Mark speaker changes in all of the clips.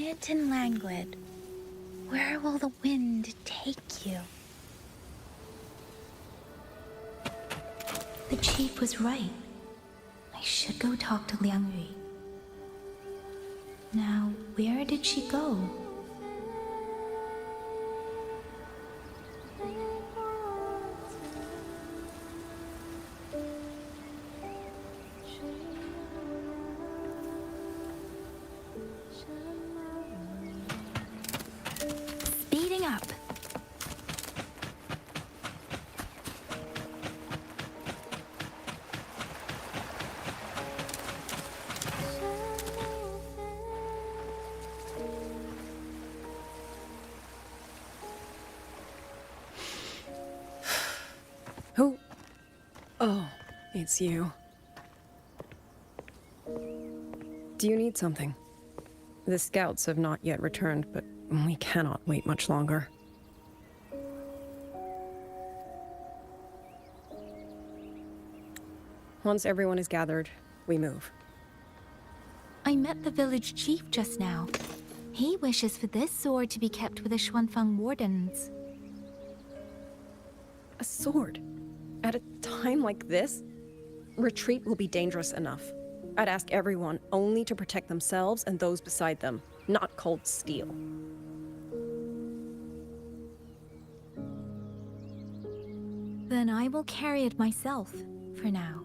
Speaker 1: quiet and languid. Where will the wind take you? The chief was right. I should go talk to Liang Yui. Now, where did she go? Speeding up.
Speaker 2: Who? Oh, it's you. Do you need something? The scouts have not yet returned, but we cannot wait much longer. Once everyone is gathered, we move.
Speaker 1: I met the village chief just now. He wishes for this sword to be kept with the Xuanfeng wardens.
Speaker 2: A sword? At a time like this? Retreat will be dangerous enough. I'd ask everyone only to protect themselves and those beside them, not cold steel.
Speaker 1: Then I will carry it myself, for now.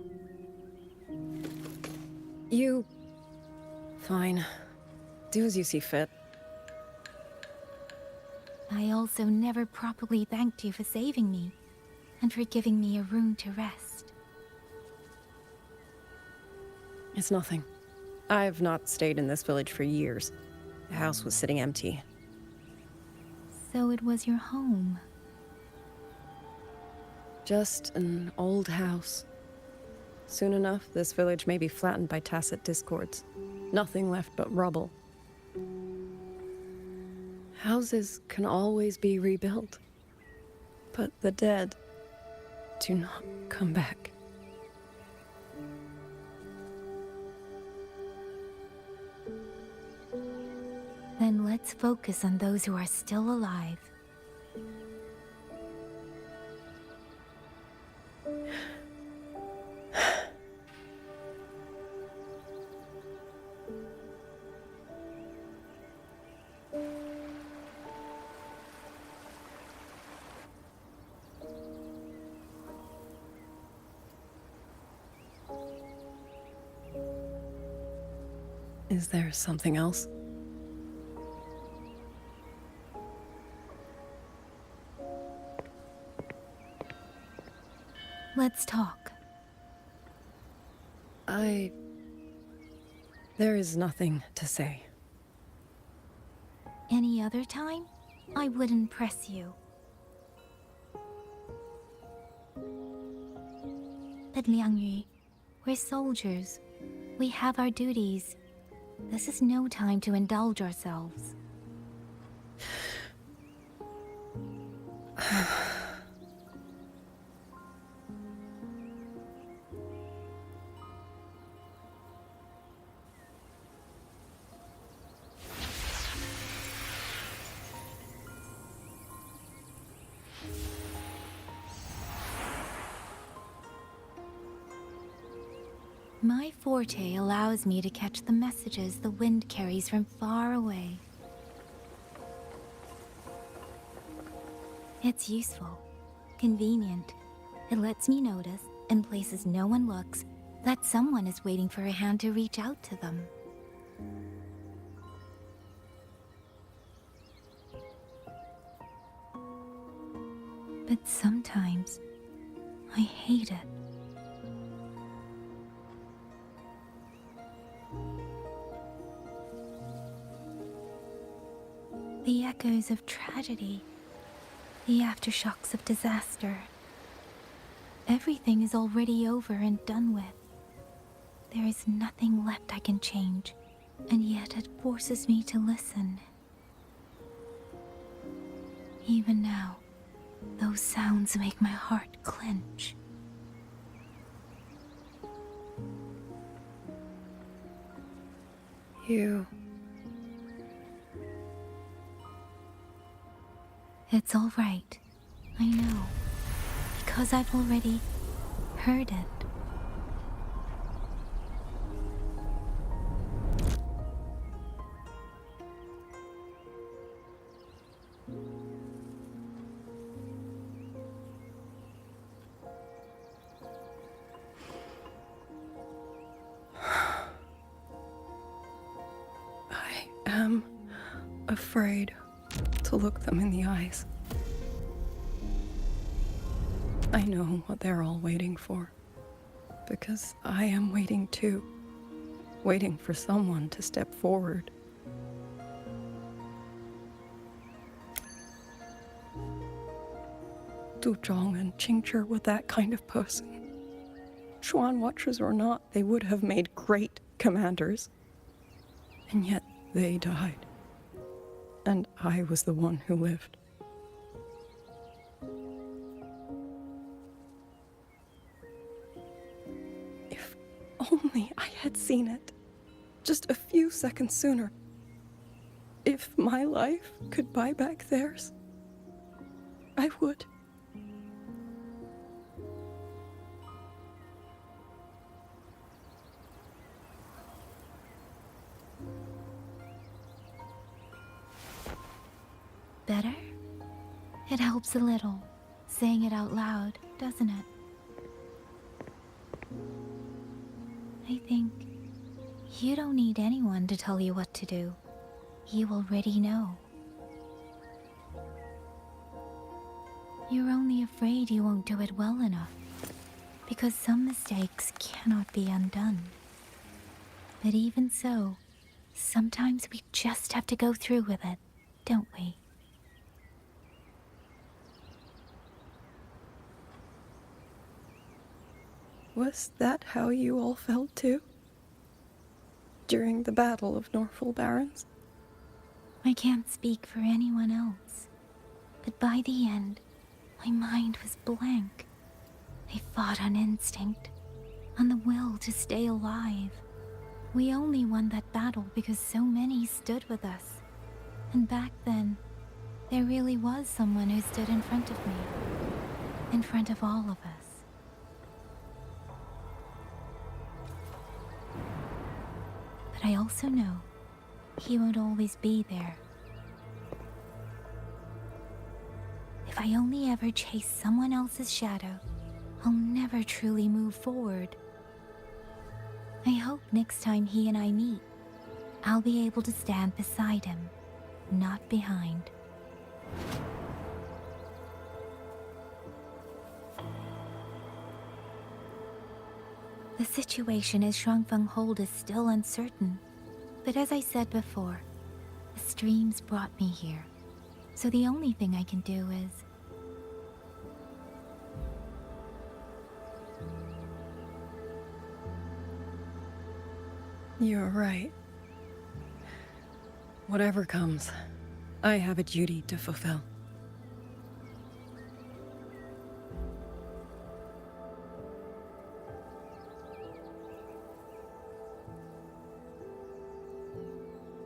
Speaker 2: You... Fine. Do as you see fit.
Speaker 1: I also never properly thanked you for saving me, and for giving me a room to rest.
Speaker 2: It's nothing. I've not stayed in this village for years. The house was sitting empty.
Speaker 1: So it was your home.
Speaker 2: Just an old house. Soon enough, this village may be flattened by tacit discords. Nothing left but rubble. Houses can always be rebuilt. But the dead do not come back.
Speaker 1: Then let's focus on those who are still alive.
Speaker 2: Is there something else?
Speaker 1: Let's talk.
Speaker 2: There is nothing to say.
Speaker 1: Any other time, I wouldn't press you. But Liang Yu, we're soldiers. We have our duties. This is no time to indulge ourselves. My forte allows me to catch the messages the wind carries from far away. It's useful, convenient. It lets me notice, in places no one looks, that someone is waiting for a hand to reach out to them. But sometimes, I hate it. The echoes of tragedy, the aftershocks of disaster. Everything is already over and done with. There is nothing left I can change, and yet it forces me to listen. Even now, those sounds make my heart clench. It's all right. I know. Because I've already heard it.
Speaker 2: I am afraid to look them in the eyes. I know what they're all waiting for, because I am waiting too. Waiting for someone to step forward. Du Zhong and Qingzhi were that kind of person. Xuan Watchers or not, they would have made great commanders. And yet they died. And I was the one who lived. If only I had seen it. Just a few seconds sooner. If my life could buy back theirs, I would.
Speaker 1: Better? It helps a little, saying it out loud, doesn't it? I think you don't need anyone to tell you what to do. You already know. You're only afraid you won't do it well enough, because some mistakes cannot be undone. But even so, sometimes we just have to go through with it, don't we?
Speaker 2: Was that how you all felt too? During the Battle of Norfolk Barrens?
Speaker 1: I can't speak for anyone else, but by the end, my mind was blank. I fought on instinct, on the will to stay alive. We only won that battle because so many stood with us. And back then, there really was someone who stood in front of me, in front of all of us. But I also know he won't always be there. If I only ever chase someone else's shadow, I'll never truly move forward. I hope next time he and I meet, I'll be able to stand beside him, not behind. The situation as Shuangfeng Hold is still uncertain, but as I said before, the streams brought me here, so the only thing I can do is...
Speaker 2: You're right. Whatever comes, I have a duty to fulfill.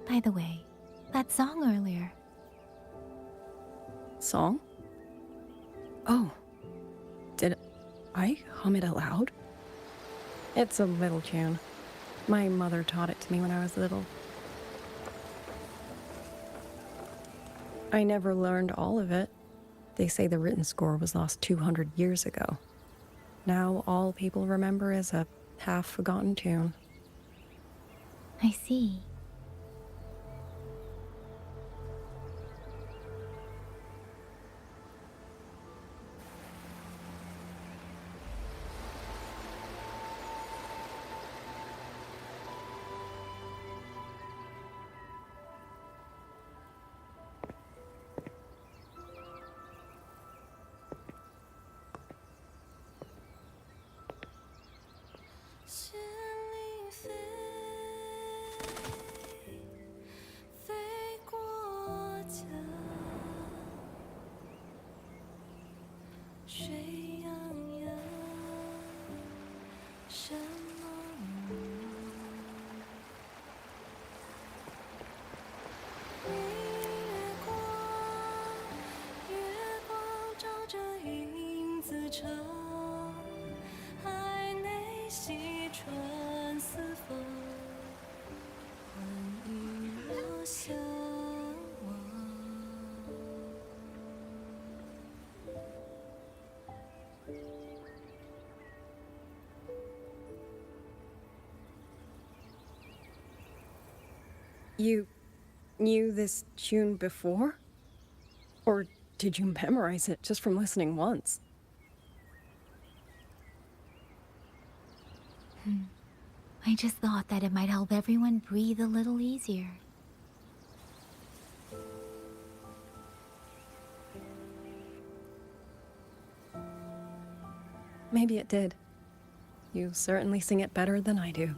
Speaker 1: By the way, that song earlier.
Speaker 2: Song? Oh. Did I hum it aloud? It's a little tune. My mother taught it to me when I was little. I never learned all of it. They say the written score was lost 200 years ago. Now all people remember is a half-forgotten tune.
Speaker 1: I see.
Speaker 3: 西穿四方，欢与我相望。
Speaker 2: You knew this tune before? Or did you memorize it just from listening once?
Speaker 1: I just thought that it might help everyone breathe a little easier.
Speaker 2: Maybe it did. You certainly sing it better than I do.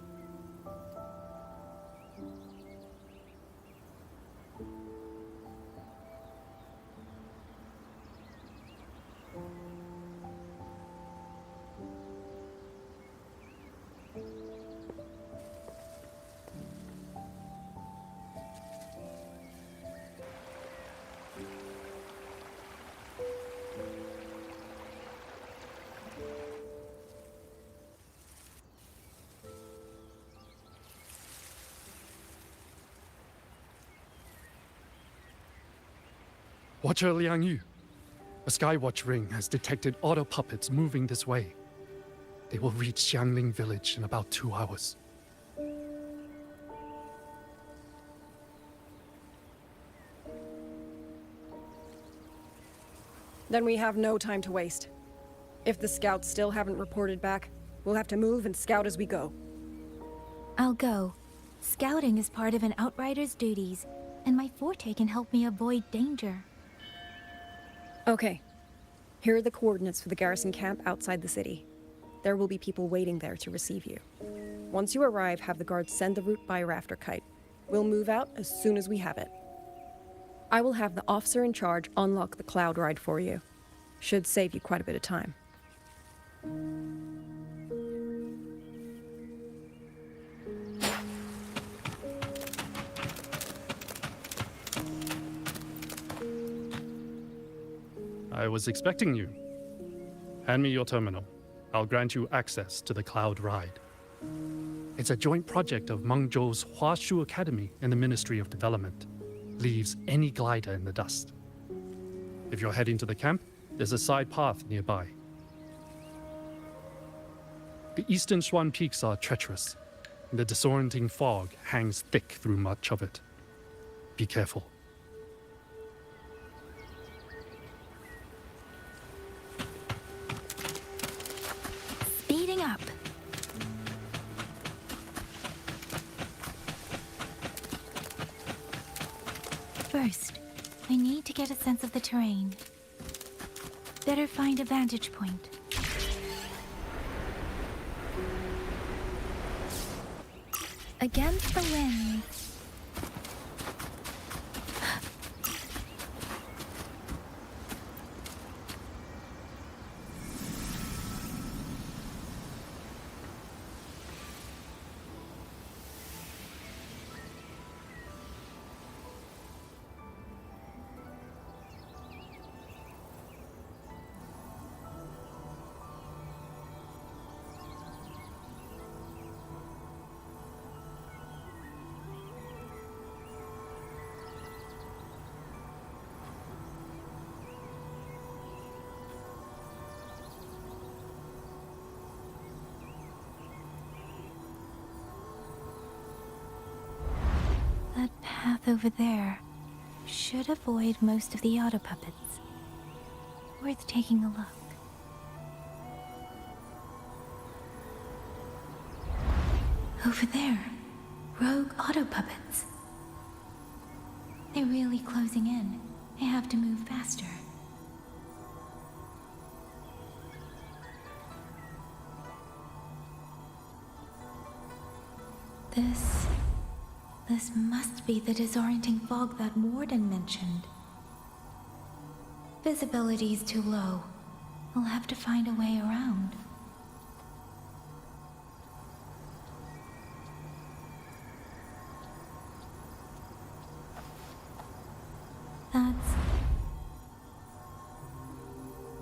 Speaker 4: Watcher Liang Yu, a Skywatch ring has detected auto puppets moving this way. They will reach Xiangling village in about 2 hours.
Speaker 2: Then we have no time to waste. If the scouts still haven't reported back, we'll have to move and scout as we go.
Speaker 1: I'll go. Scouting is part of an outrider's duties, and my forte can help me avoid danger.
Speaker 2: Okay. Here are the coordinates for the garrison camp outside the city. There will be people waiting there to receive you. Once you arrive, have the guards send the route by rafter kite. We'll move out as soon as we have it. I will have the officer in charge unlock the cloud ride for you. Should save you quite a bit of time.
Speaker 4: I was expecting you. Hand me your terminal. I'll grant you access to the cloud ride. It's a joint project of Mengzhou's Huashu Academy and the Ministry of Development. Leaves any glider in the dust. If you're heading to the camp, there's a side path nearby. The eastern Shuan peaks are treacherous, and the disorienting fog hangs thick through much of it. Be careful.
Speaker 1: Speeding up. First, I need to get a sense of the terrain. Better find a vantage point. Against the wind. That path over there should avoid most of the auto puppets. Worth taking a look. Over there, rogue auto puppets. They're really closing in. I have to move faster. This must be the disorienting fog that Warden mentioned. Visibility's too low. I'll have to find a way around.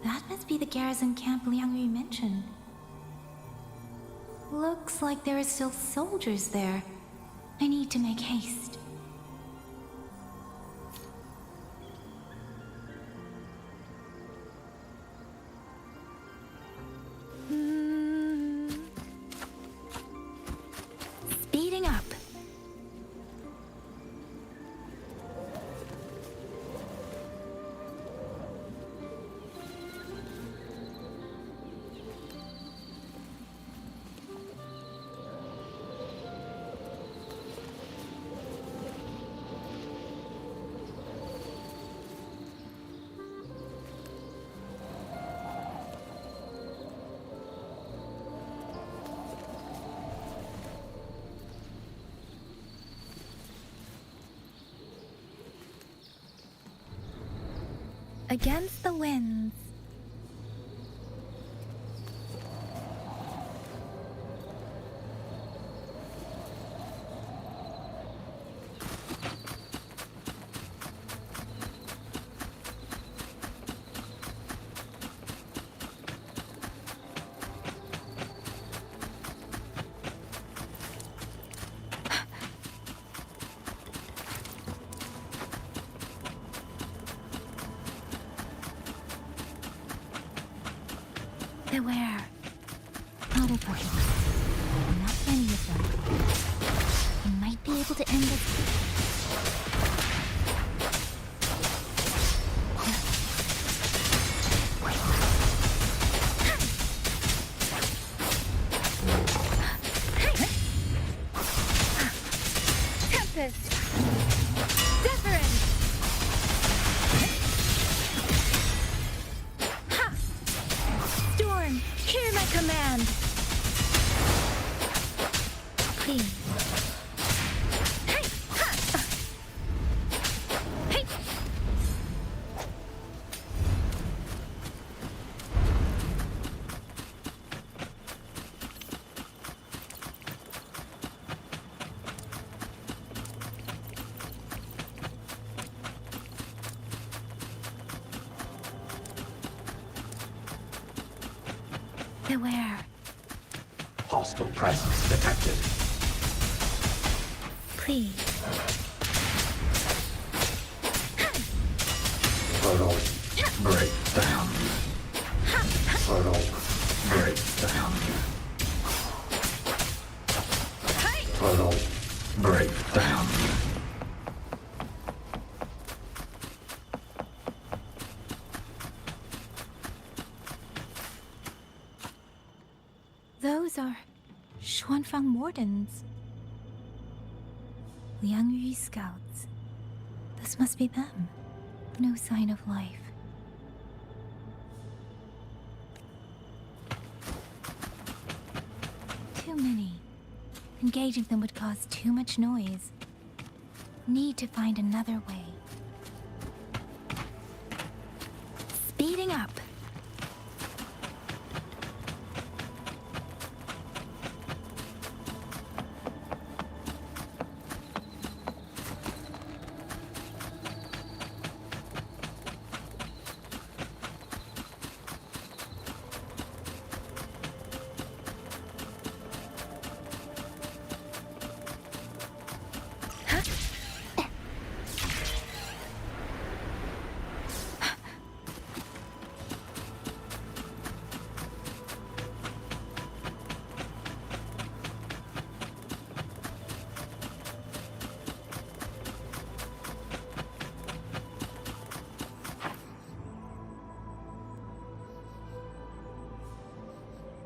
Speaker 1: That must be the garrison camp Liang Yu mentioned. Looks like there are still soldiers there. I need to make haste. Speeding up. Against the winds. Beware. Autobots. Not many of them. You might be able to end this. Tempest. Zephyrin. Storm, hear my command. Please. Hey, ha. Hey. Beware.
Speaker 5: Hostile presence detected.
Speaker 1: Please.
Speaker 5: Portal break down. Portal break down. Portal break down.
Speaker 1: Those are Xuanfang Wardens. Liang Yu scouts. This must be them. No sign of life. Too many. Engaging them would cause too much noise. Need to find another way. Speeding up.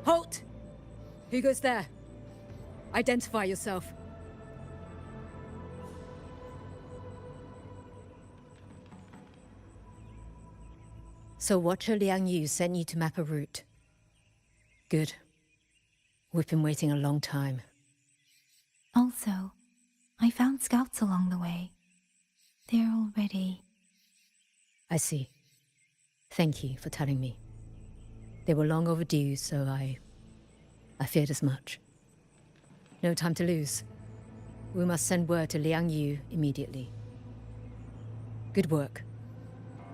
Speaker 6: Halt! Who goes there? Identify yourself. So Watcher Liang Yu sent you to map a route. Good. We've been waiting a long time.
Speaker 1: Also, I found scouts along the way. They're already...
Speaker 6: I see. Thank you for telling me. They were long overdue, so I feared as much. No time to lose. We must send word to Liang Yu immediately. Good work.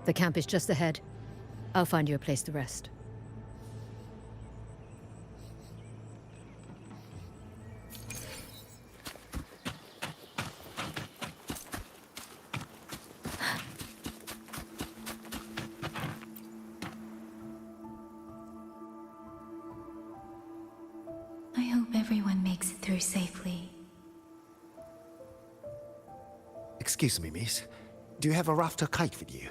Speaker 6: The camp is just ahead. I'll find you a place to rest.
Speaker 1: through safely.
Speaker 7: Excuse me, miss. Do you have a rafter kite with you?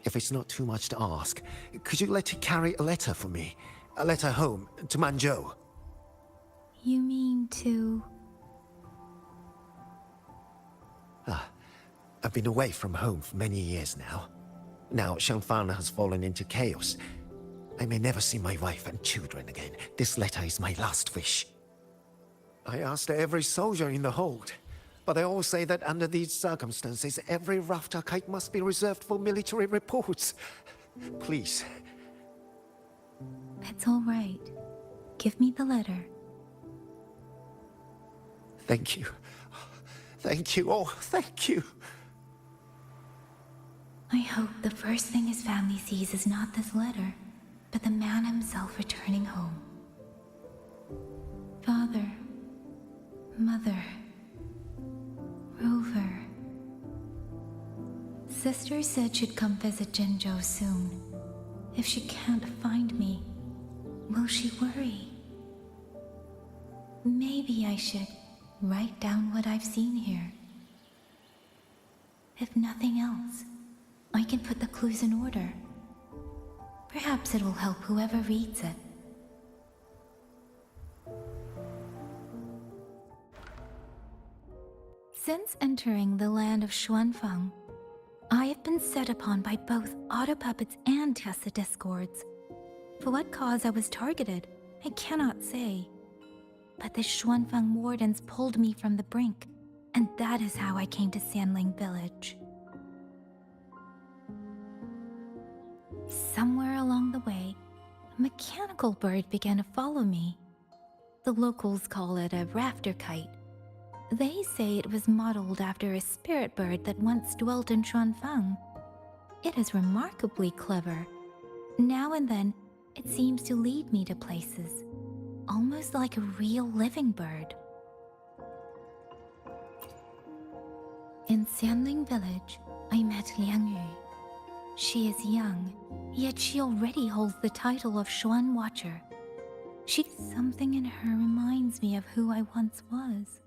Speaker 7: If it's not too much to ask, could you let it carry a letter for me? A letter home, to Manzhou.
Speaker 1: You mean to...
Speaker 7: I've been away from home for many years now. Now Shangfang has fallen into chaos. I may never see my wife and children again. This letter is my last wish. I asked every soldier in the hold, but they all say that under these circumstances, every rafter kite must be reserved for military reports. Please.
Speaker 1: It's all right. Give me the letter.
Speaker 7: Thank you. Thank you. Oh, thank you.
Speaker 1: I hope the first thing his family sees is not this letter, but the man himself returning home. Father, Mother, Rover. Sister said she'd come visit Jinzhou soon. If she can't find me, will she worry? Maybe I should write down what I've seen here. If nothing else, I can put the clues in order. Perhaps it will help whoever reads it. Since entering the land of Xuanfang, I have been set upon by both auto-puppets and Tessa discords. For what cause I was targeted, I cannot say. But the Xuanfang wardens pulled me from the brink, and that is how I came to Sanling Village. Somewhere along the way, a mechanical bird began to follow me. The locals call it a rafter kite. They say it was modeled after a spirit bird that once dwelt in Xuanfang. It is remarkably clever. Now and then, it seems to lead me to places, almost like a real living bird. In Sanling Village, I met Liang Yu. She is young, yet she already holds the title of Xuan Watcher. Something in her reminds me of who I once was.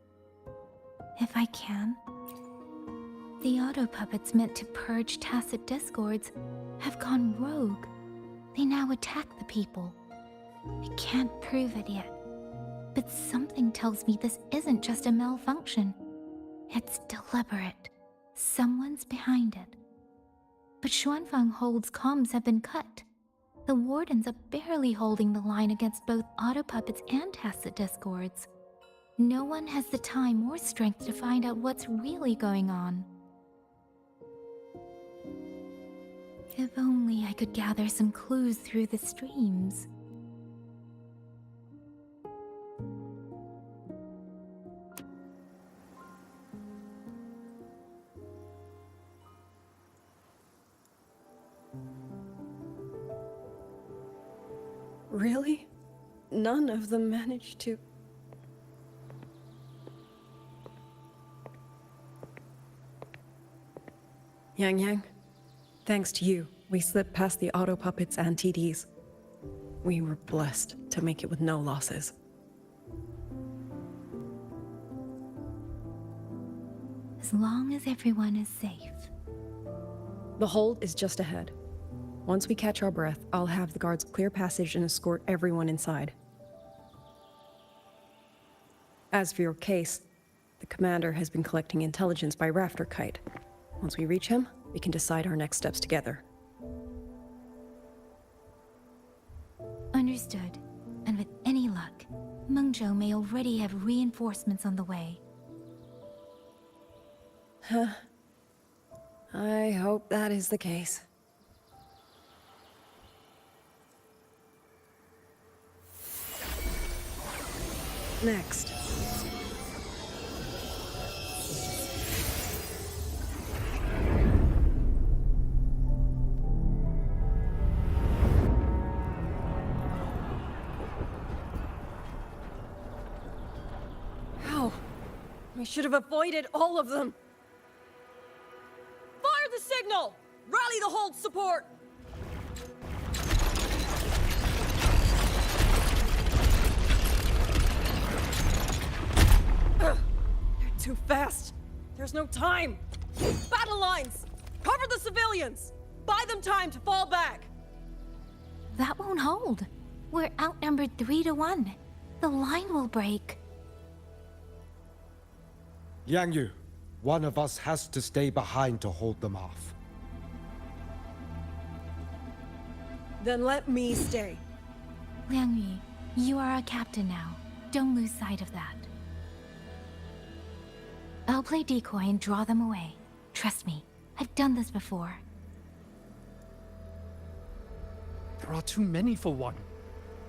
Speaker 1: If I can. The auto-puppets meant to purge tacit discords have gone rogue. They now attack the people. I can't prove it yet, but something tells me this isn't just a malfunction. It's deliberate. Someone's behind it. But Xuanfang Hold's comms have been cut. The wardens are barely holding the line against both auto-puppets and tacit discords. No one has the time or strength to find out what's really going on. If only I could gather some clues through the streams.
Speaker 2: Really? None of them managed to... Yang, thanks to you, we slipped past the auto-puppets and TDs. We were blessed to make it with no losses.
Speaker 1: As long as everyone is safe.
Speaker 2: The hold is just ahead. Once we catch our breath, I'll have the guards clear passage and escort everyone inside. As for your case, the commander has been collecting intelligence by Rafter Kite. Once we reach him, we can decide our next steps together.
Speaker 1: Understood. And with any luck, Mengzhou may already have reinforcements on the way.
Speaker 2: I hope that is the case. Next. How? We should have avoided all of them. Fire the signal! Rally the hold support! too fast. There's no time. Battle lines! Cover the civilians! Buy them time to fall back!
Speaker 1: That won't hold. We're outnumbered 3 to 1. The line will break.
Speaker 8: Yang Yu, one of us has to stay behind to hold them off.
Speaker 2: Then let me stay.
Speaker 1: Liang Yi, you are a captain now. Don't lose sight of that. I'll play decoy and draw them away. Trust me, I've done this before.
Speaker 4: There are too many for one.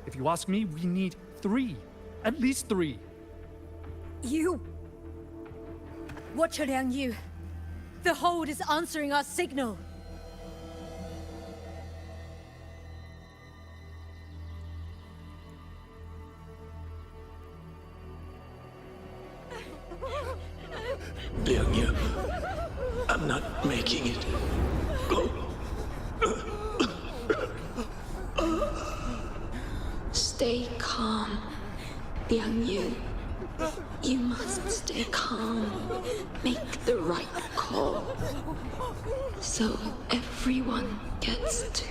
Speaker 4: If you ask me, we need 3. At least 3.
Speaker 6: You! Watcher Liang Yu. The hold is answering our signal.
Speaker 5: Liang Yu, I'm not making it. Go.
Speaker 9: Stay calm, Liang Yu. You must stay calm. Make the right call. So everyone gets to.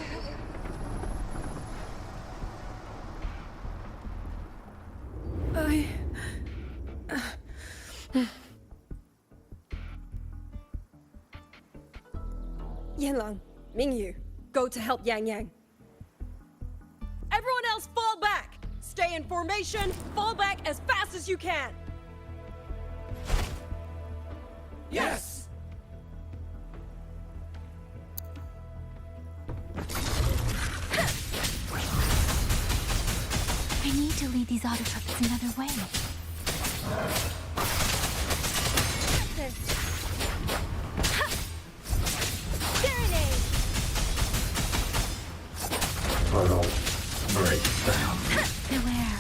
Speaker 2: Yanlang, Mingyu, go to help Yang Yang. Everyone else fall back! Stay in formation, fall back as fast as you can!
Speaker 5: Yes!
Speaker 1: I need to lead these autocrats another way.
Speaker 5: Portal break down.
Speaker 1: Beware.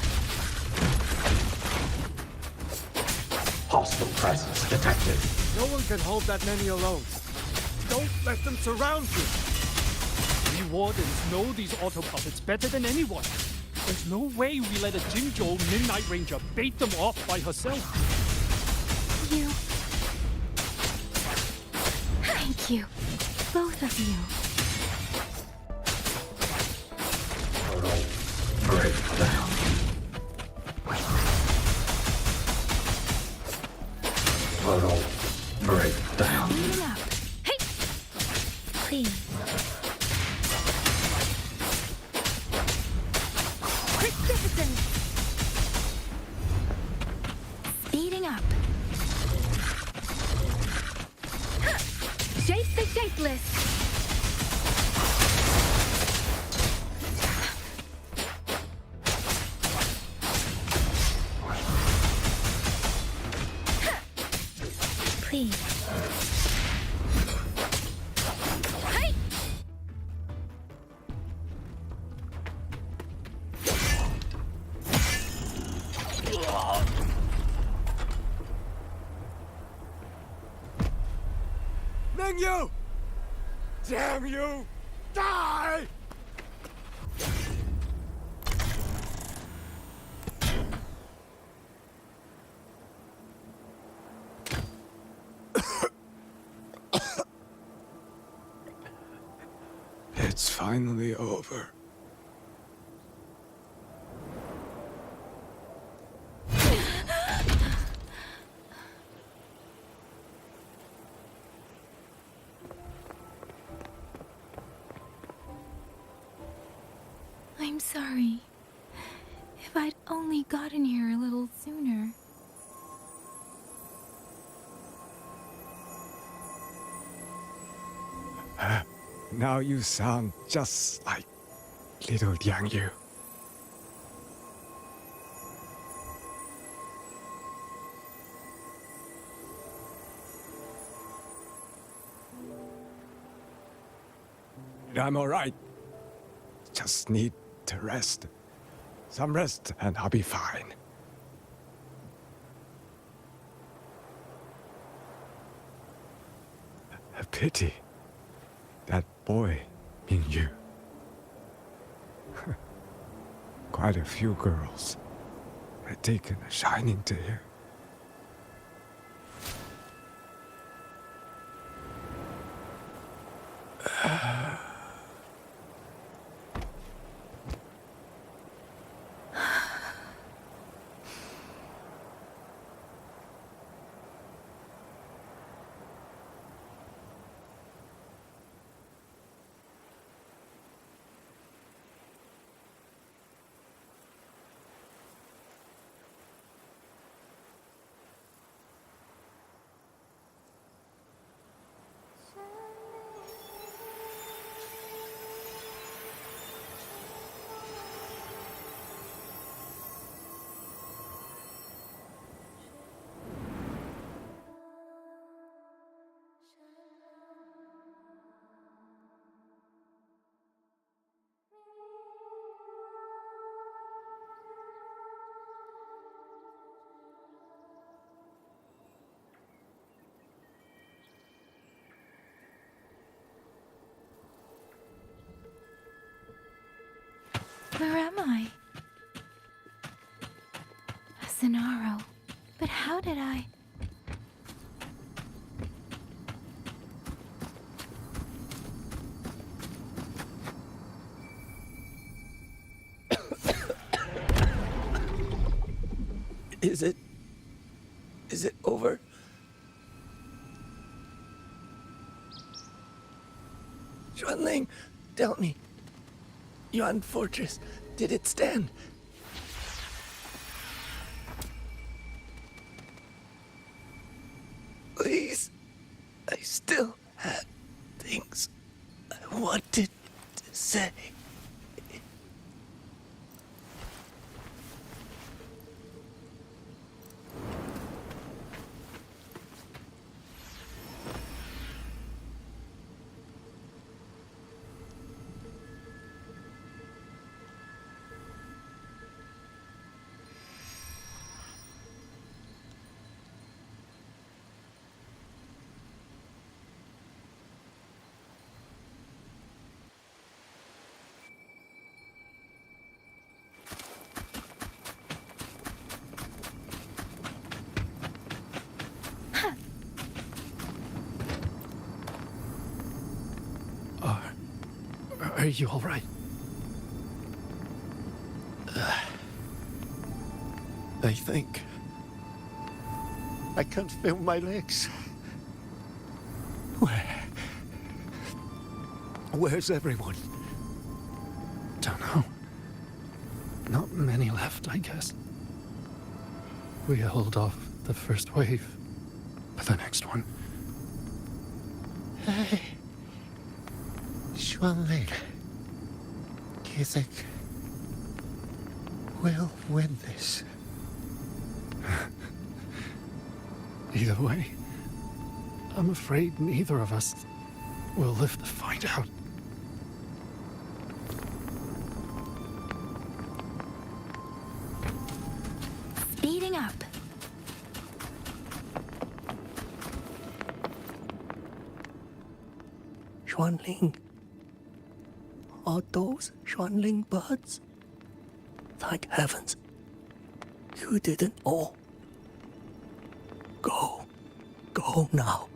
Speaker 5: Hostile presence detected.
Speaker 8: No one can hold that many alone. Don't let them surround you.
Speaker 4: We wardens know these auto puppets better than anyone. There's no way we let a Jinzhou Midnight Ranger bait them off by herself.
Speaker 1: You. Thank you. Both of you.
Speaker 5: Portal break down. Portal break down.
Speaker 1: Clean up. Hey! Please. Precipitous. Speeding up. Shape the shapeless. Please. Hey!
Speaker 8: Mingyu! Damn you! Die!
Speaker 10: It's finally over.
Speaker 1: I'm sorry. If I'd only gotten here a little sooner.
Speaker 10: Now you sound just like little Liang Yu. I'm alright. Just need to rest. Some rest and I'll be fine. A pity. That boy, Mingyu. Quite a few girls had taken a shining to him.
Speaker 1: Where am I? A Sonaro. But how did I...
Speaker 11: Is it over? Xuanling, tell me. Yuan Fortress, did it stand? Please. I still had things I wanted to say.
Speaker 4: Are you all right?
Speaker 7: I think. I can't feel my legs. Where's everyone?
Speaker 4: Don't know. Not many left, I guess. We held off the first wave, but the next one.
Speaker 7: Hey. Xuanling. Do you think we'll win this?
Speaker 4: Either way, I'm afraid neither of us will live to find out.
Speaker 1: Speeding up.
Speaker 11: Xuanling. Are those Xuanling birds? Thank heavens. You didn't all. Go. Go now.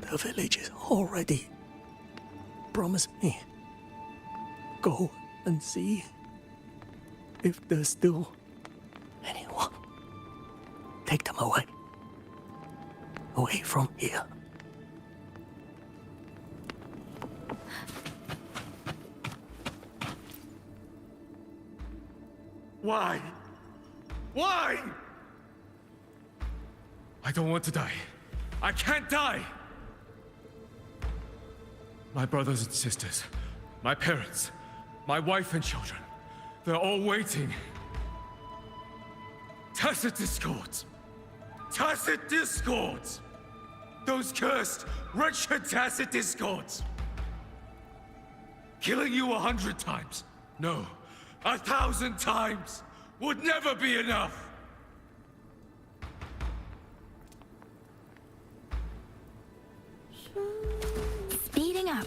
Speaker 11: The village is all ready. Promise me. Go and see if there's still anyone. Take them away. Away from here.
Speaker 10: Why? Why? I don't want to die. I can't die! My brothers and sisters, my parents, my wife and children, they're all waiting. Tacit discords! Tacit discords! Those cursed, wretched tacit discords! Killing you 100 times, no, 1,000 times would never be enough!
Speaker 1: Speeding up.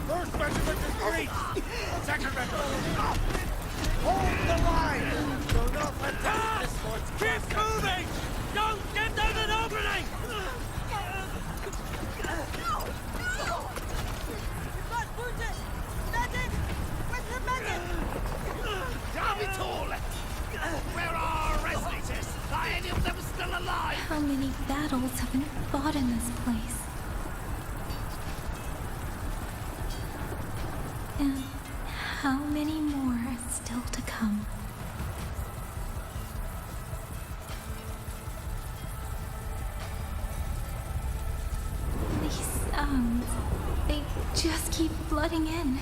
Speaker 12: First regiment is breached! Second regiment! Hold the line! Do not let this force keep moving! Don't give them an opening! No! You've got wounded! Medic! With the medic! Damn it all! Where are our Resonators? Are any of them still alive?
Speaker 1: How many battles have been fought in this place? And how many more are still to come? These sounds, they just keep flooding in.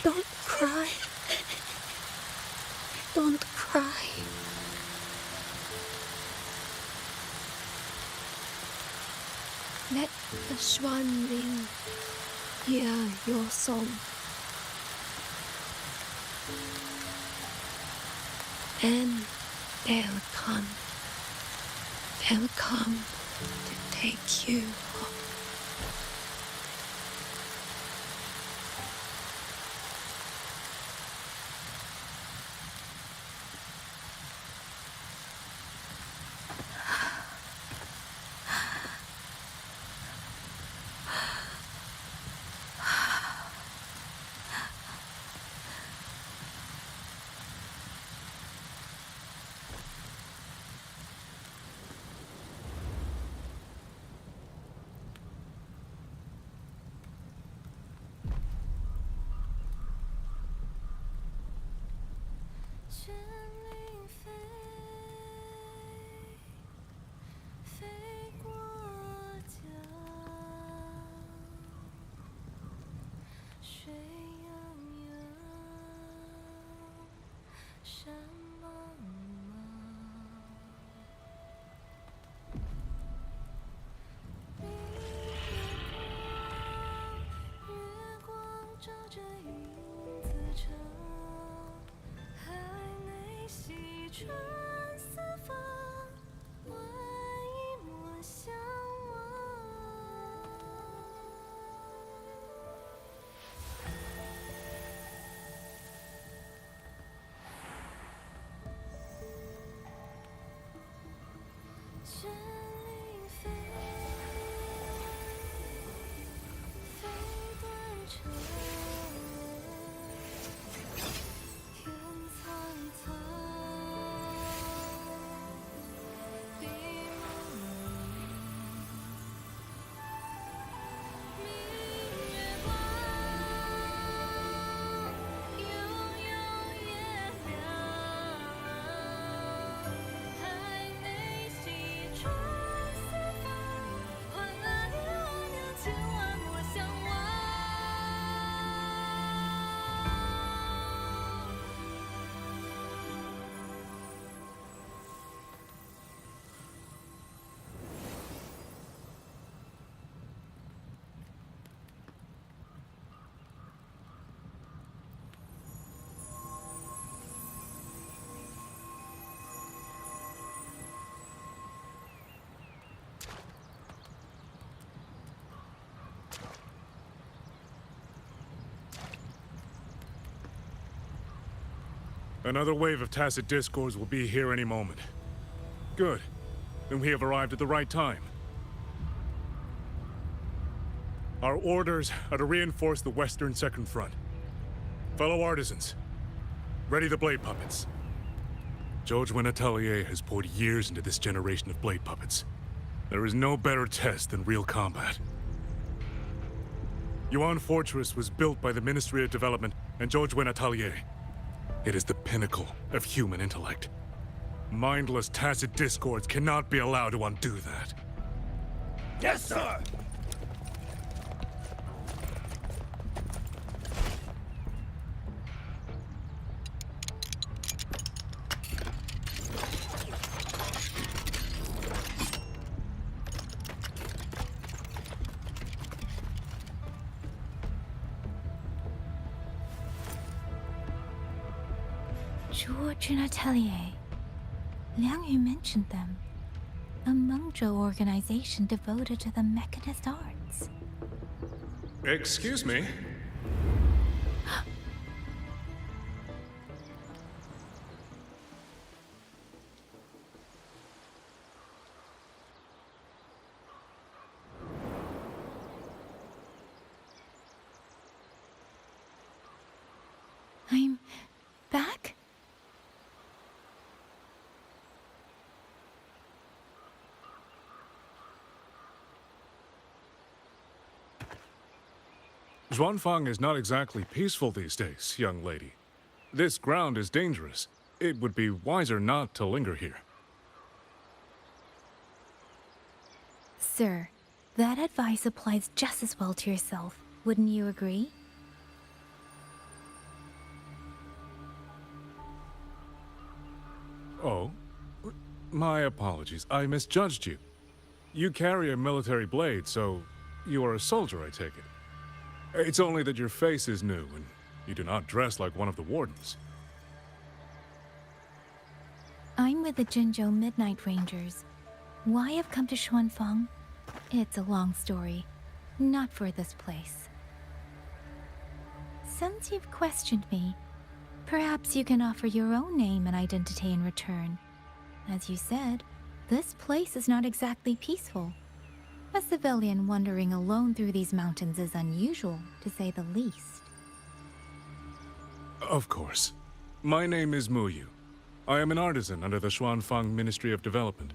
Speaker 9: Don't cry. Don't cry. Let the swan ring. Hear your song. And they'll come. They'll come to take you home.
Speaker 10: Another wave of tacit discords will be here any moment. Good. Then we have arrived at the right time. Our orders are to reinforce the Western Second Front. Fellow artisans, ready the blade puppets. George Atelier has poured years into this generation of blade puppets. There is no better test than real combat. Yuan Fortress was built by the Ministry of Development and George Atelier. It is the pinnacle of human intellect. Mindless, tacit discords cannot be allowed to undo that.
Speaker 12: Yes, sir!
Speaker 1: George and Atelier. Liang Yu mentioned them. A Mengzhou organization devoted to the mechanist arts.
Speaker 10: Excuse me?
Speaker 1: I'm back?
Speaker 10: Xuanfang is not exactly peaceful these days, young lady. This ground is dangerous. It would be wiser not to linger here.
Speaker 1: Sir, that advice applies just as well to yourself. Wouldn't you agree?
Speaker 10: Oh? My apologies. I misjudged you. You carry a military blade, so you are a soldier, I take it. It's only that your face is new, and you do not dress like one of the wardens.
Speaker 1: I'm with the Jinzhou Midnight Rangers. Why I've come to Xuanfang? It's a long story. Not for this place. Since you've questioned me, perhaps you can offer your own name and identity in return. As you said, this place is not exactly peaceful. A civilian wandering alone through these mountains is unusual, to say the least.
Speaker 10: Of course. My name is Muyu. I am an artisan under the Xuanfang Ministry of Development.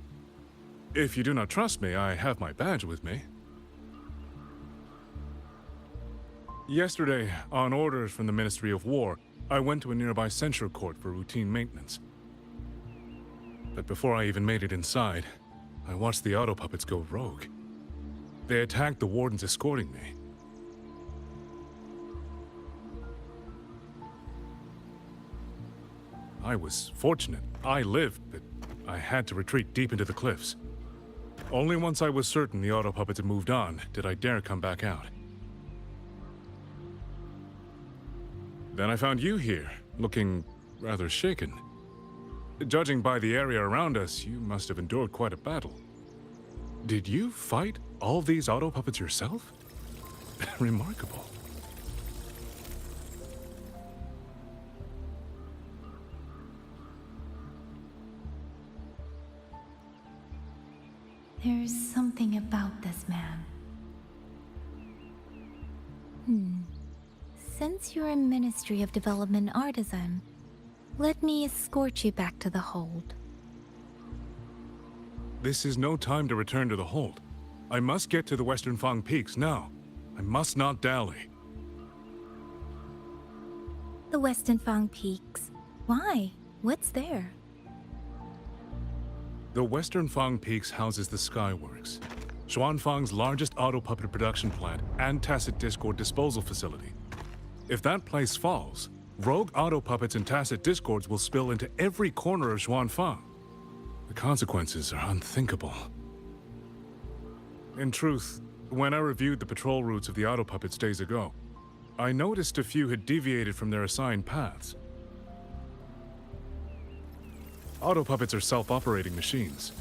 Speaker 10: If you do not trust me, I have my badge with me. Yesterday, on orders from the Ministry of War, I went to a nearby censure court for routine maintenance. But before I even made it inside, I watched the auto puppets go rogue. They attacked the wardens escorting me. I was fortunate. I lived, but I had to retreat deep into the cliffs. Only once I was certain the auto puppets had moved on did I dare come back out. Then I found you here, looking rather shaken. Judging by the area around us, you must have endured quite a battle. Did you fight all these auto puppets yourself? Remarkable.
Speaker 1: There's something about this man. Since you're a Ministry of Development artisan, let me escort you back to the hold.
Speaker 10: This is no time to return to the hold. I must get to the Western Fang Peaks now. I must not dally.
Speaker 1: The Western Fang Peaks. Why? What's there?
Speaker 10: The Western Fang Peaks houses the Skyworks, Xuanfang's largest auto puppet production plant and tacit discord disposal facility. If that place falls, rogue auto puppets and tacit discords will spill into every corner of Xuanfang. The consequences are unthinkable. In truth, when I reviewed the patrol routes of the auto puppets days ago, I noticed a few had deviated from their assigned paths. Auto puppets are self-operating machines.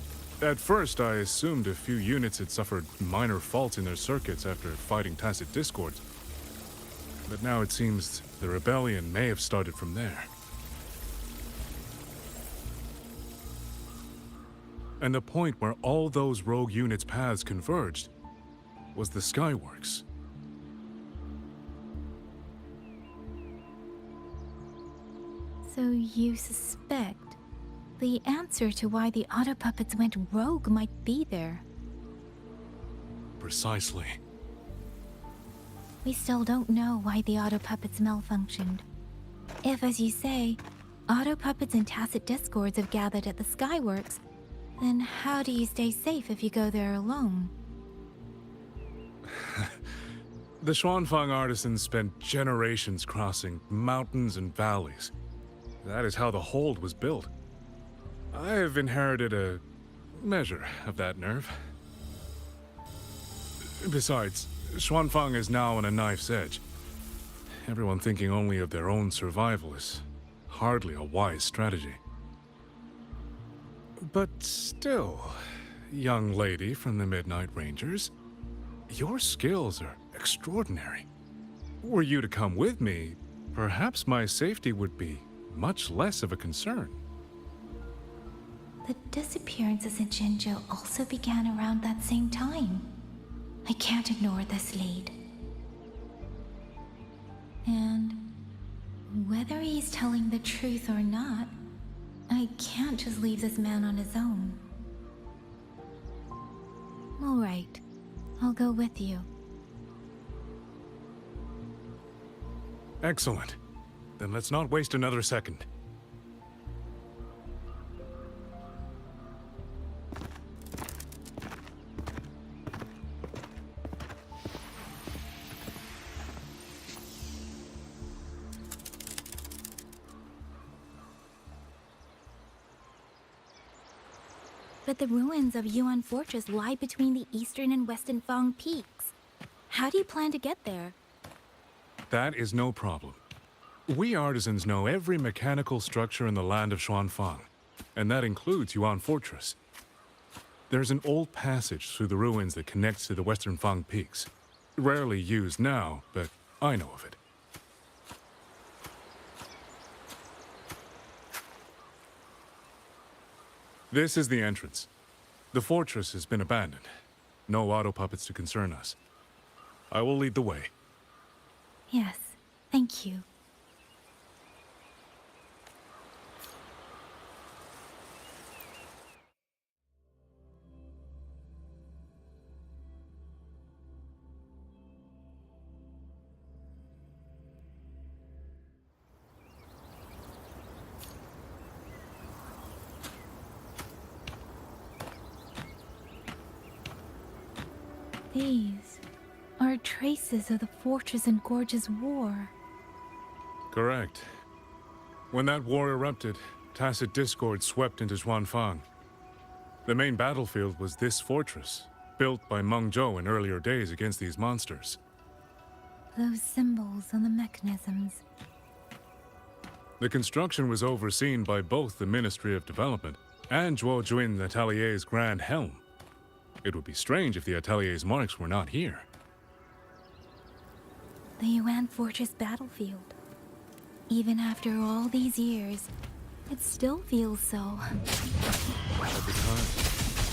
Speaker 10: At first, I assumed a few units had suffered minor faults in their circuits after fighting tacit discords. But now it seems the rebellion may have started from there. And the point where all those rogue units' paths converged was the Skyworks.
Speaker 1: So you suspect the answer to why the auto puppets went rogue might be there?
Speaker 10: Precisely.
Speaker 1: We still don't know why the auto puppets malfunctioned. If, as you say, auto puppets and tacit discords have gathered at the Skyworks, then how do you stay safe if you go there alone?
Speaker 10: The Xuanfang artisans spent generations crossing mountains and valleys. That is how the hold was built. I have inherited a measure of that nerve. Besides, Xuanfang is now on a knife's edge. Everyone thinking only of their own survival is hardly a wise strategy. But still, young lady from the Midnight Rangers, your skills are extraordinary. Were you to come with me, perhaps my safety would be much less of a concern.
Speaker 1: The disappearances in Jinzhou also began around that same time. I can't ignore this lead. And whether he's telling the truth or not, I can't just leave this man on his own. All right, I'll go with you.
Speaker 10: Excellent. Then let's not waste another second.
Speaker 1: But the ruins of Yuan Fortress lie between the eastern and western Fang peaks. How do you plan to get there?
Speaker 10: That is no problem. We artisans know every mechanical structure in the land of Xuanfang, and that includes Yuan Fortress. There's an old passage through the ruins that connects to the western Fang peaks. Rarely used now, but I know of it. This is the entrance. The fortress has been abandoned. No auto puppets to concern us. I will lead the way.
Speaker 1: Yes, thank you. These are traces of the Fortress and Gorge's war.
Speaker 10: Correct. When that war erupted, tacit discord swept into Xuanfang. The main battlefield was this fortress, built by Meng Zhou in earlier days against these monsters.
Speaker 1: Those symbols on the mechanisms.
Speaker 10: The construction was overseen by both the Ministry of Development and Zhuo Jun Atelier's Grand Helm. It would be strange if the Atelier's marks were not here.
Speaker 1: The Yuan Fortress battlefield. Even after all these years, it still feels so.
Speaker 10: At the time,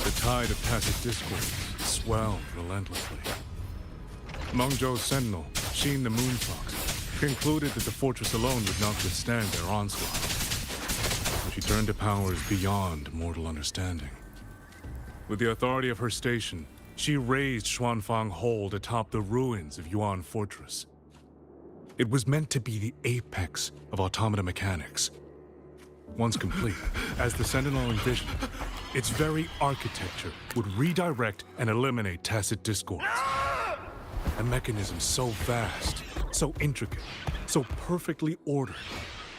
Speaker 10: the tide of tacit discord swelled relentlessly. Meng Zhou's sentinel, Sheen the Moonfox, concluded that the fortress alone would not withstand their onslaught. She turned to powers beyond mortal understanding. With the authority of her station, she raised Xuanfang Hold atop the ruins of Yuan Fortress. It was meant to be the apex of automata mechanics. Once complete, as the Sentinel envisioned, its very architecture would redirect and eliminate tacit discords. A mechanism so vast, so intricate, so perfectly ordered,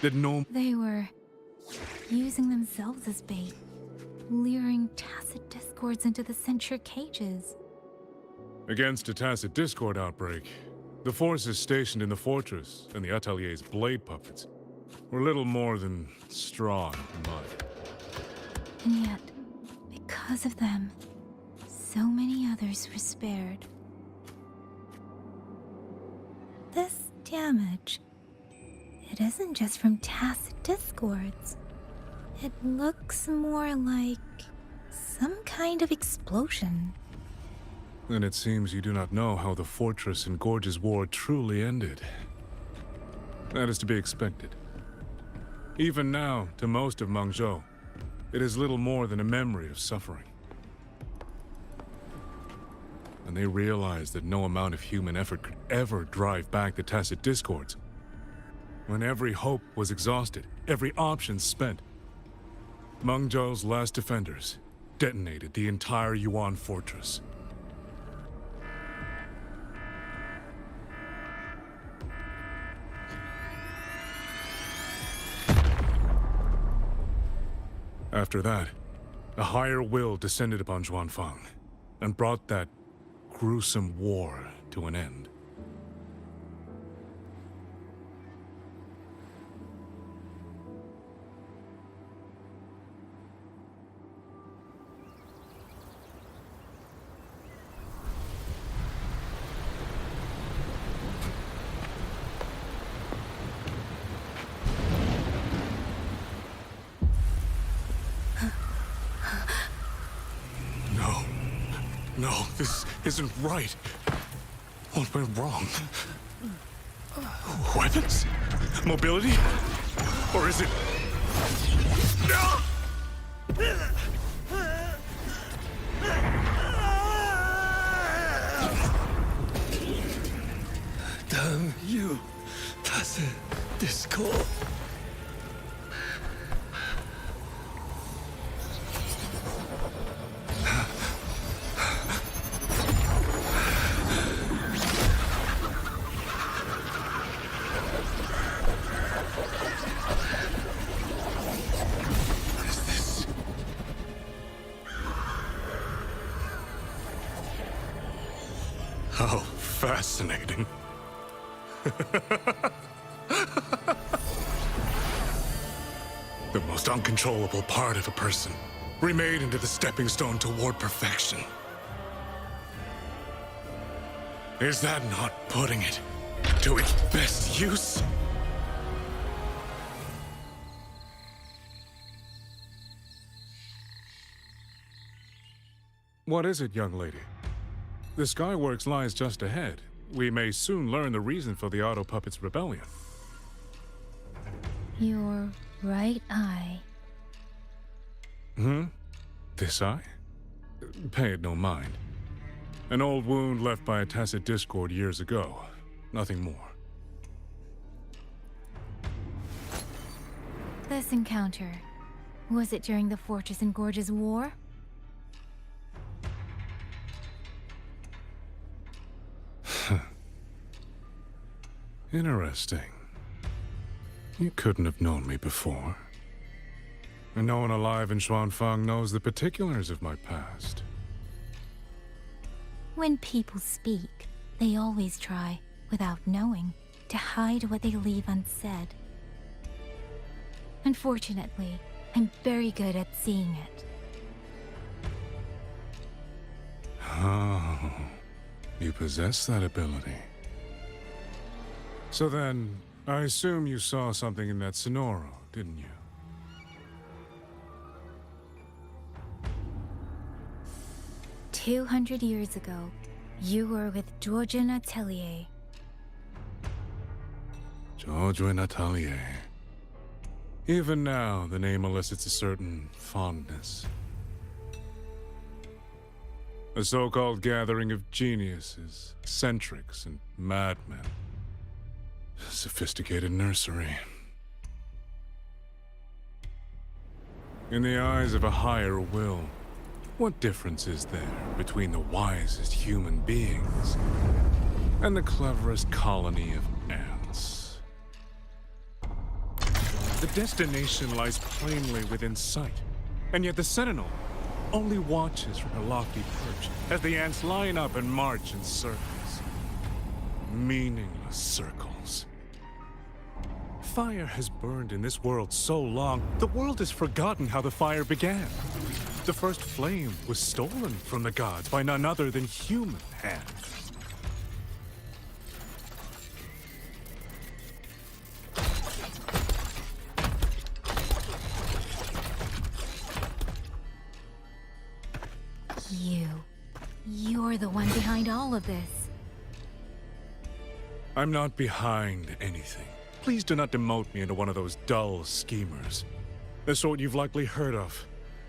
Speaker 10: that no...
Speaker 1: They were using themselves as bait, luring tacit discords into the censure cages.
Speaker 10: Against a tacit discord outbreak, the forces stationed in the fortress and the Atelier's blade puppets were little more than straw in the mud.
Speaker 1: And yet, because of them, so many others were spared. This damage, it isn't just from tacit discords. It looks more like some kind of explosion.
Speaker 10: Then it seems you do not know how the Fortress and Gorge's war truly ended. That is to be expected. Even now, to most of Meng Zhou, it is little more than a memory of suffering. And they realized that no amount of human effort could ever drive back the tacit discords. When every hope was exhausted, every option spent, Meng Zhou's last defenders detonated the entire Yuan Fortress. After that, a higher will descended upon Xuanfang and brought that gruesome war to an end. No, this isn't right. What went wrong? Weapons? Mobility? Or is it...
Speaker 11: Damn You pass Discord.
Speaker 10: How fascinating. The most uncontrollable part of a person, remade into the stepping stone toward perfection. Is that not putting it to its best use? What is it, young lady? The Skyworks lies just ahead. We may soon learn the reason for the Auto Puppet's rebellion.
Speaker 1: Your right eye.
Speaker 10: This eye? Pay it no mind. An old wound left by a tacit discord years ago. Nothing more.
Speaker 1: This encounter, was it during the Fortress and Gorges War?
Speaker 10: Interesting. You couldn't have known me before. And no one alive in Xuanfang knows the particulars of my past.
Speaker 1: When people speak, they always try, without knowing, to hide what they leave unsaid. Unfortunately, I'm very good at seeing it.
Speaker 10: Oh, you possess that ability. So then, I assume you saw something in that Sonoro, didn't you?
Speaker 1: 200 years ago, you were with Georgian Atelier.
Speaker 10: George Atelier. Even now, the name elicits a certain fondness. A so-called gathering of geniuses, eccentrics, and madmen. A sophisticated nursery. In the eyes of a higher will, what difference is there between the wisest human beings and the cleverest colony of ants? The destination lies plainly within sight, and yet the Sentinel only watches from her lofty perch as the ants line up and march in circles. Meaningless circles. Fire has burned in this world so long, the world has forgotten how the fire began. The first flame was stolen from the gods by none other than human hands.
Speaker 1: You're the one behind all of this.
Speaker 10: I'm not behind anything. Please do not demote me into one of those dull schemers. The sort you've likely heard of.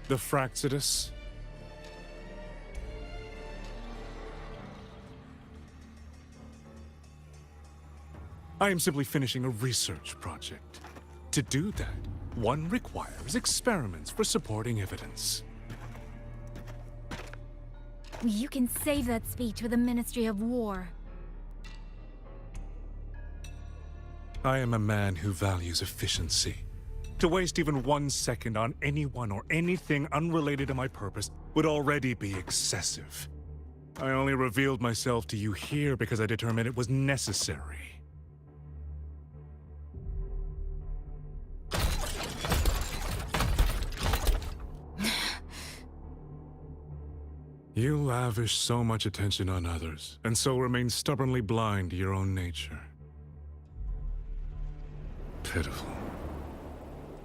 Speaker 10: The Fraxidus. I am simply finishing a research project. To do that, one requires experiments for supporting evidence.
Speaker 1: You can save that speech for the Ministry of War.
Speaker 10: I am a man who values efficiency. To waste even 1 second on anyone or anything unrelated to my purpose would already be excessive. I only revealed myself to you here because I determined it was necessary. You lavish so much attention on others, and so remain stubbornly blind to your own nature. Pitiful.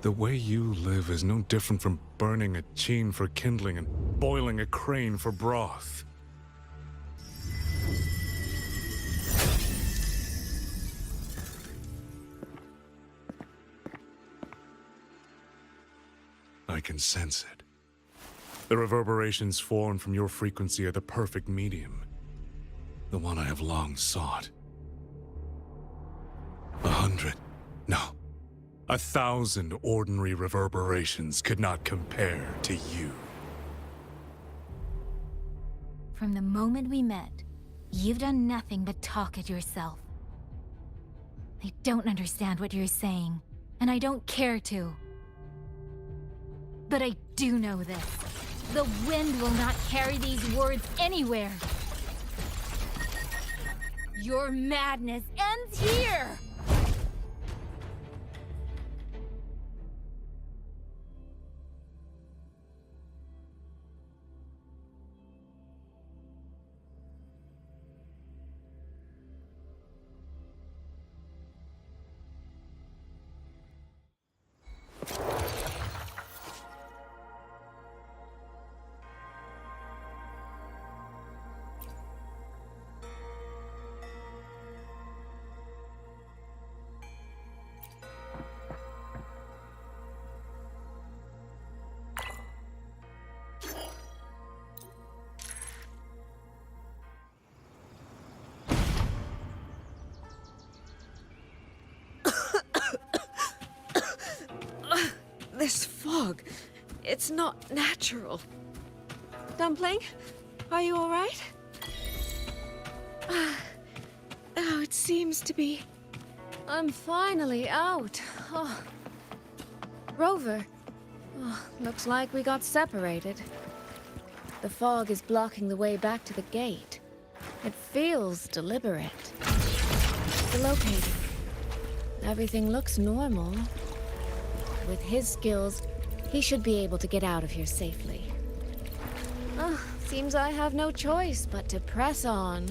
Speaker 10: The way you live is no different from burning a chine for kindling and boiling a crane for broth. I can sense it. The reverberations formed from your frequency are the perfect medium. The one I have long sought. 100. No. 1,000 ordinary reverberations could not compare to you.
Speaker 1: From the moment we met, you've done nothing but talk at yourself. I don't understand what you're saying, and I don't care to. But I do know this. The wind will not carry these words anywhere. Your madness ends here!
Speaker 13: This fog, it's not natural. Dumpling, are you all right? Oh, it seems to be.
Speaker 6: I'm finally out. Oh. Rover. Oh, looks like we got separated. The fog is blocking the way back to the gate. It feels deliberate. The locator. Everything looks normal. With his skills, he should be able to get out of here safely. Seems I have no choice but to press on.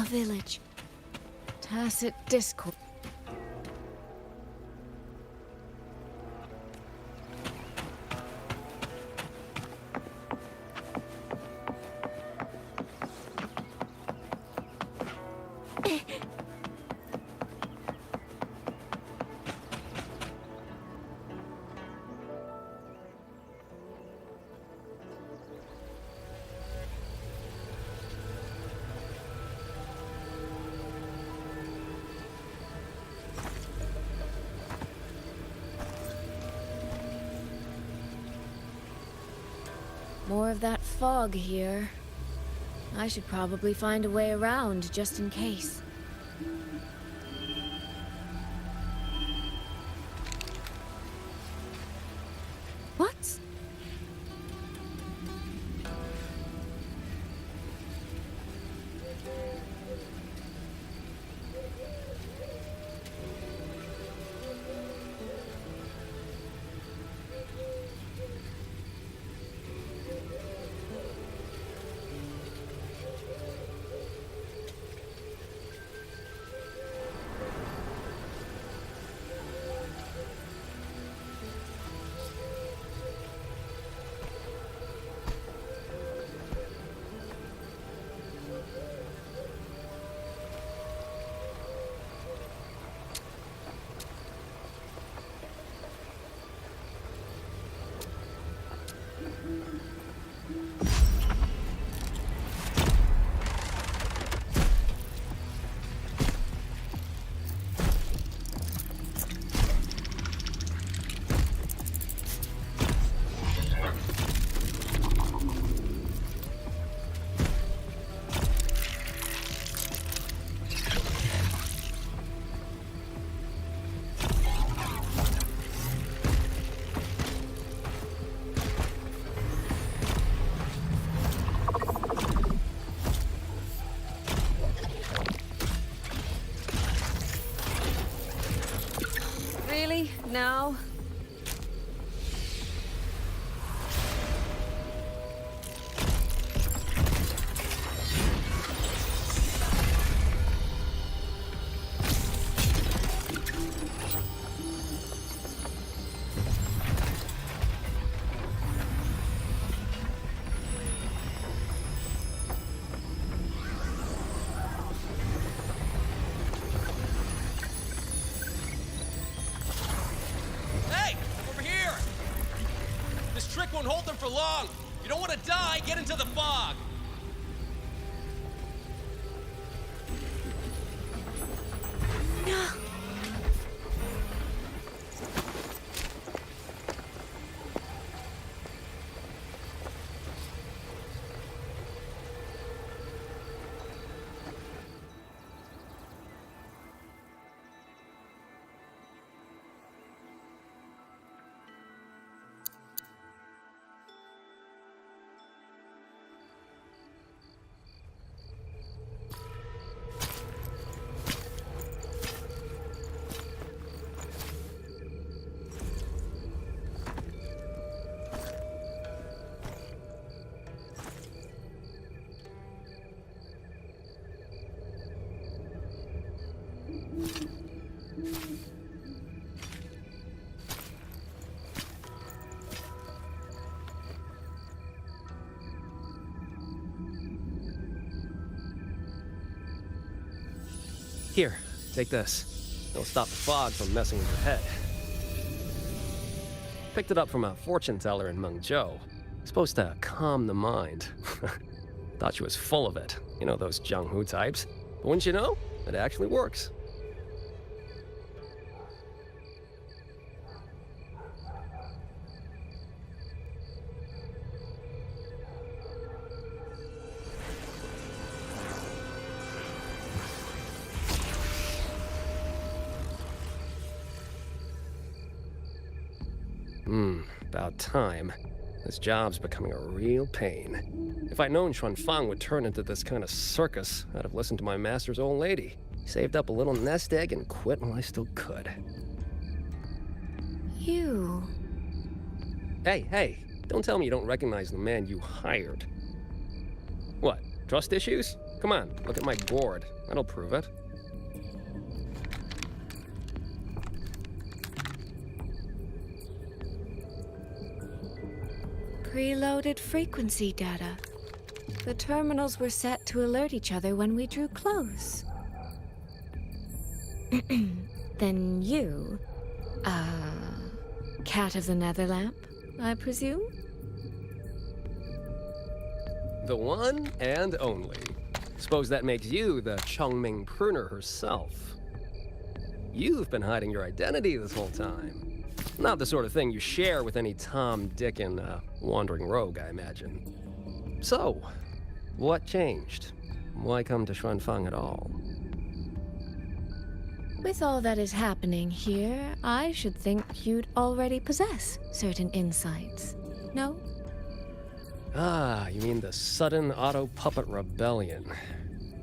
Speaker 6: Village. Tacit discord. More of that fog here. I should probably find a way around just in case. What? Now?
Speaker 14: trick won't hold them for long. You don't want to die, get into the fog.
Speaker 13: No.
Speaker 14: Here, take this. It'll stop the fog from messing with your head. Picked it up from a fortune teller in Mengzhou. Supposed to calm the mind. Thought she was full of it. You know, those Jianghu types. But wouldn't you know? It actually works. About time. This job's becoming a real pain. If I'd known Xuanfang would turn into this kind of circus, I'd have listened to my master's old lady. Saved up a little nest egg and quit while I still could.
Speaker 13: You.
Speaker 14: Hey, don't tell me you don't recognize the man you hired. What, trust issues? Come on, look at my board. That'll prove it.
Speaker 13: Preloaded frequency data. The terminals were set to alert each other when we drew close. Then you, cat of the Netherlamp, I presume?
Speaker 14: The one and only. Suppose that makes you the Chongming pruner herself. You've been hiding your identity this whole time. Not the sort of thing you share with any Tom, Dick, and wandering rogue, I imagine. So, what changed? Why come to Xuanfang at all?
Speaker 13: With all that is happening here, I should think you'd already possess certain insights. No?
Speaker 14: Ah, you mean the sudden auto-puppet rebellion.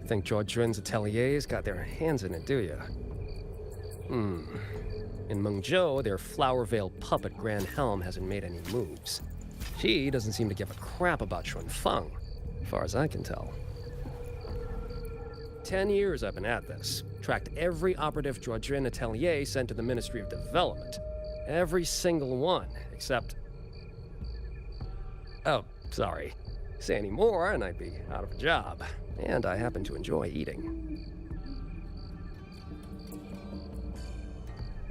Speaker 14: Think Zhuojuan's ateliers got their hands in it, do you? In Mengzhou, their Flower Veil puppet Grand Helm hasn't made any moves. She doesn't seem to give a crap about Xuanfang, as far as I can tell. 10 years I've been at this. Tracked every operative Zhuojuan atelier sent to the Ministry of Development. Every single one, except... Oh, sorry. Say any more and I'd be out of a job. And I happen to enjoy eating.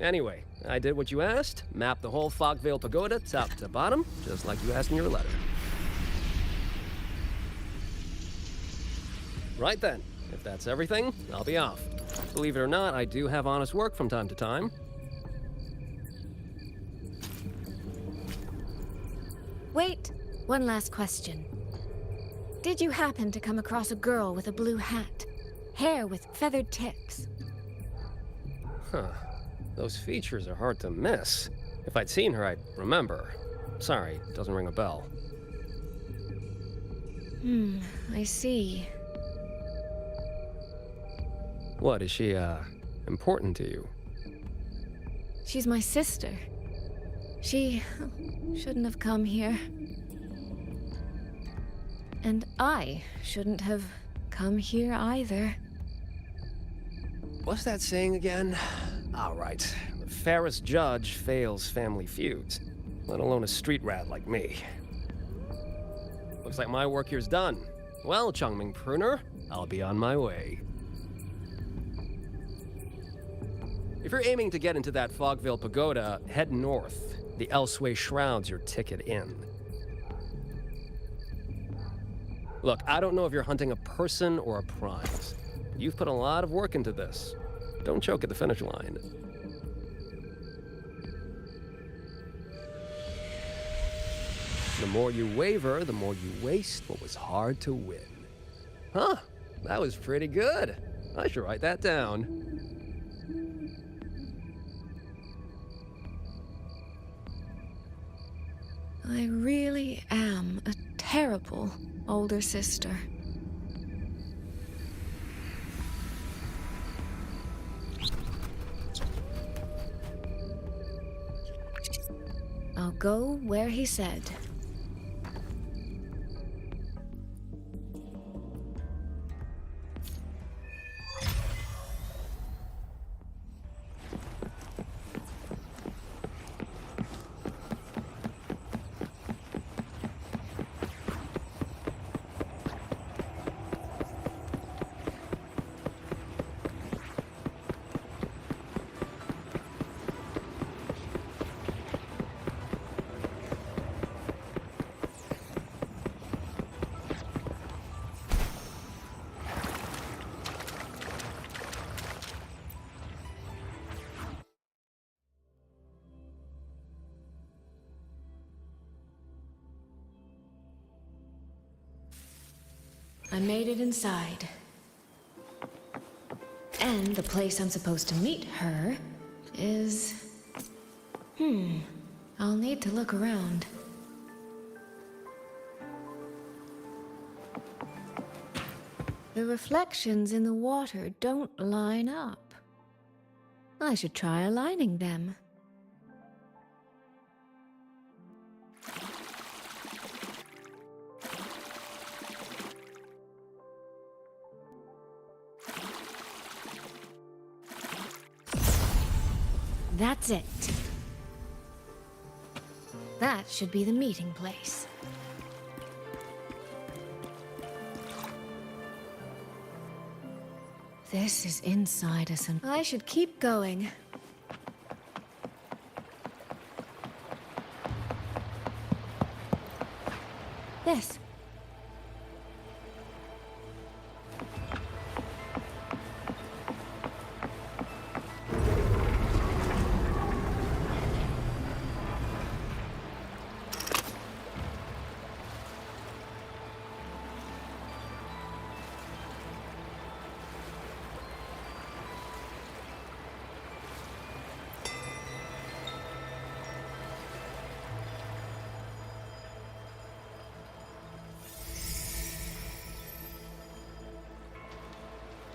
Speaker 14: Anyway, I did what you asked, mapped the whole Fogvale Pagoda top to bottom, just like you asked in your letter. Right then, if that's everything, I'll be off. Believe it or not, I do have honest work from time to time.
Speaker 13: Wait, one last question. Did you happen to come across a girl with a blue hat? Hair with feathered tips?
Speaker 14: Huh. Those features are hard to miss. If I'd seen her, I'd remember. Sorry, doesn't ring a bell.
Speaker 13: I see.
Speaker 14: What, is she, important to you?
Speaker 13: She's my sister. She shouldn't have come here. And I shouldn't have come here either.
Speaker 14: What's that saying again? All right. The fairest judge fails family feuds, let alone a street rat like me. Looks like my work here's done. Well, Chongming Pruner, I'll be on my way. If you're aiming to get into that Fogvale Pagoda, head north. The Elseway Shroud's your ticket in. Look, I don't know if you're hunting a person or a prize. You've put a lot of work into this. Don't choke at the finish line. The more you waver, the more you waste what was hard to win. Huh, that was pretty good. I should write that down.
Speaker 13: I really am a terrible older sister. I'll go where he said. I made it inside. And the place I'm supposed to meet her is... I'll need to look around. The reflections in the water don't line up. I should try aligning them. That's it. That should be the meeting place. This is inside us, and I should keep going. This.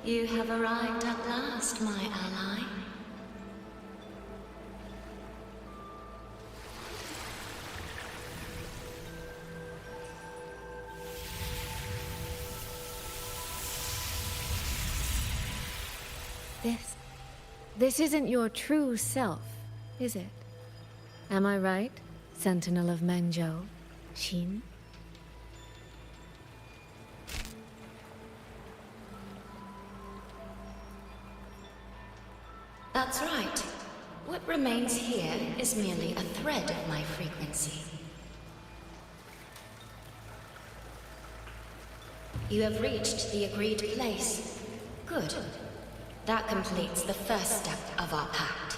Speaker 15: You have arrived at last, my ally.
Speaker 13: This isn't your true self, is it? Am I right, Sentinel of Mengzhou, Xin?
Speaker 15: That's right. What remains here is merely a thread of my frequency. You have reached the agreed place. Good. That completes the first step of our pact.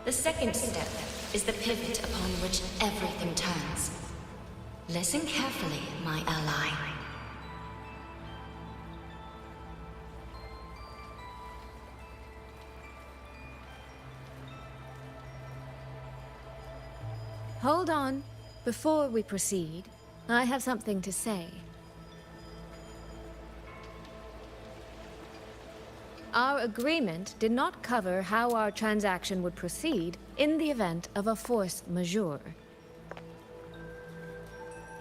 Speaker 15: The second step is the pivot upon which everything turns. Listen carefully, my ally.
Speaker 13: Hold on. Before we proceed, I have something to say. Our agreement did not cover how our transaction would proceed in the event of a force majeure.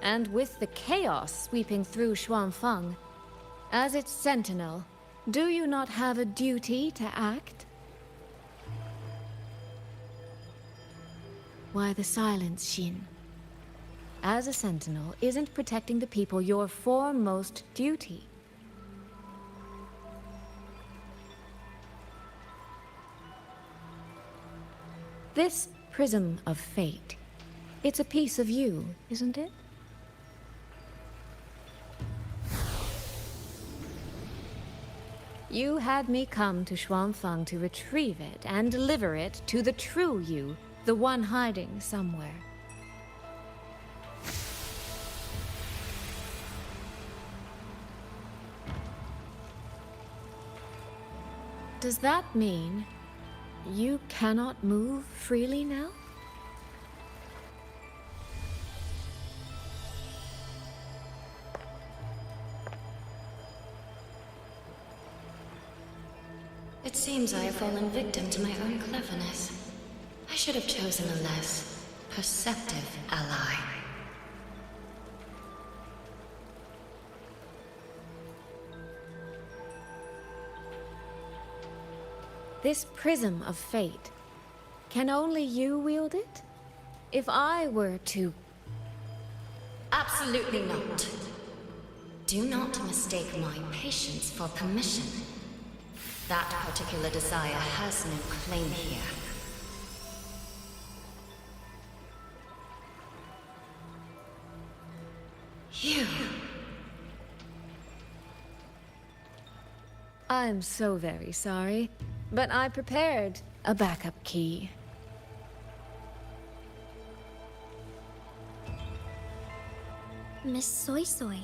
Speaker 13: And with the chaos sweeping through Xuanfeng, as its sentinel, do you not have a duty to act? Why the silence, Xin? As a sentinel, isn't protecting the people your foremost duty? This prism of fate. It's a piece of you, isn't it? You had me come to Xuanfeng to retrieve it and deliver it to the true you, the one hiding somewhere. Does that mean you cannot move freely now?
Speaker 15: It seems I have fallen victim to my own cleverness. I should have chosen a less perceptive ally.
Speaker 13: This prism of fate, can only you wield it? If I were to...
Speaker 15: Absolutely not. Do not mistake my patience for permission. That particular desire has no claim here. You...
Speaker 13: I'm so very sorry, but I prepared a backup key.
Speaker 16: Miss Soy Soy,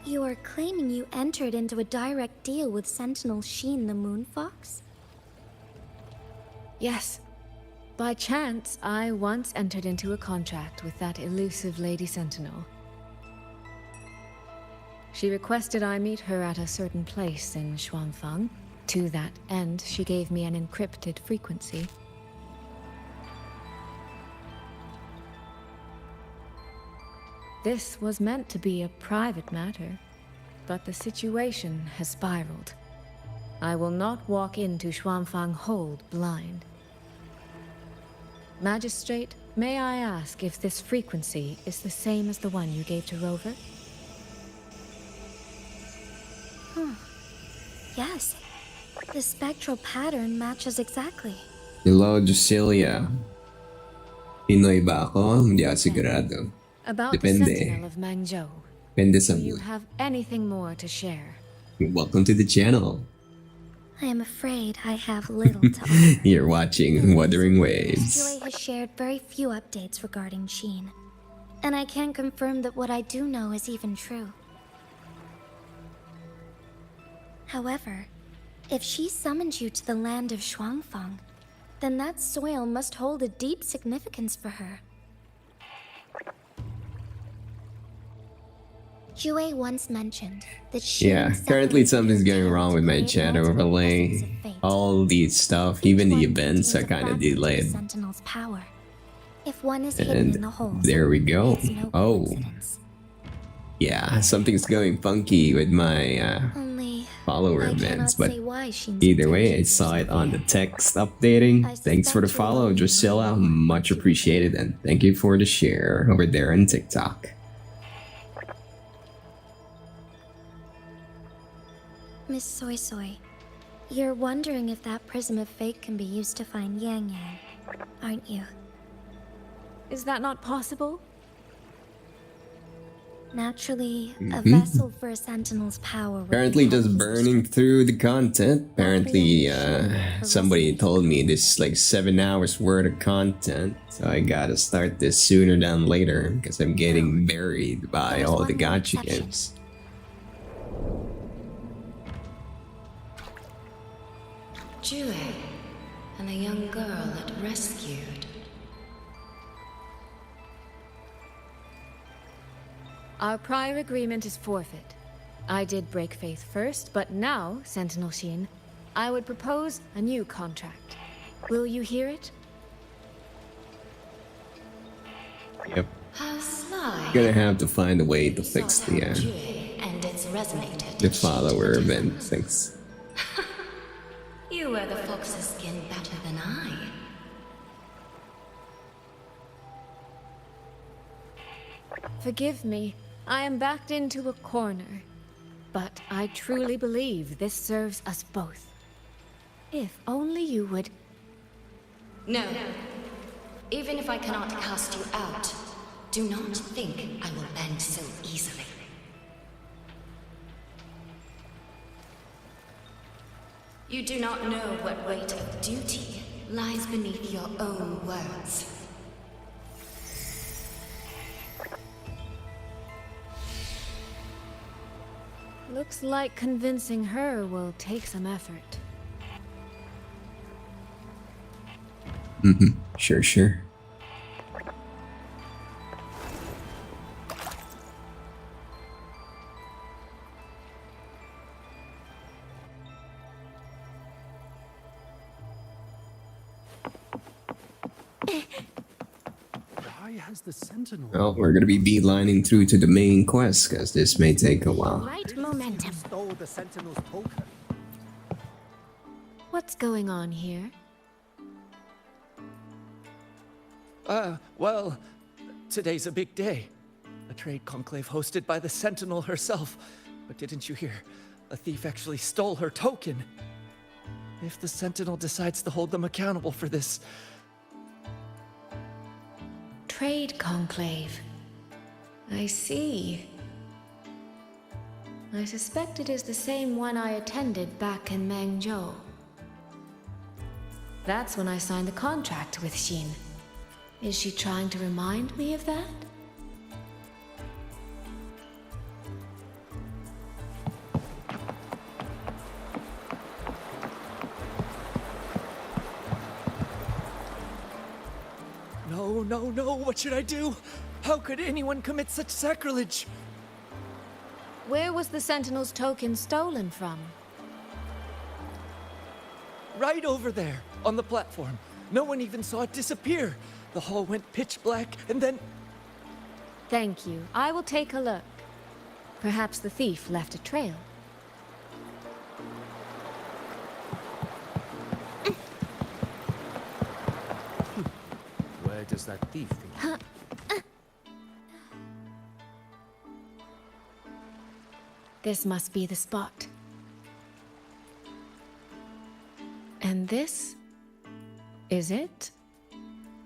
Speaker 16: you are claiming you entered into a direct deal with Sentinel Sheen the Moonfox?
Speaker 13: Yes. By chance, I once entered into a contract with that elusive Lady Sentinel. She requested I meet her at a certain place in Xuanfeng. To that end, she gave me an encrypted frequency. This was meant to be a private matter, but the situation has spiraled. I will not walk into Xuanfeng Hold blind. Magistrate, may I ask if this frequency is the same as the one you gave to Rover?
Speaker 16: Yes. The spectral pattern matches exactly.
Speaker 17: Hello, Jusilia. Pinoy ba ako? Hindi ako sigurado.
Speaker 13: About
Speaker 17: Depende.
Speaker 13: the Sentinel of Mangzhou.
Speaker 17: Depende sa
Speaker 13: Do you
Speaker 17: mood.
Speaker 13: have anything more to share?
Speaker 17: Welcome to the channel.
Speaker 16: I am afraid I have little to offer.
Speaker 17: You're watching Wuthering Waves.
Speaker 16: Yue has shared very few updates regarding Sheen, and I can't confirm that what I do know is even true. However, if she summoned you to the land of Xuanfeng, then that soil must hold a deep significance for her. Yue once mentioned that she
Speaker 17: Yeah, currently something's going wrong with my chat overlay. All the stuff, even the events are kind of delayed.
Speaker 16: Sentinel's power. If one is hidden in the
Speaker 17: And
Speaker 16: holes,
Speaker 17: there we go.
Speaker 16: it's no
Speaker 17: Oh.
Speaker 16: coincidence.
Speaker 17: Yeah, something's going funky with my
Speaker 16: Only
Speaker 17: follower
Speaker 16: I
Speaker 17: events,
Speaker 16: cannot
Speaker 17: but
Speaker 16: say why Sheen's
Speaker 17: either way, I
Speaker 16: intentions
Speaker 17: saw
Speaker 16: are
Speaker 17: it on the text updating. Thanks for the follow, Drusilla. Much appreciated, and thank you for the share over there on TikTok.
Speaker 16: Miss Soy Soy, you're wondering if that prism of fate can be used to find Yang Yang, aren't you?
Speaker 13: Is that not possible?
Speaker 16: Naturally, a
Speaker 17: Mhm.
Speaker 16: vessel for a Sentinel's power would
Speaker 17: Currently
Speaker 16: be
Speaker 17: just
Speaker 16: highly
Speaker 17: burning through the content. Apparently, somebody told me this is like 7 hours worth of content. So I gotta start this sooner than later because I'm getting buried by
Speaker 16: There's
Speaker 17: all the
Speaker 16: one more
Speaker 17: gacha
Speaker 16: exception.
Speaker 17: games.
Speaker 15: Jue, and a young girl it rescued.
Speaker 13: Our prior agreement is forfeit. I did break faith first, but now, Sentinel Sheen, I would propose a new contract. Will you hear it?
Speaker 17: Yep.
Speaker 15: How sly.
Speaker 17: Gonna have to find a way to fix the
Speaker 15: Jue and its resonator.
Speaker 17: the follower event things.
Speaker 15: You wear the fox's skin better than I.
Speaker 13: Forgive me, I am backed into a corner. But I truly believe this serves us both. If only you would...
Speaker 15: No. Even if I cannot cast you out, do not think I will bend so easily. You do not know what weight of duty lies beneath your own words.
Speaker 13: Looks like convincing her will take some effort.
Speaker 17: Sure.
Speaker 4: Why has the Sentinel?
Speaker 17: Well, we're gonna be beelining through to the main quest, because this may take a while.
Speaker 16: Right momentum.
Speaker 12: Stole the Sentinel's token.
Speaker 13: What's going on here?
Speaker 18: Well, today's a big day. A trade conclave hosted by the Sentinel herself. But didn't you hear? A thief actually stole her token. If the Sentinel decides to hold them accountable for this...
Speaker 13: Trade conclave. I see. I suspect it is the same one I attended back in Mengzhou. That's when I signed the contract with Xin. Is she trying to remind me of that?
Speaker 18: No, what should I do? How could anyone commit such sacrilege?
Speaker 13: Where was the Sentinel's token stolen from?
Speaker 18: Right over there, on the platform. No one even saw it disappear. The hall went pitch black, and then...
Speaker 13: Thank you. I will take a look. Perhaps the thief left a trail.
Speaker 8: Where does that thief think?
Speaker 13: This must be the spot. And this? Is it?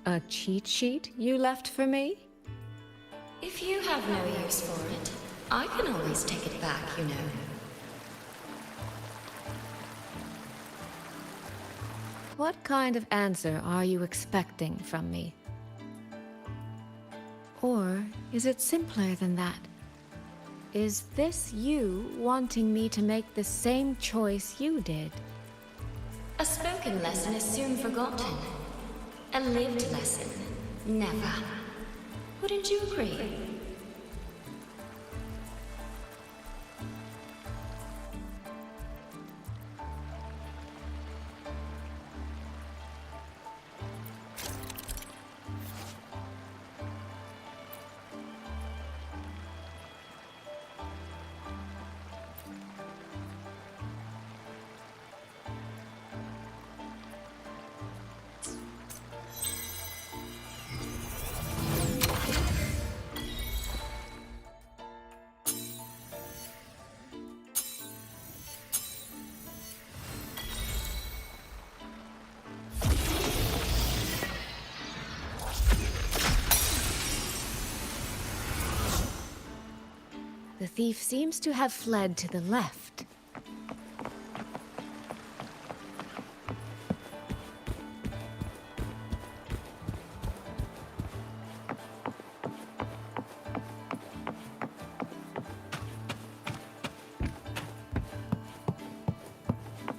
Speaker 13: A cheat sheet you left for me?
Speaker 15: If you have no use for it, I can always take it back, you know.
Speaker 13: What kind of answer are you expecting from me? Or is it simpler than that? Is this you wanting me to make the same choice you did?
Speaker 15: A spoken lesson is soon forgotten. A lived lesson, never. Wouldn't you agree?
Speaker 13: The thief seems to have fled to the left.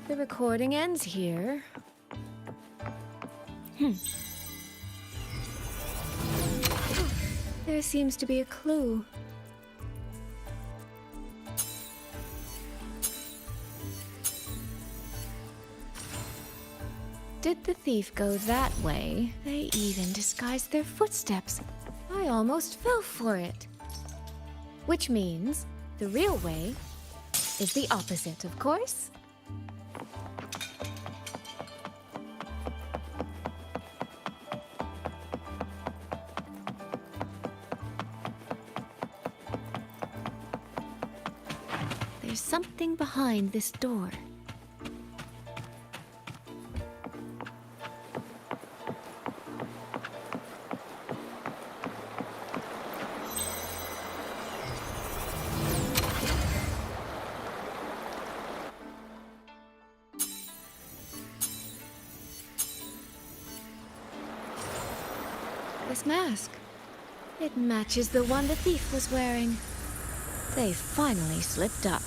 Speaker 13: The recording ends here. There seems to be a clue. Did the thief go that way? They even disguised their footsteps. I almost fell for it. Which means the real way is the opposite, of course. There's something behind this door. This mask. It matches the one the thief was wearing. They finally slipped up.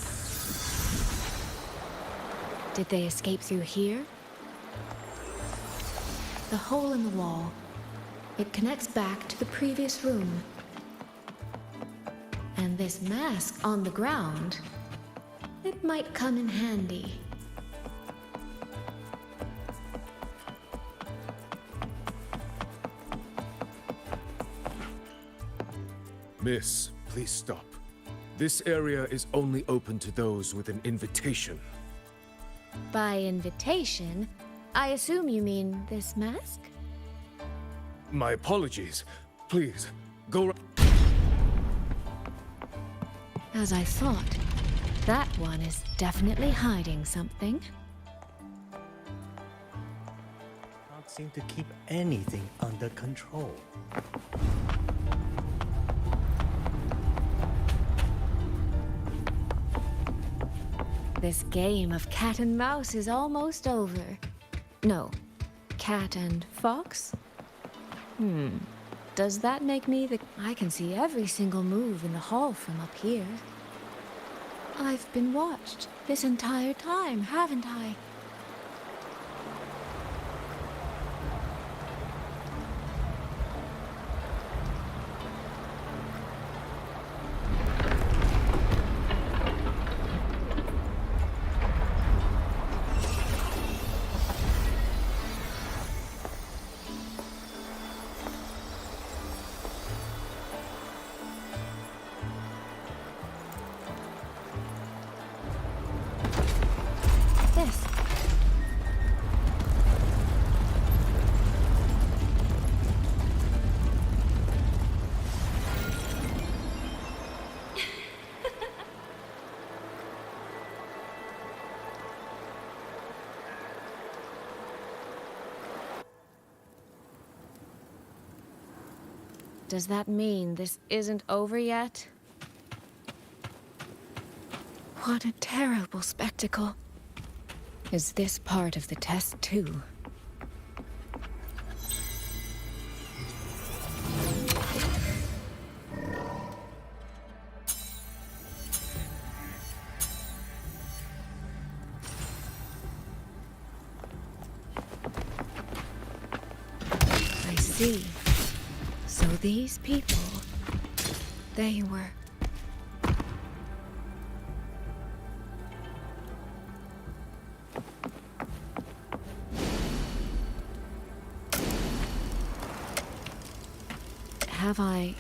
Speaker 13: Did they escape through here? The hole in the wall. It connects back to the previous room. And this mask on the ground, it might come in handy.
Speaker 8: Miss, please stop. This area is only open to those with an invitation.
Speaker 13: By invitation, I assume you mean this mask?
Speaker 8: My apologies. Please, go.
Speaker 13: As I thought, that one is definitely hiding something.
Speaker 19: Can't seem to keep anything under control.
Speaker 13: This game of cat and mouse is almost over. No, cat and fox? Does that make me the... I can see every single move in the hall from up here. I've been watched this entire time, haven't I? Does that mean this isn't over yet? What a terrible spectacle. Is this part of the test too? I see. So these people, they were... Have I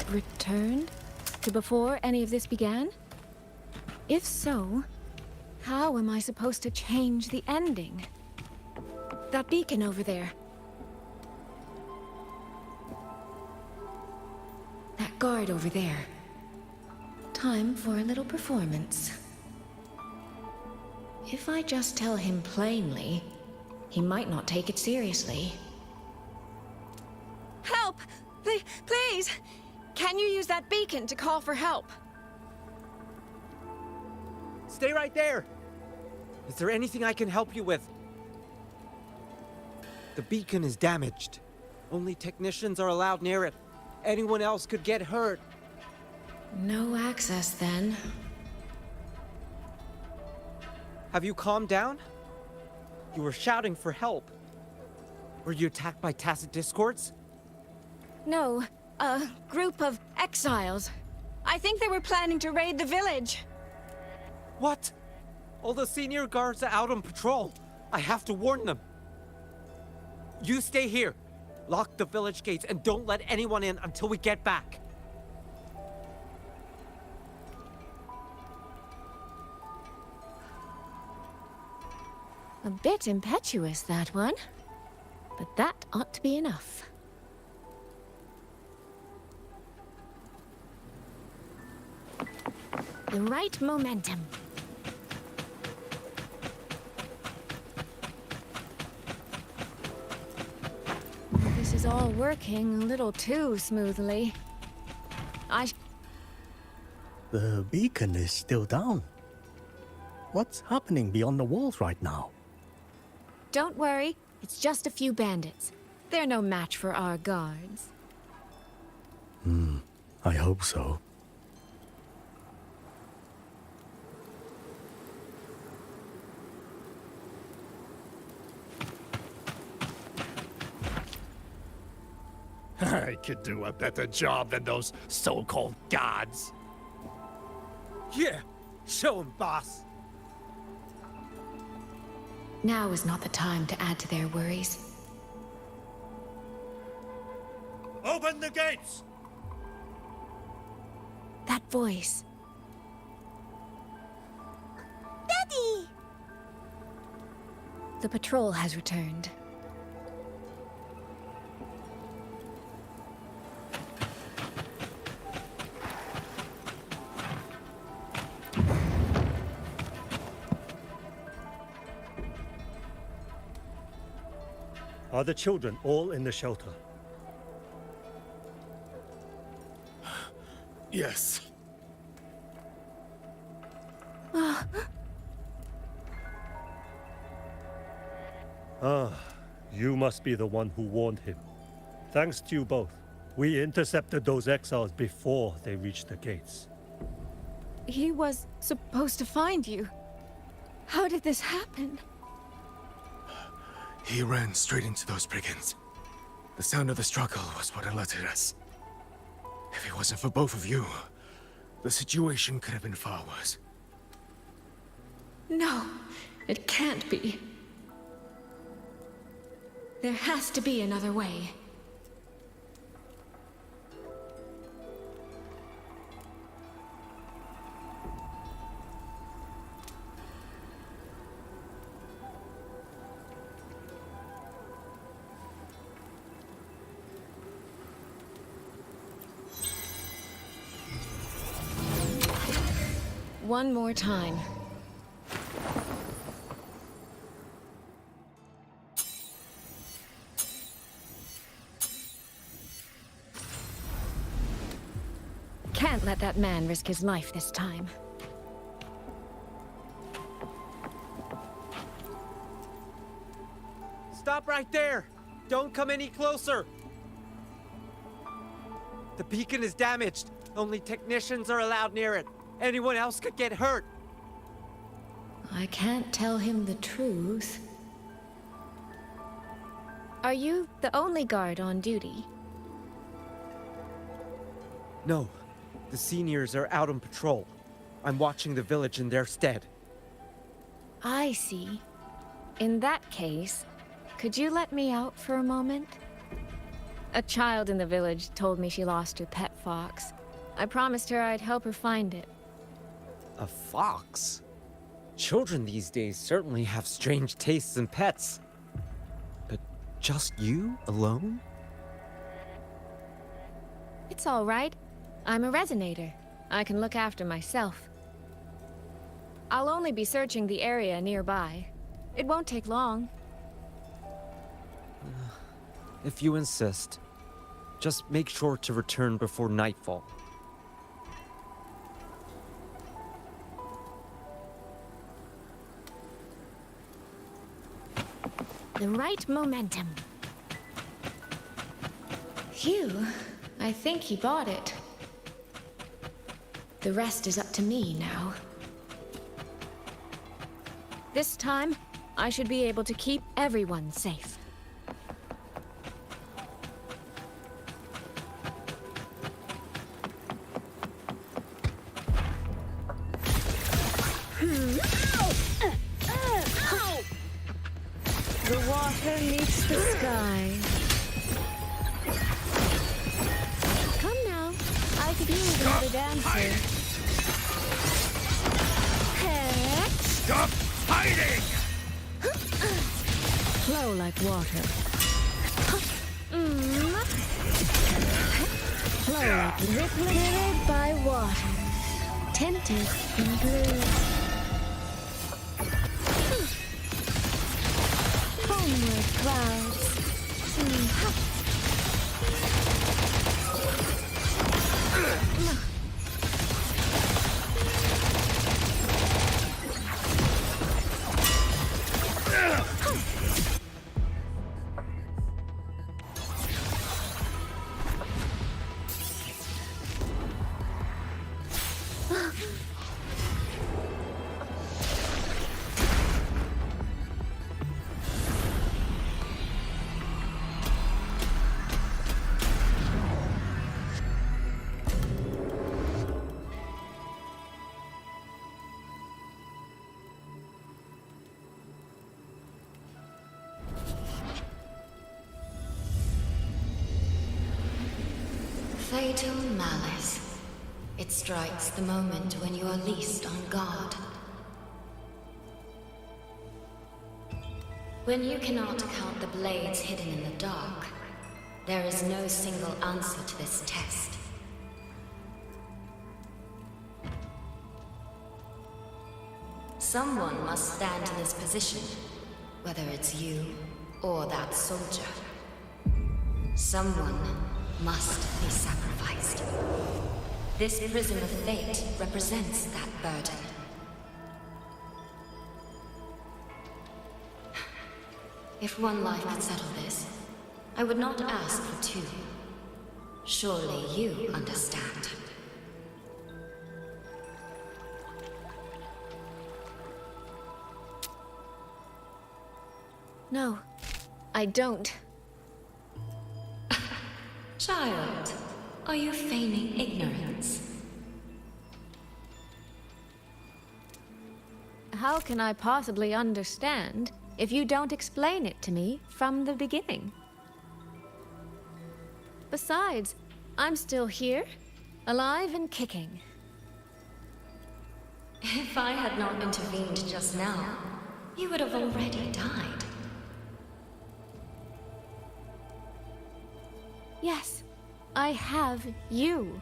Speaker 13: returned to before any of this began? If so, how am I supposed to change the ending? That beacon over there. That guard over there. Time for a little performance. If I just tell him plainly, he might not take it seriously. Help! Please! Can you use that beacon to call for help?
Speaker 18: Stay right there! Is there anything I can help you with? The beacon is damaged. Only technicians are allowed near it. Anyone else could get hurt.
Speaker 13: No access, then.
Speaker 18: Have you calmed down? You were shouting for help. Were you attacked by tacit discords?
Speaker 13: No, a group of exiles. I think they were planning to raid the village.
Speaker 18: What? All the senior guards are out on patrol. I have to warn them. You stay here. Lock the village gates and don't let anyone in until we get back.
Speaker 13: A bit impetuous, that one. But that ought to be enough. The right momentum. This is all working a little too smoothly.
Speaker 19: The beacon is still down. What's happening beyond the walls right now?
Speaker 13: Don't worry, it's just a few bandits. They're no match for our guards.
Speaker 19: I hope so.
Speaker 12: I could do a better job than those so-called gods.
Speaker 18: Yeah, show 'em, boss.
Speaker 13: Now is not the time to add to their worries.
Speaker 12: Open the gates!
Speaker 13: That voice.
Speaker 16: Daddy!
Speaker 13: The patrol has returned.
Speaker 19: Are the children all in the shelter?
Speaker 8: Yes.
Speaker 19: You must be the one who warned him. Thanks to you both, we intercepted those exiles before they reached the gates.
Speaker 13: He was supposed to find you. How did this happen?
Speaker 8: He ran straight into those brigands. The sound of the struggle was what alerted us. If it wasn't for both of you, the situation could have been far worse.
Speaker 13: No, it can't be. There has to be another way. One more time. Can't let that man risk his life this time.
Speaker 18: Stop right there! Don't come any closer! The beacon is damaged. Only technicians are allowed near it. Anyone else could get hurt.
Speaker 13: I can't tell him the truth. Are you the only guard on duty?
Speaker 18: No. The seniors are out on patrol. I'm watching the village in their stead.
Speaker 13: I see. In that case, could you let me out for a moment? A child in the village told me she lost her pet fox. I promised her I'd help her find it.
Speaker 18: A fox? Children these days certainly have strange tastes in pets. But just you alone?
Speaker 13: It's all right. I'm a Resonator. I can look after myself. I'll only be searching the area nearby. It won't take long.
Speaker 18: If you insist. Just make sure to return before nightfall.
Speaker 13: The right momentum. Phew, I think he bought it. The rest is up to me now. This time, I should be able to keep everyone safe. The water meets the sky. Come now, I could use another dancer. Heck.
Speaker 12: Stop hiding!
Speaker 13: Flow like water. Flow like rippling by water. Tinted in blue. Homeward clouds.
Speaker 15: Fatal malice. It strikes the moment when you are least on guard. When you cannot count the blades hidden in the dark, there is no single answer to this test. Someone must stand in this position, whether it's you or that soldier. Someone must be sacrificed. This prism of fate represents that burden. If one life could settle this, I would not ask for two. Surely you understand.
Speaker 13: No, I don't.
Speaker 15: Child, are you feigning ignorance?
Speaker 13: How can I possibly understand if you don't explain it to me from the beginning? Besides, I'm still here, alive and kicking.
Speaker 15: If I had not intervened just now, you would have already died.
Speaker 13: Yes, I have you.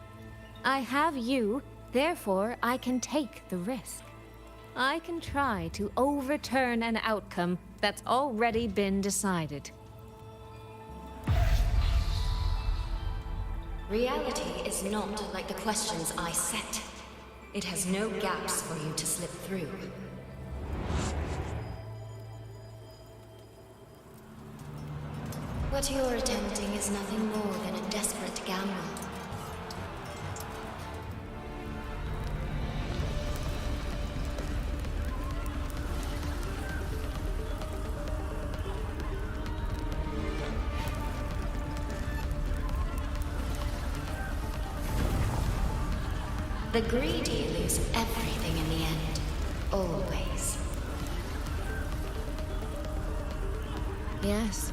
Speaker 13: I have you, therefore I can take the risk. I can try to overturn an outcome that's already been decided.
Speaker 15: Reality is not like the questions I set. It has no gaps for you to slip through. What you're attempting is nothing more than a desperate gamble. The greedy lose everything in the end. Always.
Speaker 13: Yes.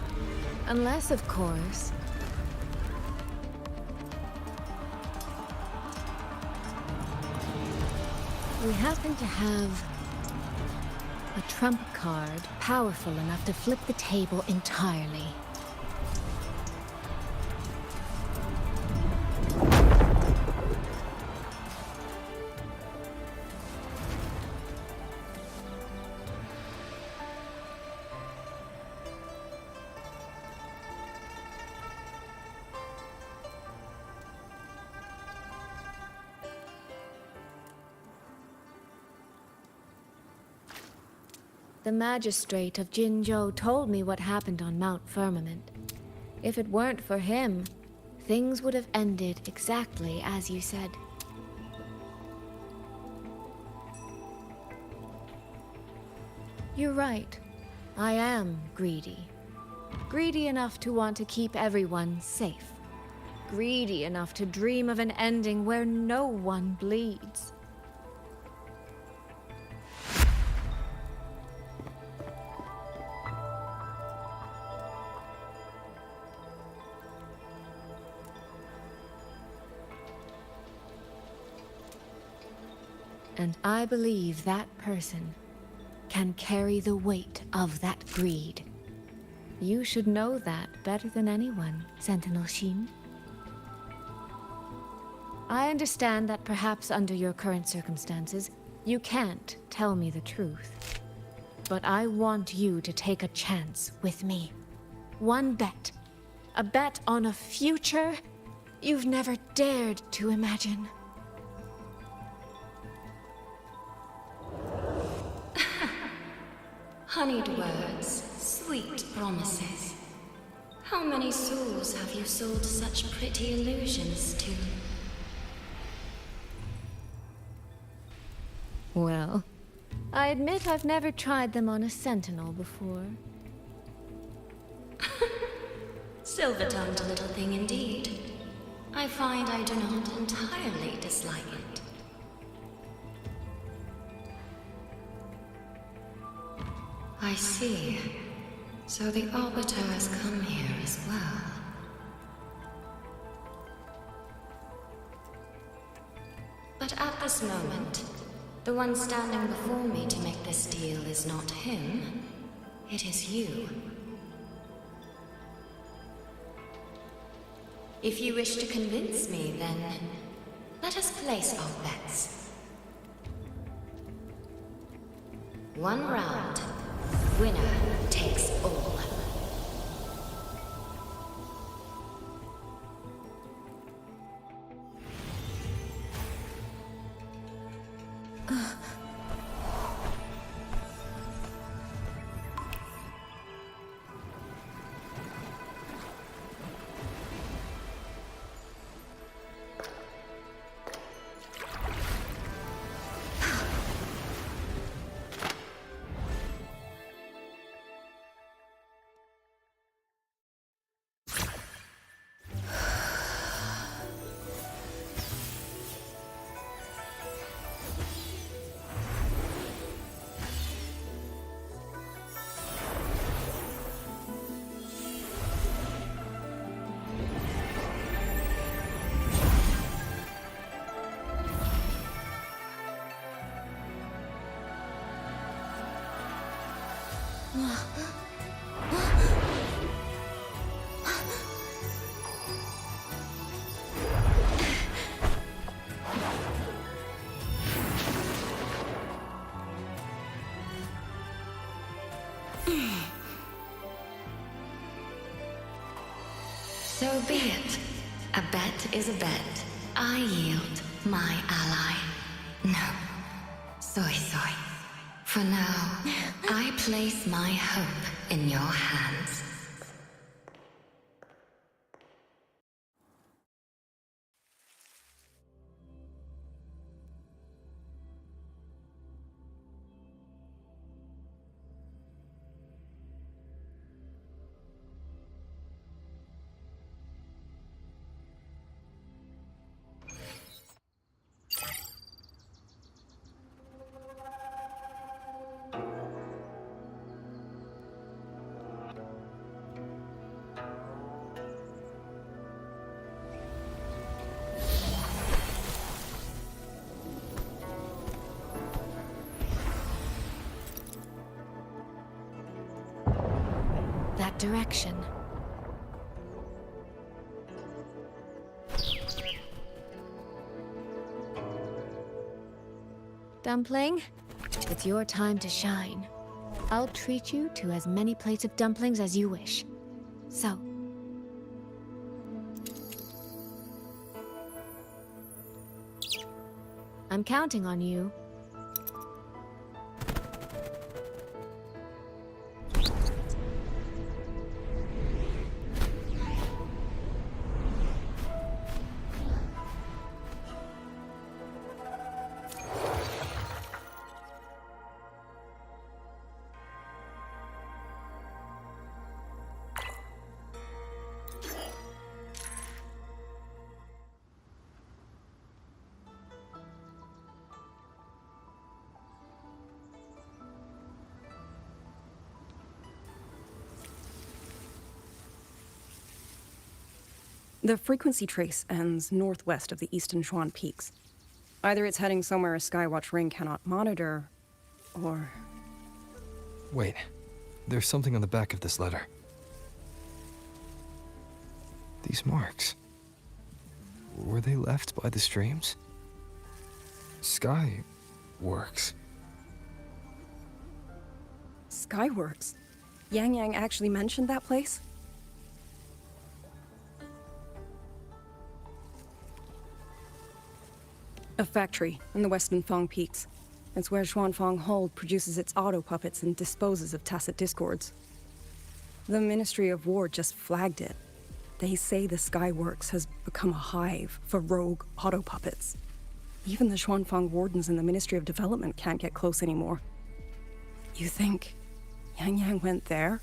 Speaker 13: Unless, of course, we happen to have a trump card powerful enough to flip the table entirely. The magistrate of Jinzhou told me what happened on Mount Firmament. If it weren't for him, things would have ended exactly as you said. You're right. I am greedy. Greedy enough to want to keep everyone safe. Greedy enough to dream of an ending where no one bleeds. And I believe that person can carry the weight of that greed. You should know that better than anyone, Sentinel Shin. I understand that perhaps under your current circumstances, you can't tell me the truth. But I want you to take a chance with me. One bet. A bet on a future you've never dared to imagine.
Speaker 15: Honeyed words, sweet promises. How many souls have you sold such pretty illusions to?
Speaker 13: Well, I admit I've never tried them on a sentinel before.
Speaker 15: Silver-tongued little thing indeed. I find I do not entirely dislike it. I see. So the Arbiter has come here as well. this moment, the one standing before me to make this deal is not him, it is you. If you wish to convince me, then let us place our bets. One round, winner takes all. So be it. A bet is a bet. I yield my ally. No. Soy. For now, I place my hope in your hands.
Speaker 13: That direction. Dumpling, it's your time to shine. I'll treat you to as many plates of dumplings as you wish. So, I'm counting on you.
Speaker 2: The frequency trace ends northwest of the eastern Xuan Peaks. Either it's heading somewhere a Skywatch ring cannot monitor, or...
Speaker 20: Wait, there's something on the back of this letter. These marks. Were they left by the streams? Skyworks.
Speaker 2: Skyworks? Yang actually mentioned that place? A factory in the western Fang Peaks. It's where Xuanfang Hold produces its auto puppets and disposes of tacit discords. The Ministry of War just flagged it. They say the Skyworks has become a hive for rogue auto puppets. Even the Xuanfang wardens in the Ministry of Development can't get close anymore. You think Yang went there?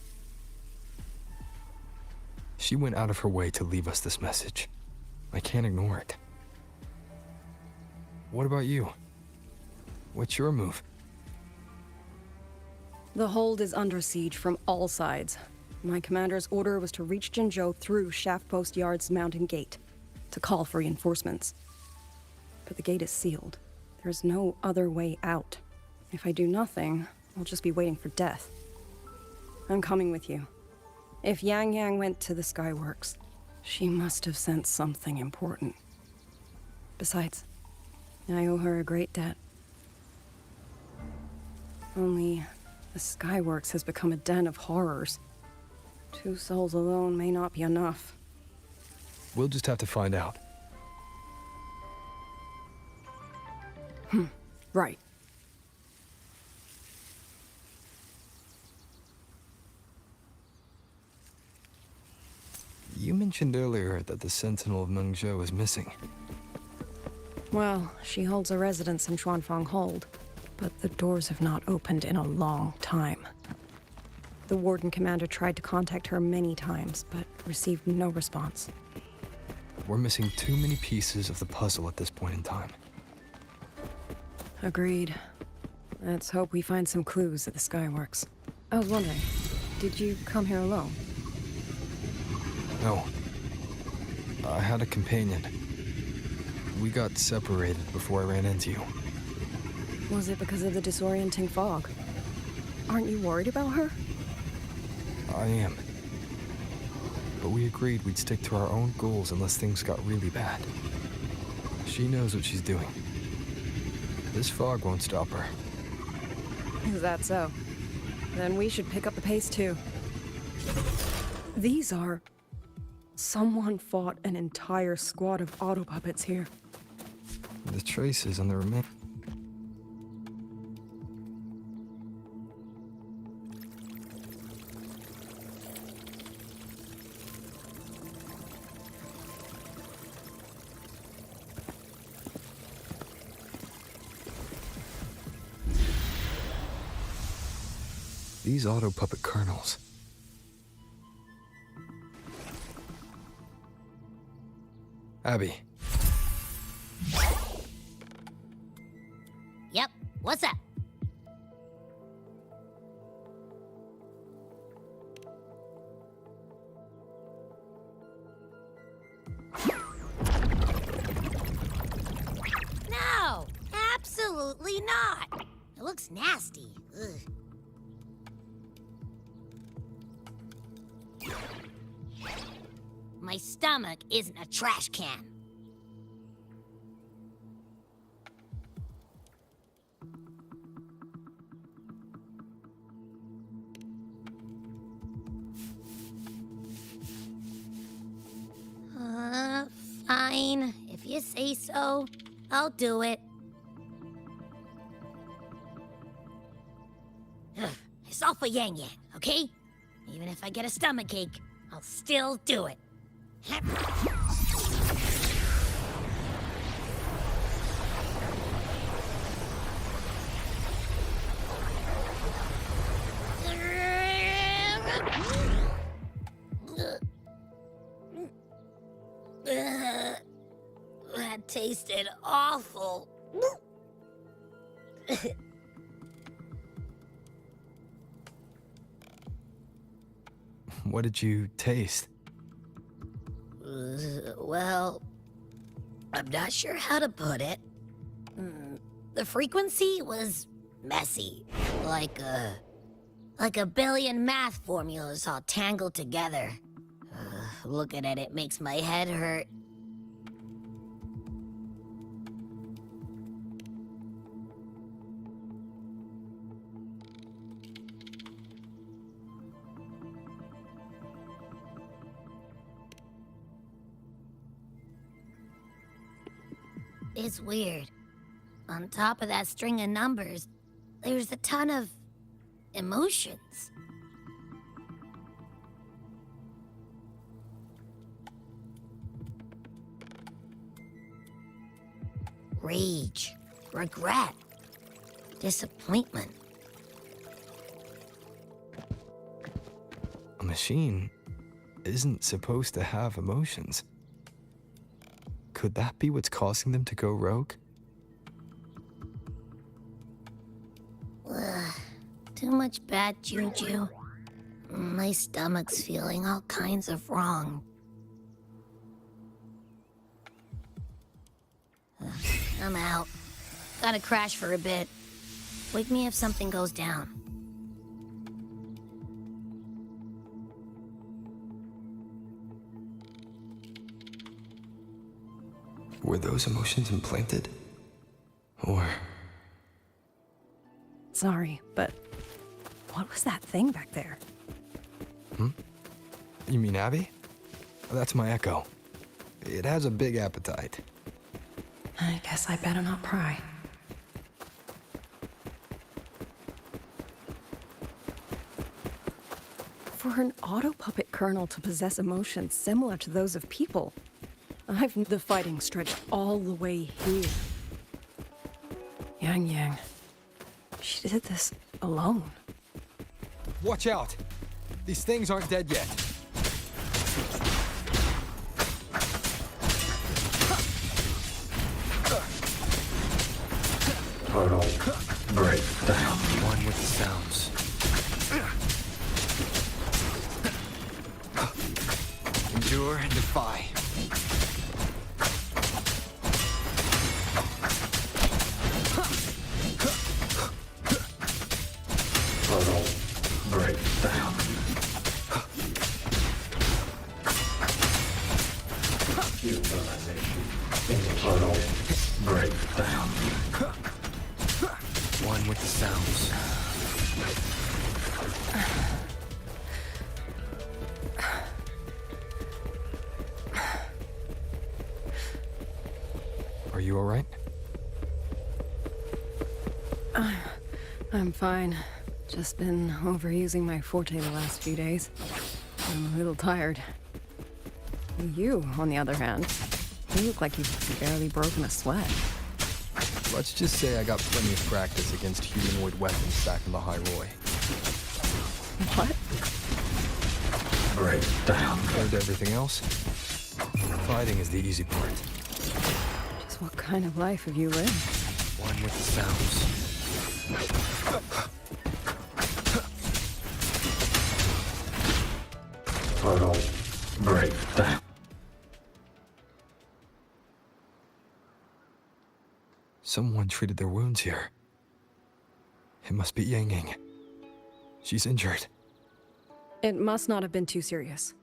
Speaker 20: She went out of her way to leave us this message. I can't ignore it. What about you? What's your move?
Speaker 2: The hold is under siege from all sides. My commander's order was to reach Jinzhou through Shaft Post Yard's mountain gate, to call for reinforcements. But the gate is sealed. There's no other way out. If I do nothing, I'll just be waiting for death. I'm coming with you. If Yang Yang went to the Skyworks, she must have sensed something important. Besides, I owe her a great debt. Only, the Skyworks has become a den of horrors. 2 souls alone may not be enough.
Speaker 20: We'll just have to find out.
Speaker 2: Right.
Speaker 20: You mentioned earlier that the Sentinel of Mengzhou is missing.
Speaker 2: Well, she holds a residence in Xuanfang Hold, but the doors have not opened in a long time. The Warden Commander tried to contact her many times, but received no response.
Speaker 20: We're missing too many pieces of the puzzle at this point in time.
Speaker 2: Agreed. Let's hope we find some clues at the Skyworks. I was wondering, did you come here alone?
Speaker 20: No. I had a companion. We got separated before I ran into you.
Speaker 2: Was it because of the disorienting fog? Aren't you worried about her?
Speaker 20: I am. But we agreed we'd stick to our own goals unless things got really bad. She knows what she's doing. This fog won't stop her.
Speaker 2: Is that so? Then we should pick up the pace too. These are... Someone fought an entire squad of auto puppets here.
Speaker 20: The traces on the remain. These auto puppet kernels. Abby.
Speaker 21: Yep, what's up? No, absolutely not. It looks nasty. Ugh. My stomach isn't a trash can. Fine. If you say so, I'll do it. It's all for Yang Yang, okay? Even if I get a stomachache, I'll still do it. That tasted awful.
Speaker 20: What did you taste?
Speaker 21: Well, I'm not sure how to put it. The frequency was messy, like a billion math formulas all tangled together. Looking at it makes my head hurt. It's weird. On top of that string of numbers, there's a ton of emotions. Rage, regret, disappointment.
Speaker 20: A machine isn't supposed to have emotions. Could that be what's causing them to go rogue?
Speaker 21: Too much bad juju. My stomach's feeling all kinds of wrong. I'm out. Gotta crash for a bit. Wake me if something goes down.
Speaker 20: Were those emotions implanted? Or...
Speaker 2: Sorry, but what was that thing back there?
Speaker 20: You mean Abby? That's my echo. It has a big appetite.
Speaker 2: I guess I better not pry. For an auto puppet kernel to possess emotions similar to those of people, the fighting stretched all the way here. Yang Yang. She did this alone.
Speaker 20: Watch out! These things aren't dead yet.
Speaker 5: Total breakdown.
Speaker 8: One with the sounds. Endure and defy.
Speaker 5: Total breakdown. Utilization. Total breakdown.
Speaker 8: One with the sounds.
Speaker 20: Are you alright?
Speaker 2: I'm fine. Just been overusing my forte the last few days. I'm a little tired. You, on the other hand, you look like you've barely broken a sweat.
Speaker 20: Let's just say I got plenty of practice against humanoid weapons back in the High Roy.
Speaker 2: What?
Speaker 5: Breakdown.
Speaker 20: Compared to everything else, fighting is the easy part.
Speaker 2: Just what kind of life have you lived?
Speaker 8: One with the sounds.
Speaker 5: Total breakdown.
Speaker 20: Someone treated their wounds here. It must be Yang Yang. She's injured.
Speaker 2: It must not have been too serious.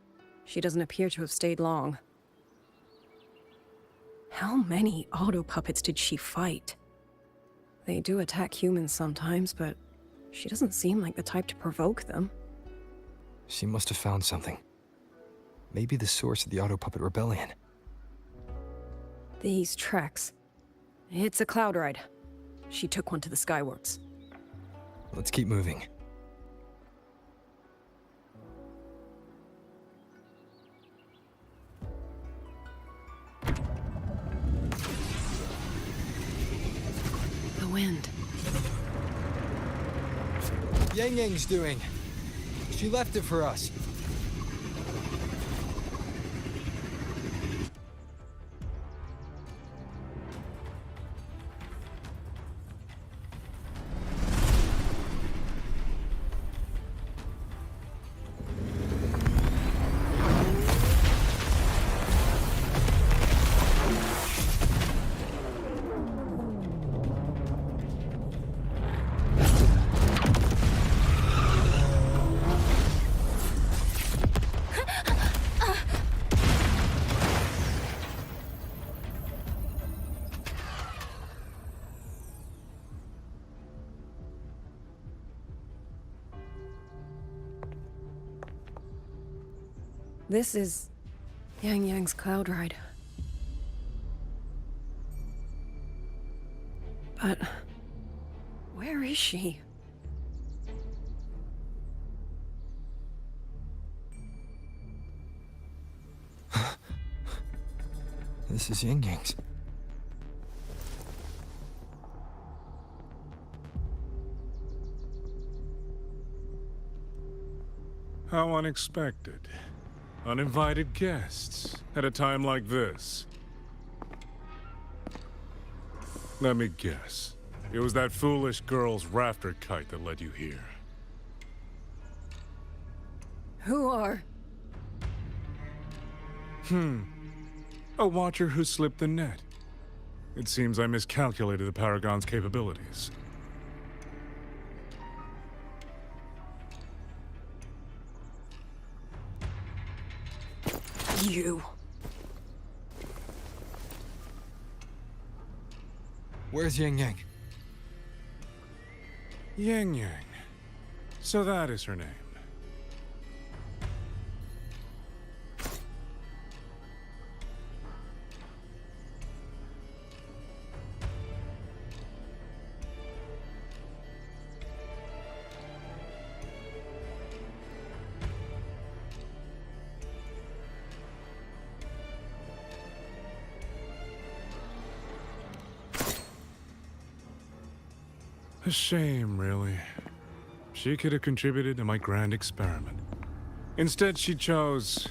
Speaker 2: She doesn't appear to have stayed long. How many auto puppets did she fight? They do attack humans sometimes, but she doesn't seem like the type to provoke them.
Speaker 20: She must have found something. Maybe the source of the auto puppet rebellion.
Speaker 2: These treks. It's a cloud ride. She took one to the Skywards.
Speaker 20: Let's keep moving.
Speaker 2: The wind.
Speaker 20: Yang Yang's doing. She left it for us.
Speaker 2: This is Yang Yang's cloud ride. But where is she?
Speaker 20: This is Yang Yang's.
Speaker 10: How unexpected. Uninvited guests at a time like this. Let me guess. It was that foolish girl's rafter kite that led you here.
Speaker 2: Who are?
Speaker 10: A watcher who slipped the net. It seems I miscalculated the Paragon's capabilities.
Speaker 2: You.
Speaker 20: Where's Yang Yang?
Speaker 10: Yang Yang. So that is her name. A shame, really. She could have contributed to my grand experiment. Instead, she chose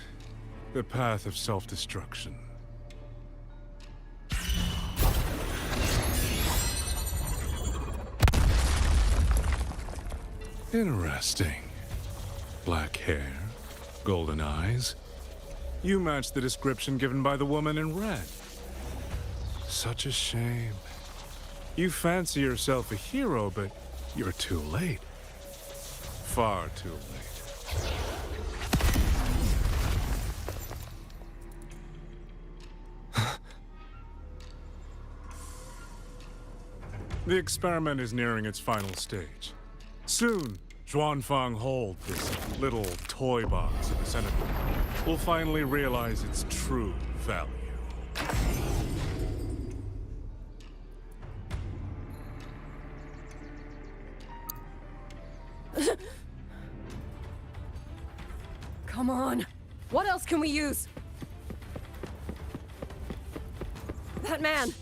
Speaker 10: the path of self-destruction. Interesting. Black hair, golden eyes. You match the description given by the woman in red. Such a shame. You fancy yourself a hero, but you're too late. Far too late. The experiment is nearing its final stage. Soon, Zhuanfang Hold, this little toy box of a senator, will finally realize its true value.
Speaker 2: Come on. What else can we use? That man.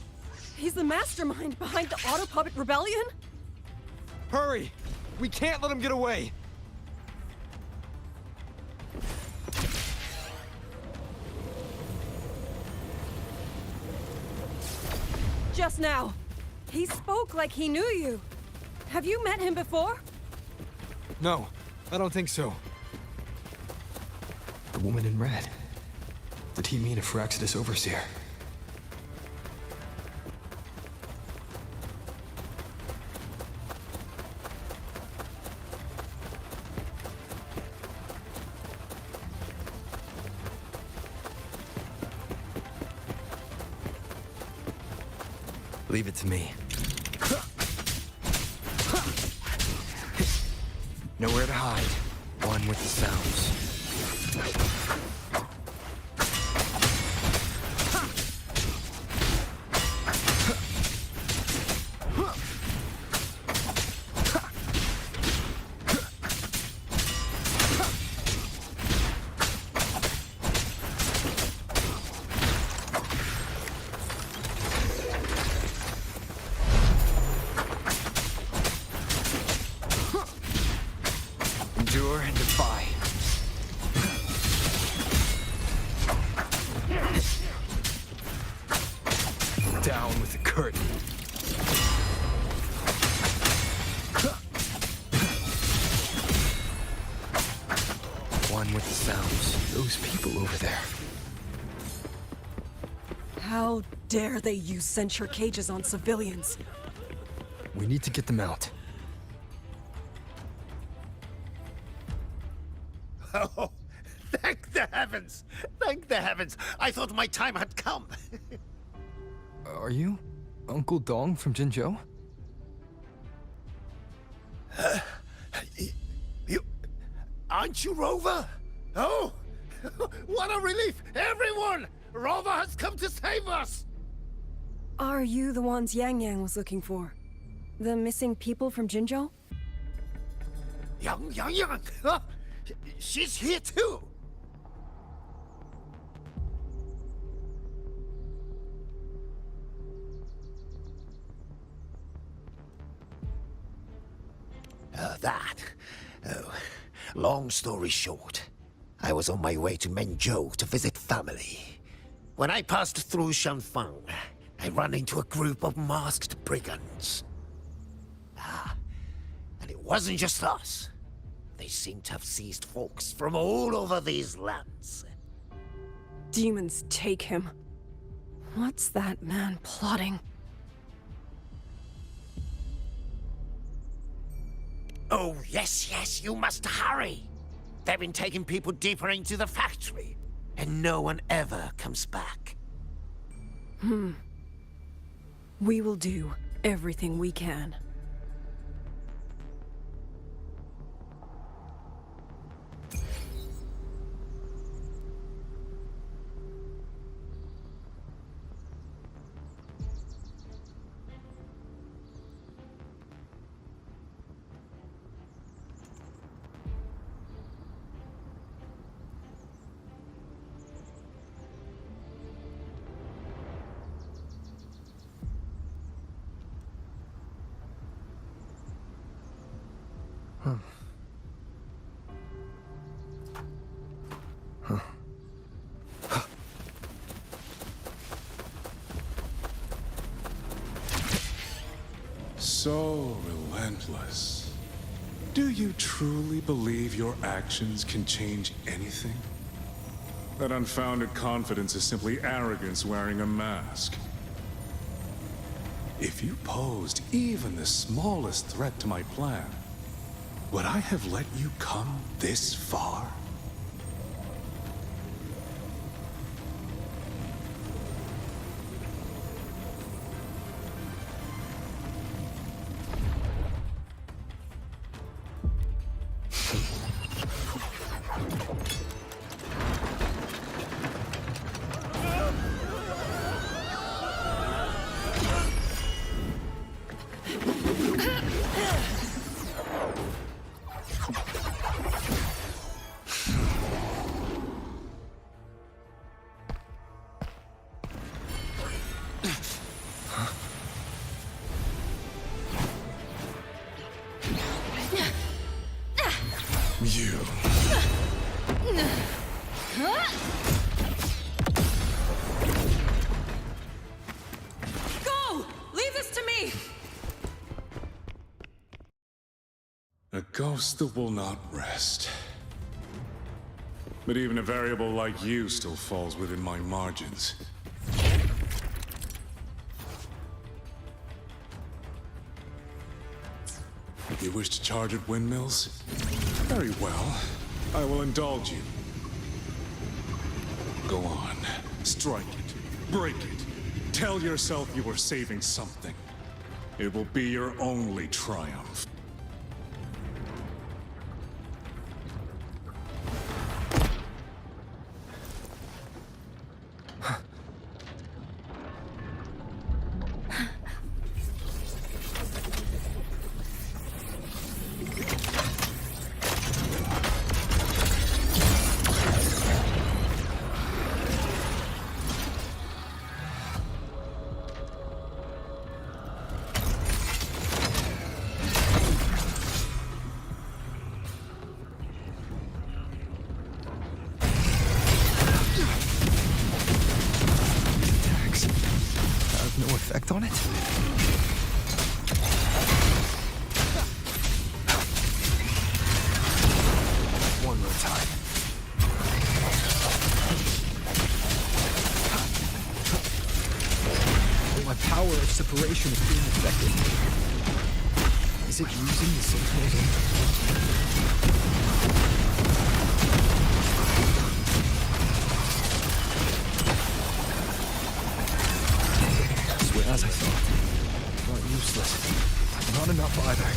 Speaker 2: He's the mastermind behind the Auto Puppet Rebellion?
Speaker 20: Hurry! We can't let him get away!
Speaker 2: Just now. He spoke like he knew you. Have you met him before?
Speaker 20: No, I don't think so. The woman in red. Did he mean a Phyraxidus overseer? Leave it to me. Nowhere to hide. One with the sounds. Endure and defy. Down with the curtain. One with the sounds. Those people over there.
Speaker 2: How dare they use censure cages on civilians?
Speaker 20: We need to get them out.
Speaker 7: Oh, thank the heavens! Thank the heavens! I thought my time had come.
Speaker 20: Are you Uncle Dong from Jinzhou?
Speaker 7: You... Aren't you Rover? Oh! What a relief! Everyone! Rover has come to save us!
Speaker 2: Are you the ones Yang Yang was looking for? The missing people from Jinzhou?
Speaker 7: Yang! She's here too! Oh, long story short, I was on my way to Menzhou to visit family. When I passed through Shanfang, I ran into a group of masked brigands. And it wasn't just us. They seem to have seized folks from all over these lands.
Speaker 2: Demons take him. What's that man plotting?
Speaker 7: Oh, yes, you must hurry. They've been taking people deeper into the factory, and no one ever comes back.
Speaker 2: We will do everything we can.
Speaker 10: So relentless. Do you truly believe your actions can change anything? That unfounded confidence is simply arrogance wearing a mask. If you posed even the smallest threat to my plan, would I have let you come this far? You.
Speaker 2: Go! Leave this to me!
Speaker 10: A ghost that will not rest. But even a variable like you still falls within my margins. You wish to charge at windmills? Very well. I will indulge you. Go on. Strike it. Break it. Tell yourself you are saving something. It will be your only triumph.
Speaker 20: On it? One more time. My power of separation is being affected. Is it using the Sentinel's as I thought. Not useless. Not enough either.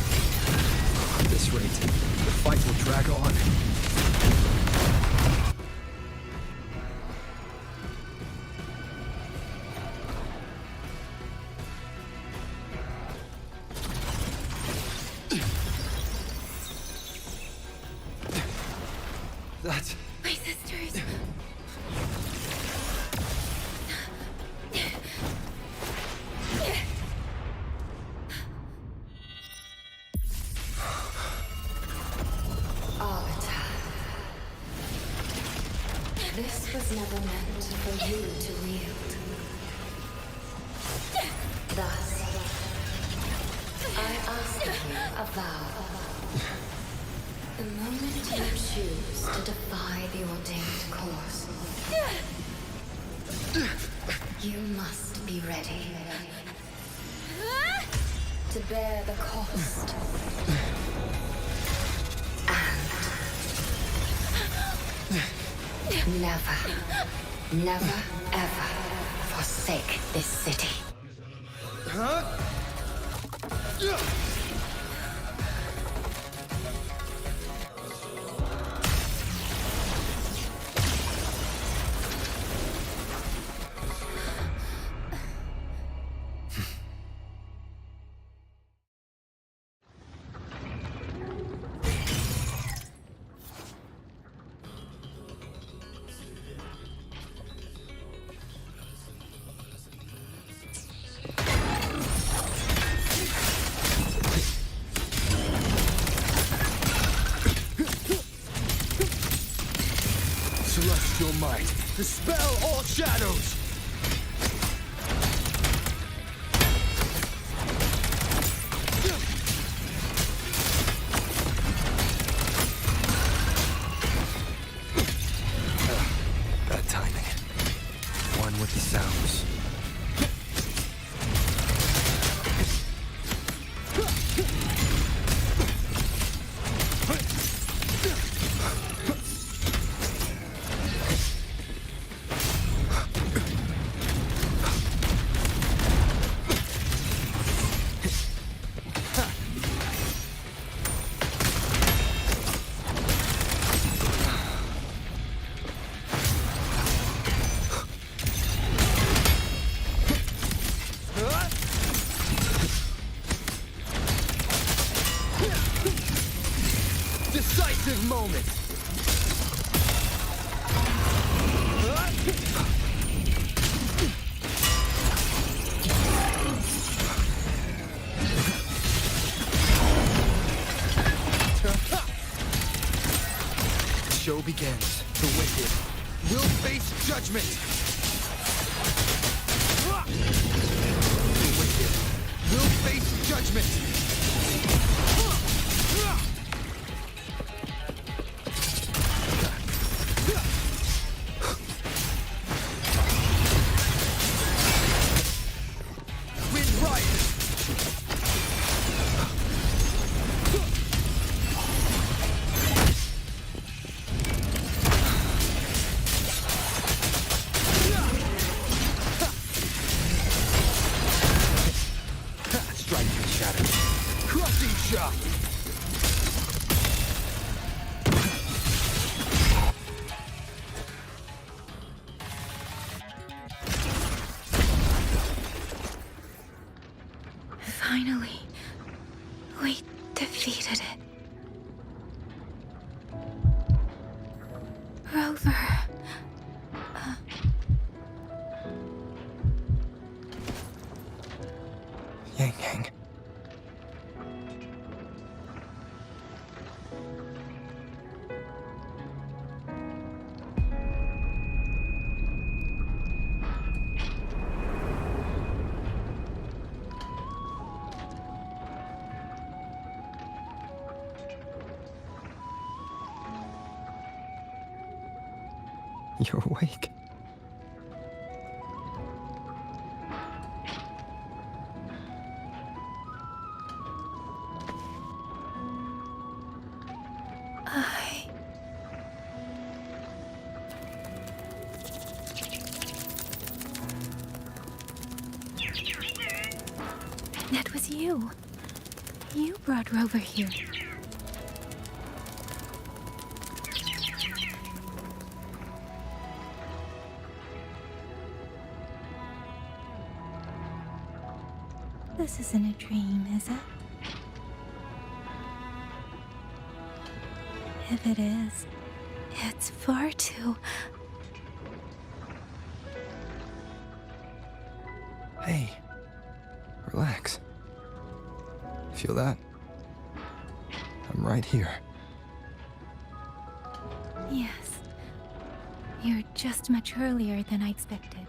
Speaker 20: At this rate, the fight will drag on. That's...
Speaker 1: My sisters.
Speaker 15: This was never meant for you to wield. Thus, I ask of you a vow. The moment you choose to defy the ordained course, you must be ready to bear the cost. Never, never, ever forsake this city.
Speaker 8: Celestial might, dispel all shadows! Bad timing. One with the sounds. Decisive moment! The show begins. The wicked will face judgment! The wicked will face judgment!
Speaker 1: Finally, we defeated it. Rover.
Speaker 20: Yang Yang. You're awake.
Speaker 1: That was you. You brought Rover here. This isn't a dream, is it? If it is, it's far too...
Speaker 20: Hey, relax. Feel that? I'm right here.
Speaker 1: Yes. You're just much earlier than I expected.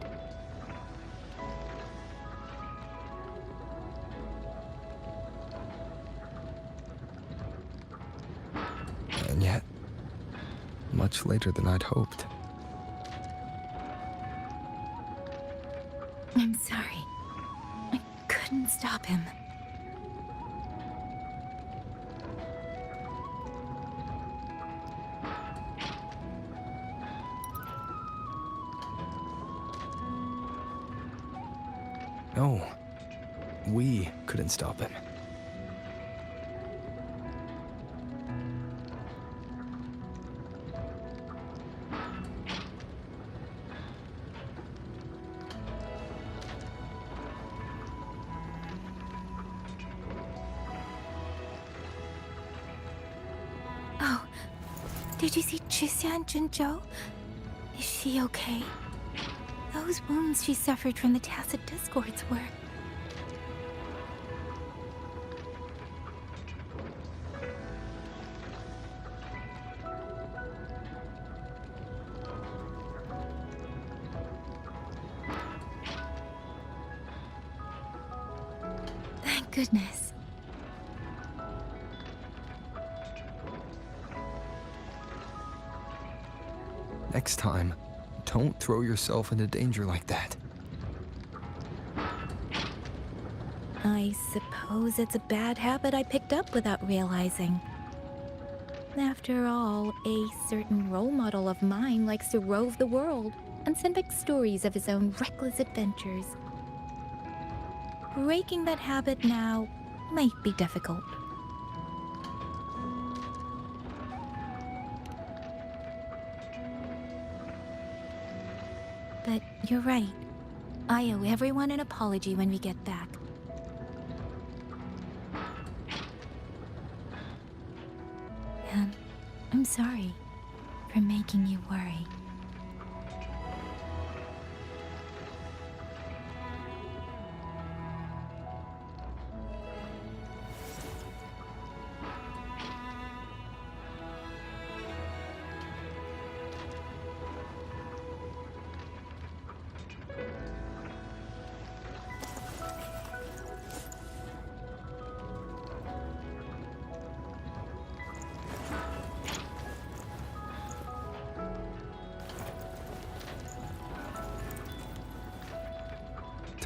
Speaker 20: And yet, much later than I'd hoped.
Speaker 1: I'm sorry. I couldn't stop him.
Speaker 20: No. We couldn't stop him.
Speaker 1: Oh, did you see Chixia and Jinzhou? Is she okay? Those wounds she suffered from the tacit discords were... Thank goodness.
Speaker 20: Next time, don't throw yourself into danger like that.
Speaker 1: I suppose it's a bad habit I picked up without realizing. After all, a certain role model of mine likes to rove the world and send back stories of his own reckless adventures. Breaking that habit now might be difficult. But you're right. I owe everyone an apology when we get back. And I'm sorry for making you worry.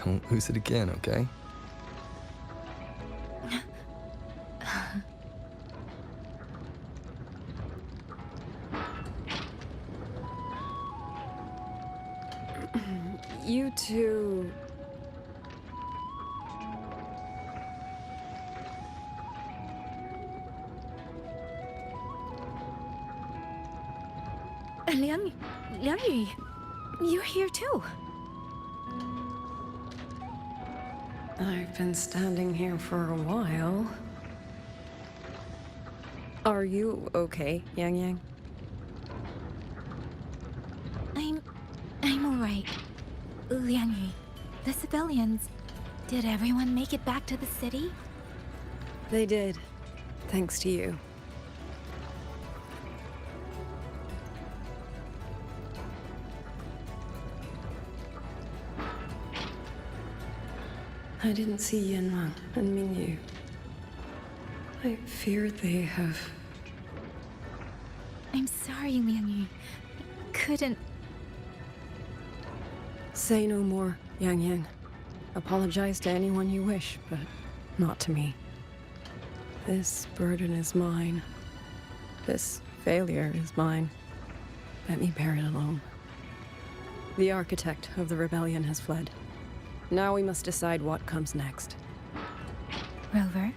Speaker 20: Don't lose it again, okay?
Speaker 2: You two...
Speaker 1: Liang Yu, you're here too.
Speaker 2: I've been standing here for a while. Are you okay, Yang Yang?
Speaker 1: I'm alright. Liang Yu, the civilians, did everyone make it back to the city?
Speaker 2: They did, thanks to you. I didn't see Yanman and Mingyu. I fear they have...
Speaker 1: I'm sorry, Liang Yu. Couldn't...
Speaker 2: Say no more, Yang Yang. Apologize to anyone you wish, but not to me. This burden is mine. This failure is mine. Let me bear it alone. The architect of the rebellion has fled. Now we must decide what comes next.
Speaker 1: Rover,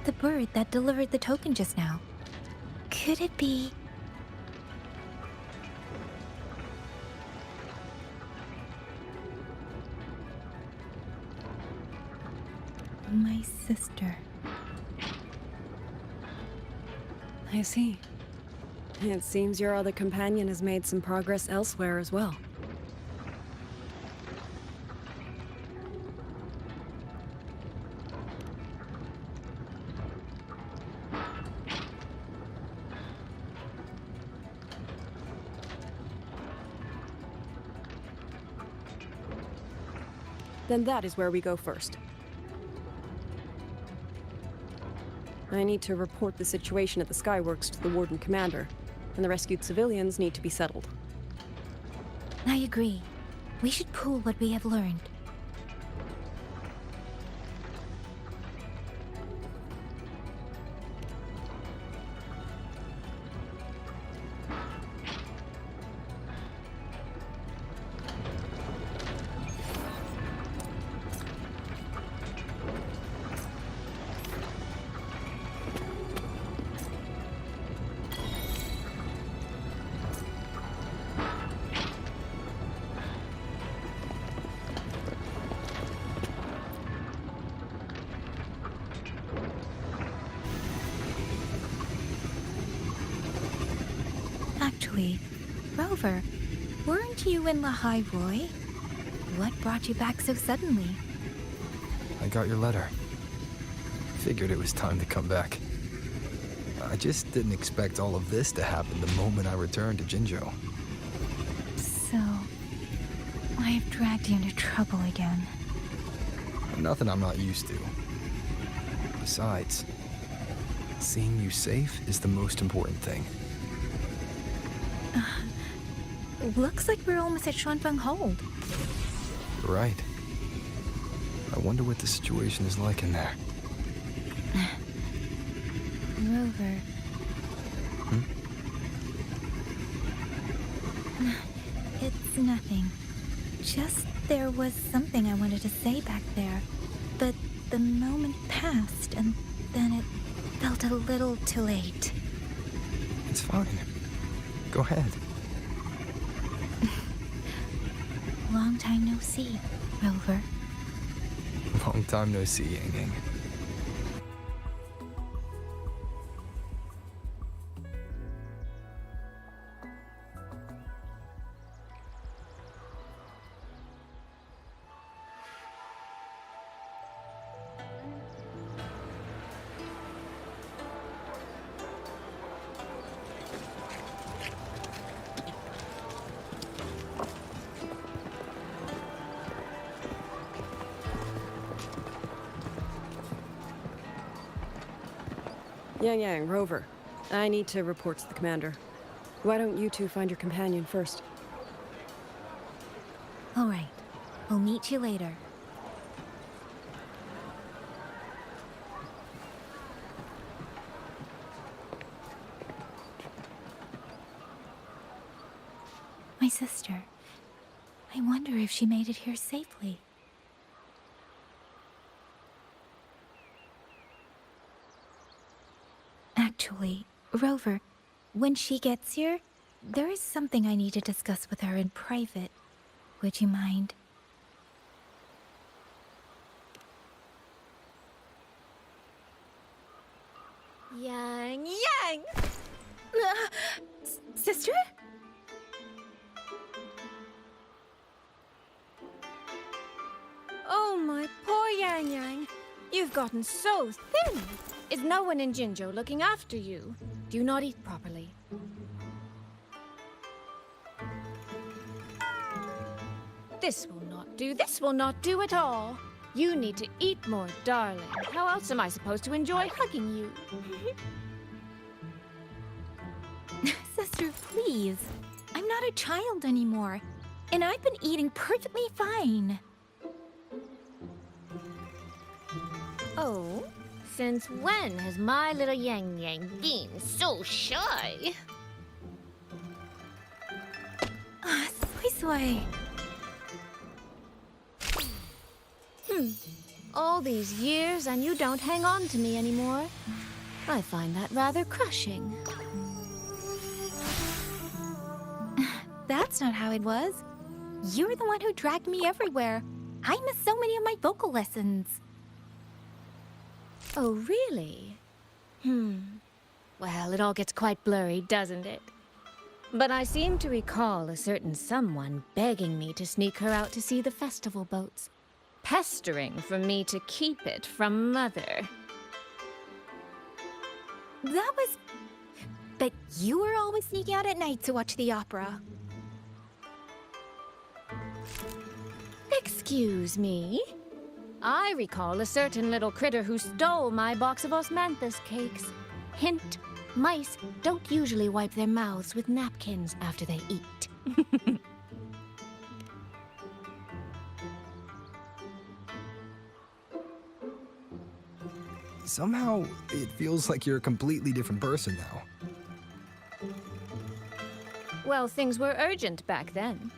Speaker 1: the bird that delivered the token just now. Could it be... my sister?
Speaker 2: I see. It seems your other companion has made some progress elsewhere as well. Then that is where we go first. I need to report the situation at the Skyworks to the Warden Commander, and the rescued civilians need to be settled.
Speaker 1: I agree. We should pool what we have learned. Actually, Rover, weren't you in Lahai Roy? What brought you back so suddenly?
Speaker 20: I got your letter. Figured it was time to come back. I just didn't expect all of this to happen the moment I returned to Jinzhou.
Speaker 1: So, I have dragged you into trouble again.
Speaker 20: Nothing I'm not used to. Besides, seeing you safe is the most important thing.
Speaker 1: Looks like we're almost at Xuanfeng Hold.
Speaker 20: You're right. I wonder what the situation is like in there.
Speaker 1: Rover. It's nothing. Just there was something I wanted to say back there, but the moment passed and then it felt a little too late.
Speaker 20: It's fine. Go ahead.
Speaker 1: Long time no see, Rover.
Speaker 20: Long time no see, Yang Yang.
Speaker 2: Yang Yang, Rover. I need to report to the commander. Why don't you two find your companion first?
Speaker 1: All right. We'll meet you later. My sister. I wonder if she made it here safely. Actually, Rover, when she gets here, there is something I need to discuss with her in private. Would you mind?
Speaker 13: Yang Yang!
Speaker 1: Sister?
Speaker 13: Oh, my poor Yang Yang. You've gotten so thin. Is no one in Jinzhou looking after you? Do you not eat properly? This will not do. This will not do at all. You need to eat more, darling. How else am I supposed to enjoy hugging you?
Speaker 1: Sister, please. I'm not a child anymore. And I've been eating perfectly fine.
Speaker 13: Oh? Since when has my little Yang Yang been so shy?
Speaker 1: Soy.
Speaker 13: All these years and you don't hang on to me anymore. I find that rather crushing.
Speaker 1: That's not how it was. You're the one who dragged me everywhere. I missed so many of my vocal lessons.
Speaker 13: Oh, really? Well, it all gets quite blurry, doesn't it? But I seem to recall a certain someone begging me to sneak her out to see the festival boats. Pestering for me to keep it from Mother.
Speaker 1: That was... But you were always sneaking out at night to watch the opera.
Speaker 13: Excuse me? I recall a certain little critter who stole my box of osmanthus cakes. Hint, mice don't usually wipe their mouths with napkins after they eat.
Speaker 20: Somehow, it feels like you're a completely different person now.
Speaker 13: Well, things were urgent back then.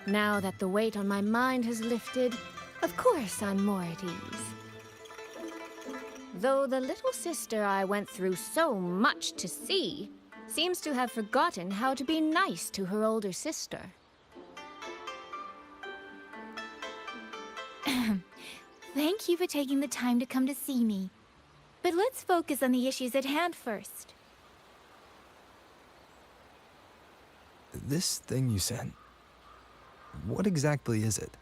Speaker 13: Now that the weight on my mind has lifted, of course I'm more at ease. Though the little sister I went through so much to see seems to have forgotten how to be nice to her older sister.
Speaker 1: Thank you for taking the time to come to see me. But let's focus on the issues at hand first.
Speaker 20: This thing you sent, what exactly is it?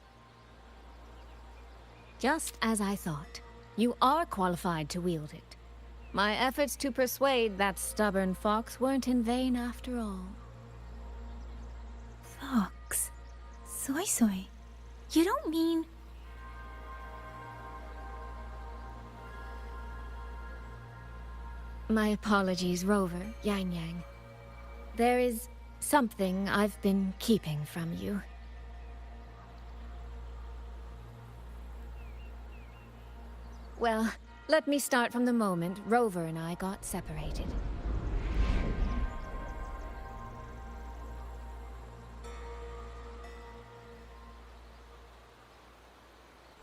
Speaker 13: Just as I thought. You are qualified to wield it. My efforts to persuade that stubborn fox weren't in vain after all.
Speaker 1: Fox? Soy Soy? You don't mean...
Speaker 13: My apologies, Rover, Yang Yang. There is something I've been keeping from you. Well, let me start from the moment Rover and I got separated.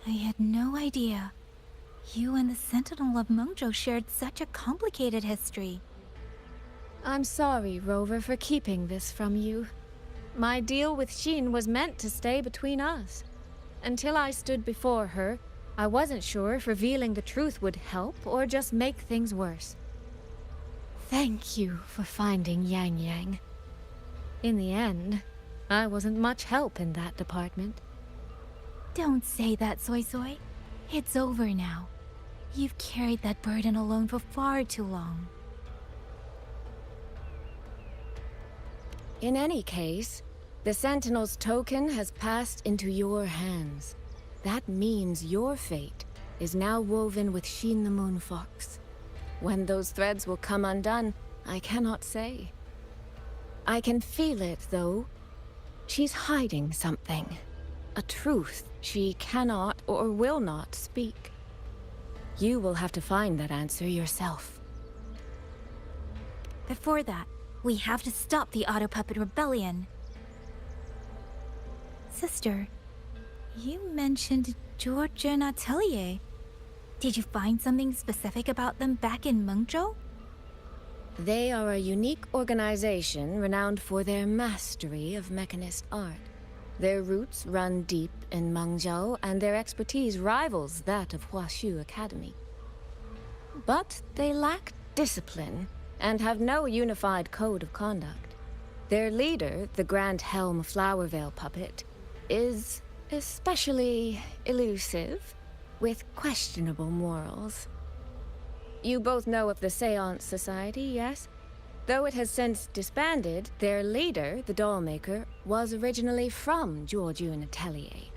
Speaker 1: I had no idea. You and the Sentinel of Mungjo shared such a complicated history.
Speaker 13: I'm sorry, Rover, for keeping this from you. My deal with Xin was meant to stay between us. Until I stood before her, I wasn't sure if revealing the truth would help or just make things worse. Thank you for finding Yang Yang. In the end, I wasn't much help in that department.
Speaker 1: Don't say that, Soy Soy. It's over now. You've carried that burden alone for far too long.
Speaker 13: In any case, the Sentinel's token has passed into your hands. That means your fate is now woven with Xin the Moon Fox. When those threads will come undone, I cannot say. I can feel it, though. She's hiding something. A truth she cannot or will not speak. You will have to find that answer yourself.
Speaker 1: Before that, we have to stop the Auto Puppet Rebellion. Sister, you mentioned George and Atelier. Did you find something specific about them back in Mungjo?
Speaker 13: They are a unique organization renowned for their mastery of mechanist art. Their roots run deep in Mengzhou, and their expertise rivals that of Huashu Academy. But they lack discipline and have no unified code of conduct. Their leader, the Grand Helm Flowervale puppet, is especially elusive, with questionable morals. You both know of the Seance Society, yes? Though it has since disbanded, their leader, the Dollmaker, was originally from Georgian Atelier.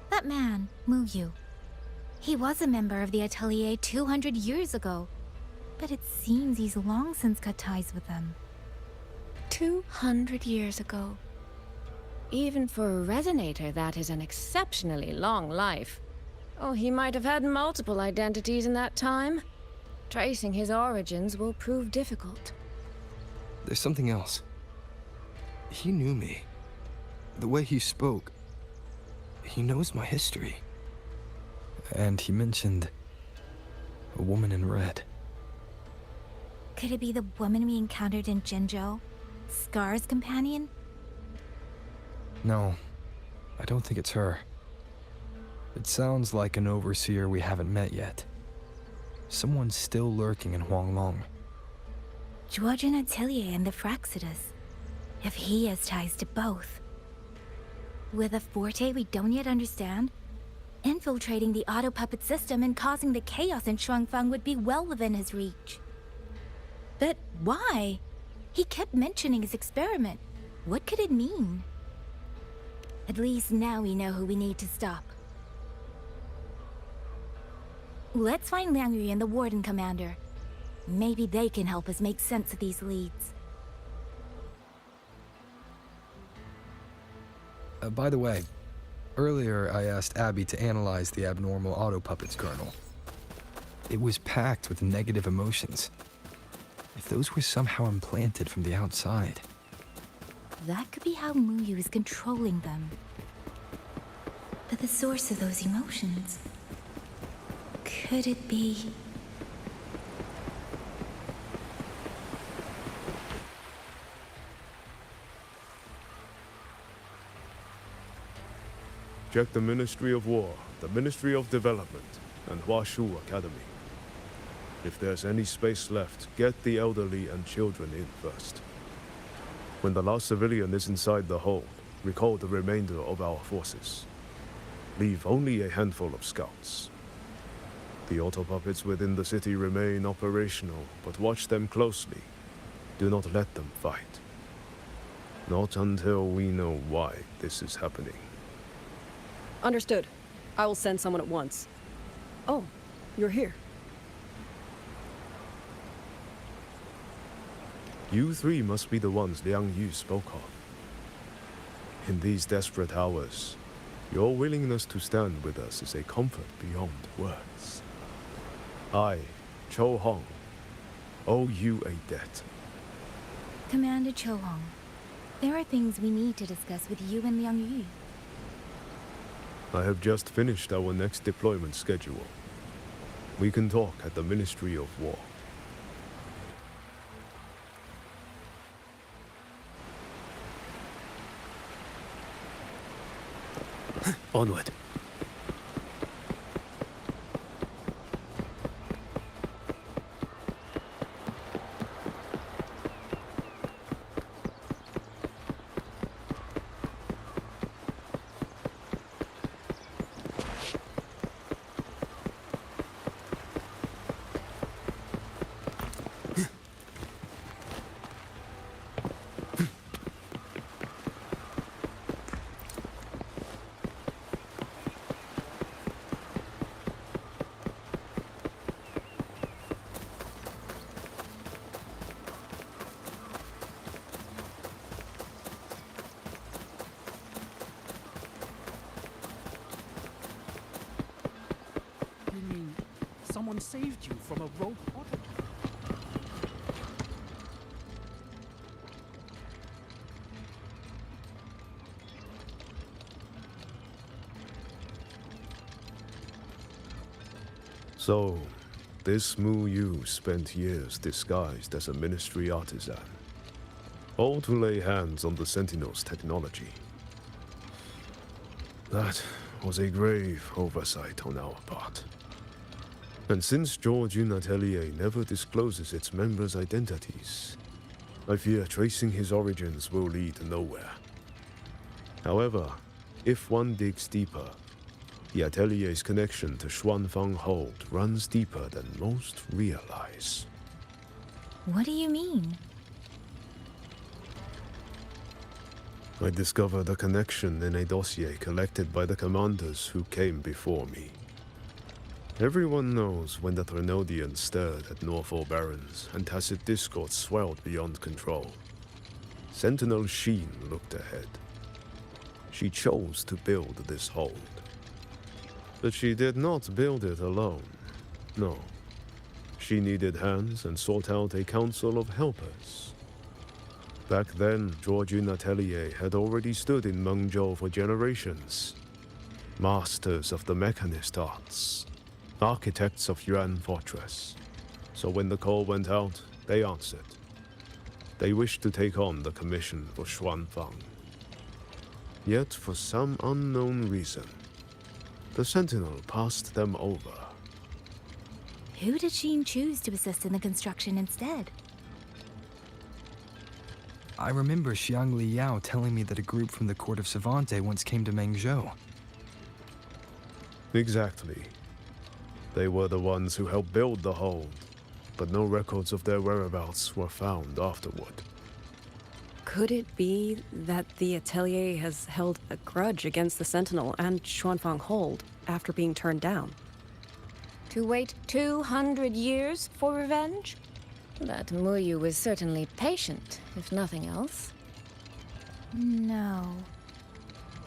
Speaker 1: That man, Muyu. He was a member of the Atelier 200 years ago, but it seems he's long since cut ties with them.
Speaker 13: 200 years ago. Even for a Resonator, that is an exceptionally long life. Oh, he might have had multiple identities in that time. Tracing his origins will prove difficult.
Speaker 20: There's something else. He knew me. The way he spoke. He knows my history. And he mentioned a woman in red.
Speaker 1: Could it be the woman we encountered in Jinzhou? Scar's companion?
Speaker 20: No, I don't think it's her. It sounds like an overseer we haven't met yet. Someone's still lurking in Huanglong.
Speaker 1: Georgian Atelier and the Fraxidus. If he has ties to both. With a forte we don't yet understand, infiltrating the auto puppet system and causing the chaos in Shuangfang would be well within his reach. But why? He kept mentioning his experiment. What could it mean? At least now we know who we need to stop. Let's find Liang Yu and the Warden Commander. Maybe they can help us make sense of these leads.
Speaker 20: By the way, earlier I asked Abby to analyze the abnormal auto puppet's kernel. It was packed with negative emotions. If those were somehow implanted from the outside.
Speaker 1: That could be how Muyu is controlling them. But the source of those emotions... could it be...
Speaker 10: Check the Ministry of War, the Ministry of Development, and Huashu Academy. If there's any space left, get the elderly and children in first.
Speaker 3: When the last civilian is inside the hold, recall the remainder of our forces. Leave only a handful of scouts. The auto puppets within the city remain operational, but watch them closely. Do not let them fight. Not until we know why this is happening.
Speaker 2: Understood. I will send someone at once. Oh, you're here.
Speaker 3: You three must be the ones Liang Yu spoke of. In these desperate hours, your willingness to stand with us is a comfort beyond words. I, Cho Hong, owe you a debt.
Speaker 1: Commander Cho Hong, there are things we need to discuss with you and Liang Yu.
Speaker 3: I have just finished our next deployment schedule. We can talk at the Ministry of War.
Speaker 4: Onward. Someone saved you from a rogue autopilot.
Speaker 3: So, this Mu Yu spent years disguised as a ministry artisan, all to lay hands on the Sentinel's technology. That was a grave oversight on our part. And since Georgian Atelier never discloses its members' identities, I fear tracing his origins will lead nowhere. However, if one digs deeper, the Atelier's connection to Xuanfang Hold runs deeper than most realize.
Speaker 1: What do you mean?
Speaker 3: I discovered a connection in a dossier collected by the commanders who came before me. Everyone knows when the Threnodians stirred at Norfolk Barrens and tacit discord swelled beyond control. Sentinel Sheen looked ahead. She chose to build this hold. But she did not build it alone. No. She needed hands and sought out a council of helpers. Back then, Georgian Atelier had already stood in Mengzhou for generations. Masters of the mechanist arts. Architects of Yuan Fortress. So when the call went out, they answered. They wished to take on the commission for Xuanfang. Yet, for some unknown reason, the Sentinel passed them over.
Speaker 1: Who did Sheen choose to assist in the construction instead?
Speaker 20: I remember Xiang Liao telling me that a group from the court of Savante once came to Mengzhou.
Speaker 3: Exactly. They were the ones who helped build the hold, but no records of their whereabouts were found afterward.
Speaker 2: Could it be that the Atelier has held a grudge against the Sentinel and Xuanfang Hold after being turned down?
Speaker 13: To wait 200 years for revenge? That Muyu was certainly patient, if nothing else.
Speaker 1: No.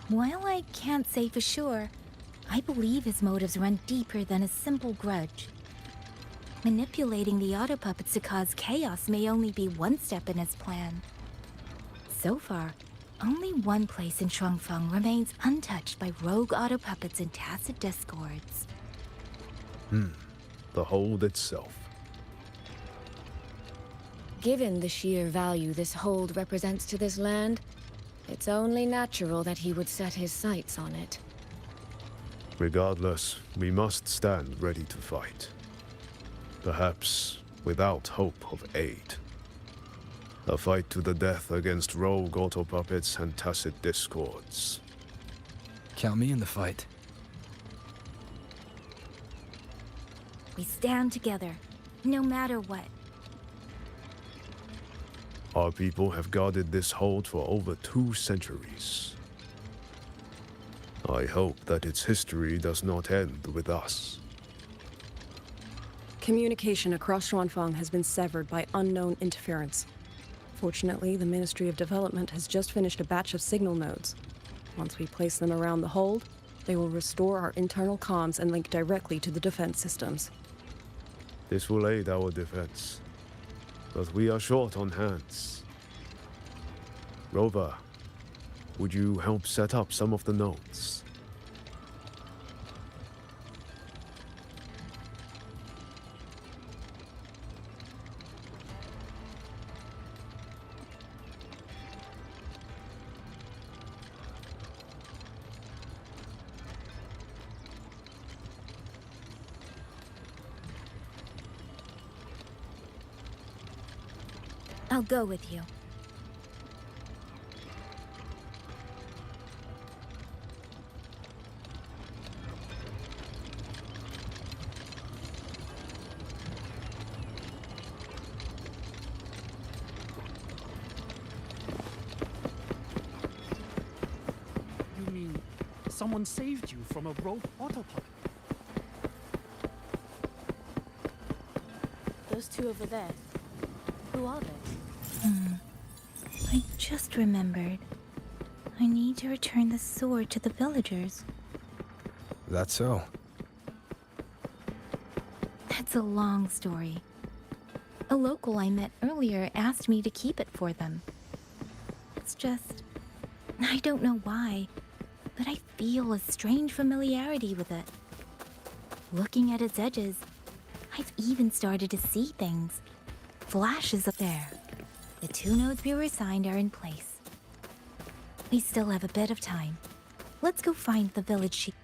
Speaker 1: While I can't say for sure, I believe his motives run deeper than a simple grudge. Manipulating the auto puppets to cause chaos may only be one step in his plan. So far, only one place in Shuangfeng remains untouched by rogue auto puppets and tacit discords.
Speaker 3: The hold itself.
Speaker 13: Given the sheer value this hold represents to this land, it's only natural that he would set his sights on it.
Speaker 3: Regardless, we must stand ready to fight. Perhaps without hope of aid. A fight to the death against rogue auto puppets and tacit discords.
Speaker 20: Count me in the fight.
Speaker 1: We stand together, no matter what.
Speaker 3: Our people have guarded this hold for over 2 centuries. I hope that its history does not end with us.
Speaker 2: Communication across Xuanfang has been severed by unknown interference. Fortunately, the Ministry of Development has just finished a batch of signal nodes. Once we place them around the hold, they will restore our internal comms and link directly to the defense systems.
Speaker 3: This will aid our defense, but we are short on hands. Rover, would you help set up some of the nodes?
Speaker 1: I'll go with you.
Speaker 4: You mean someone saved you from a rogue autopilot?
Speaker 9: Those two over there. Who are they?
Speaker 1: I just remembered. I need to return the sword to the villagers.
Speaker 20: That's so.
Speaker 1: That's a long story. A local I met earlier asked me to keep it for them. It's just... I don't know why, but I feel a strange familiarity with it. Looking at its edges, I've even started to see things. Flashes up there. The 2 nodes we were assigned are in place. We still have a bit of time. Let's go find the village chief.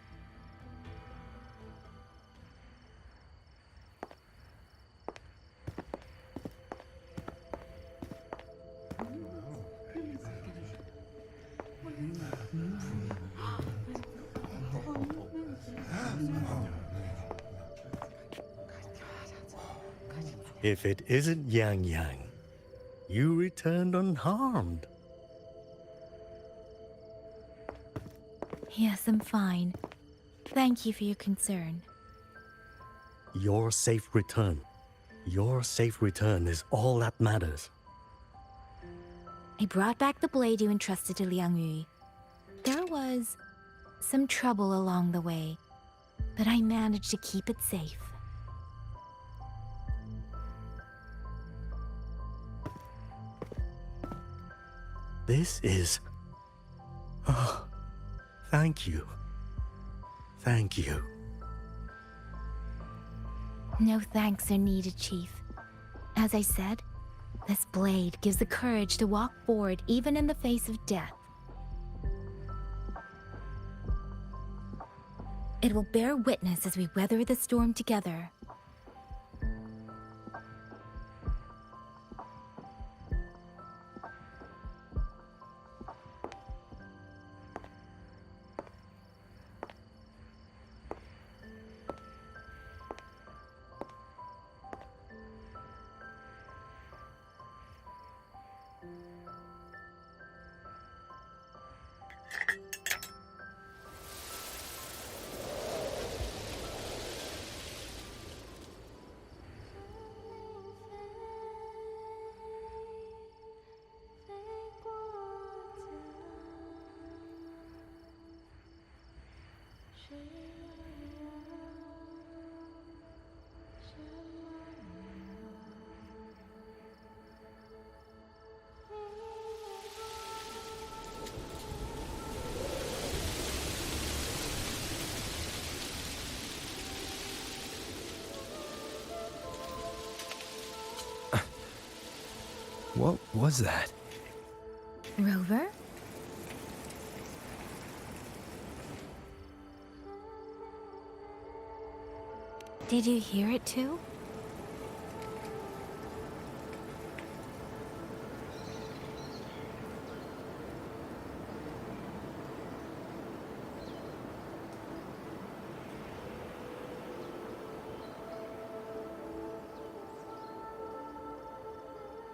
Speaker 11: If it isn't Yang Yang, you returned unharmed.
Speaker 1: Yes, I'm fine. Thank you for your concern.
Speaker 11: Your safe return. Your safe return is all that matters.
Speaker 1: I brought back the blade you entrusted to Liang Yu. There was some trouble along the way, but I managed to keep it safe.
Speaker 11: This is... Oh, thank you. Thank you.
Speaker 1: No thanks are needed, Chief. As I said, this blade gives the courage to walk forward even in the face of death. It will bear witness as we weather the storm together.
Speaker 20: What was that?
Speaker 1: Rover? Did you hear it too?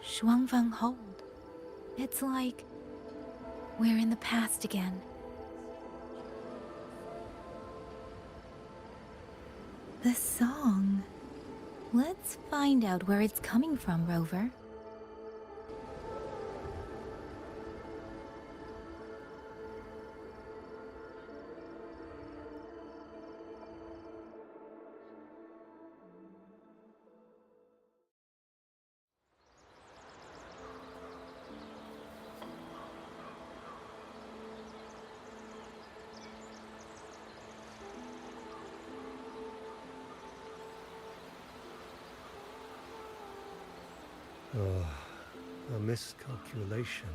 Speaker 1: Shuangfeng hold. It's like we're in the past again. The song. Let's find out where it's coming from, Rover.
Speaker 19: A miscalculation.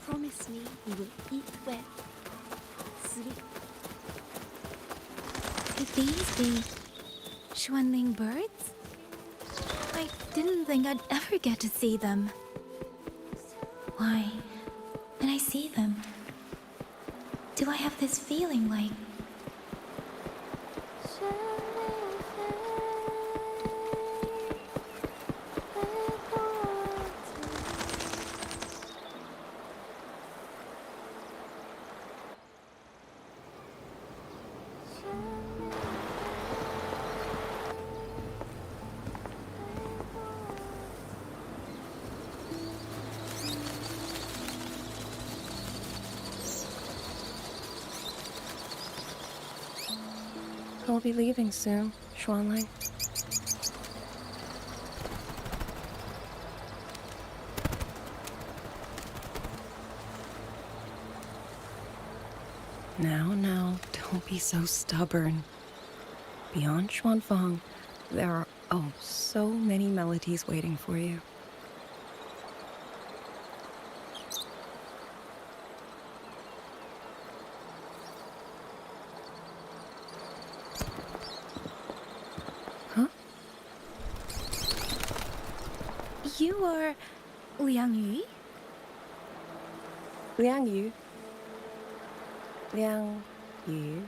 Speaker 1: Promise me you will eat well. Sleep. Could these be Xuanling birds? I didn't think I'd ever get to see them. Why, when I see them, do I have this feeling like
Speaker 2: I'll be leaving soon, Xuanling. Now, don't be so stubborn. Beyond Xuanfang, there are, so many melodies waiting for you.
Speaker 1: you are Liang Yu?
Speaker 2: Liang Yu. Liang Yu.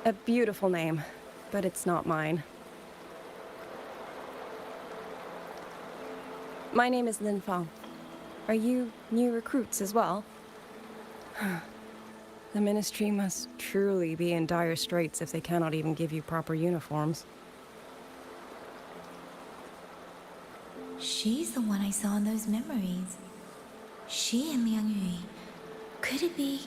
Speaker 2: A beautiful name, but it's not mine. My name is Lin Fang. Are you new recruits as well? The Ministry must truly be in dire straits if they cannot even give you proper uniforms.
Speaker 1: She's the one I saw in those memories. She and Liang Yu. Could it be?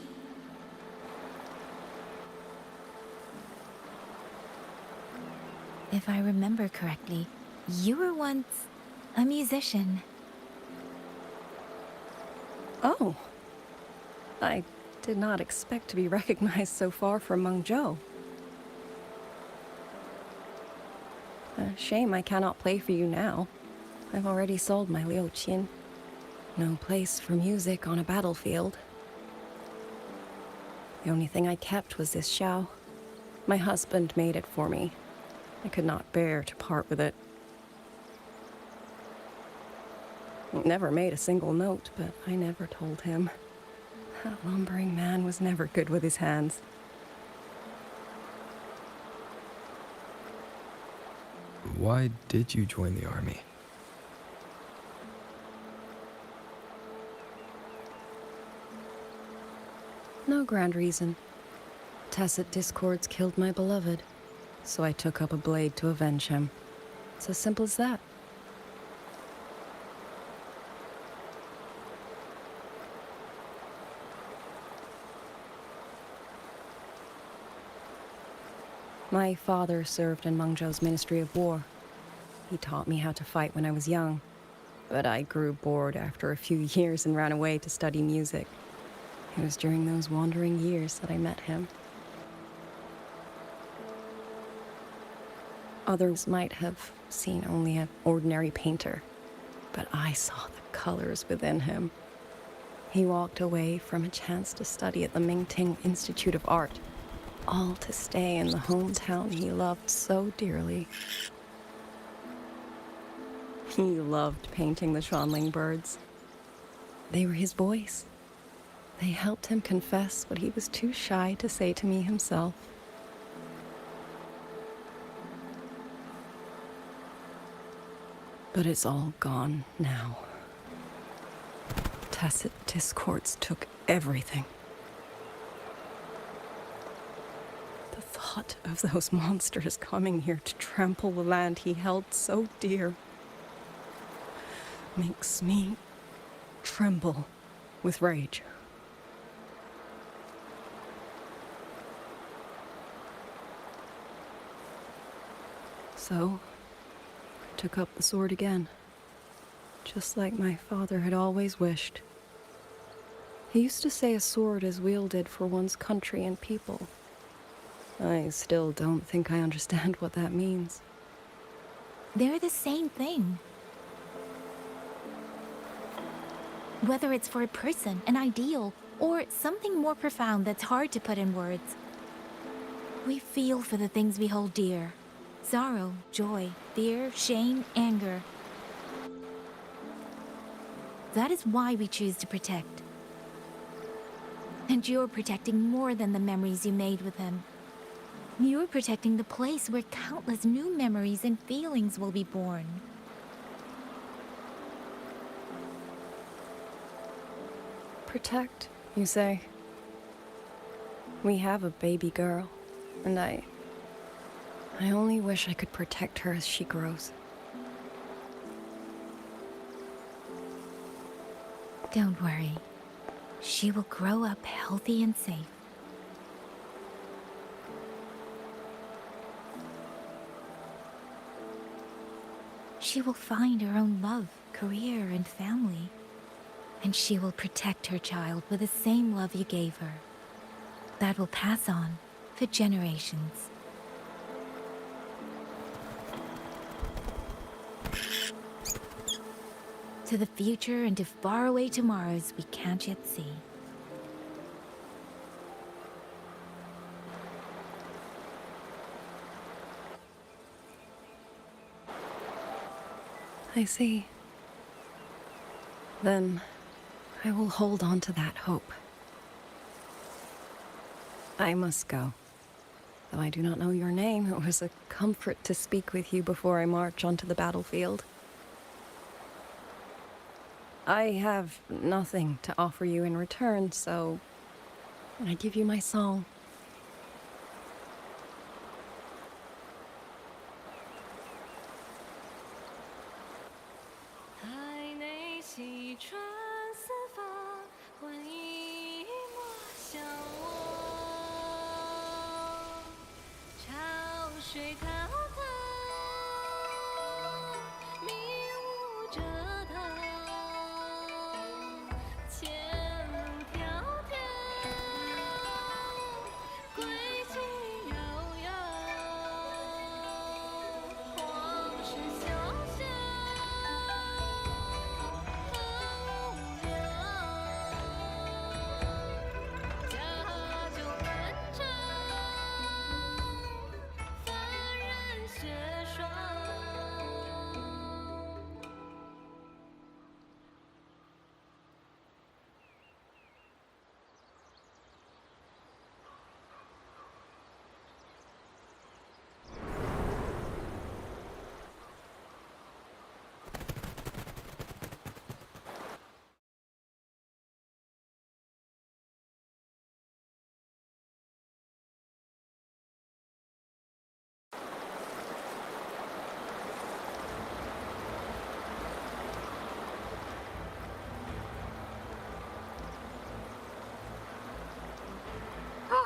Speaker 1: If I remember correctly, you were once a musician.
Speaker 2: Oh. I did not expect to be recognized so far from Mengzhou. A shame I cannot play for you now. I've already sold my Liu Qin. No place for music on a battlefield. The only thing I kept was this xiao. My husband made it for me. I could not bear to part with it. It never made a single note, but I never told him. That lumbering man was never good with his hands.
Speaker 20: Why did you join the army?
Speaker 2: No grand reason. Tacit discords killed my beloved, so I took up a blade to avenge him. It's as simple as that. My father served in Mengzhou's Ministry of War. He taught me how to fight when I was young, but I grew bored after a few years and ran away to study music. It was during those wandering years that I met him. Others might have seen only an ordinary painter, but I saw the colors within him. He walked away from a chance to study at the Mingting Institute of Art, all to stay in the hometown he loved so dearly. He loved painting the Xuanling birds. They were his voice. They helped him confess what he was too shy to say to me himself. But it's all gone now. Tacit discords took everything. The thought of those monsters coming here to trample the land he held so dear makes me tremble with rage. So, I took up the sword again, just like my father had always wished. He used to say a sword is wielded for one's country and people. I still don't think I understand what that means.
Speaker 1: They're the same thing. Whether it's for a person, an ideal, or something more profound that's hard to put in words. We feel for the things we hold dear. Sorrow, joy, fear, shame, anger. That is why we choose to protect. And you're protecting more than the memories you made with him. You're protecting the place where countless new memories and feelings will be born.
Speaker 2: Protect, you say? We have a baby girl, and I only wish I could protect her as she grows.
Speaker 1: Don't worry. She will grow up healthy and safe. She will find her own love, career, and family. And she will protect her child with the same love you gave her. That will pass on for generations. To the future and to faraway tomorrows we can't yet see.
Speaker 2: I see. Then I will hold on to that hope. I must go. Though I do not know your name, it was a comfort to speak with you before I march onto the battlefield. I have nothing to offer you in return, so I give you my song.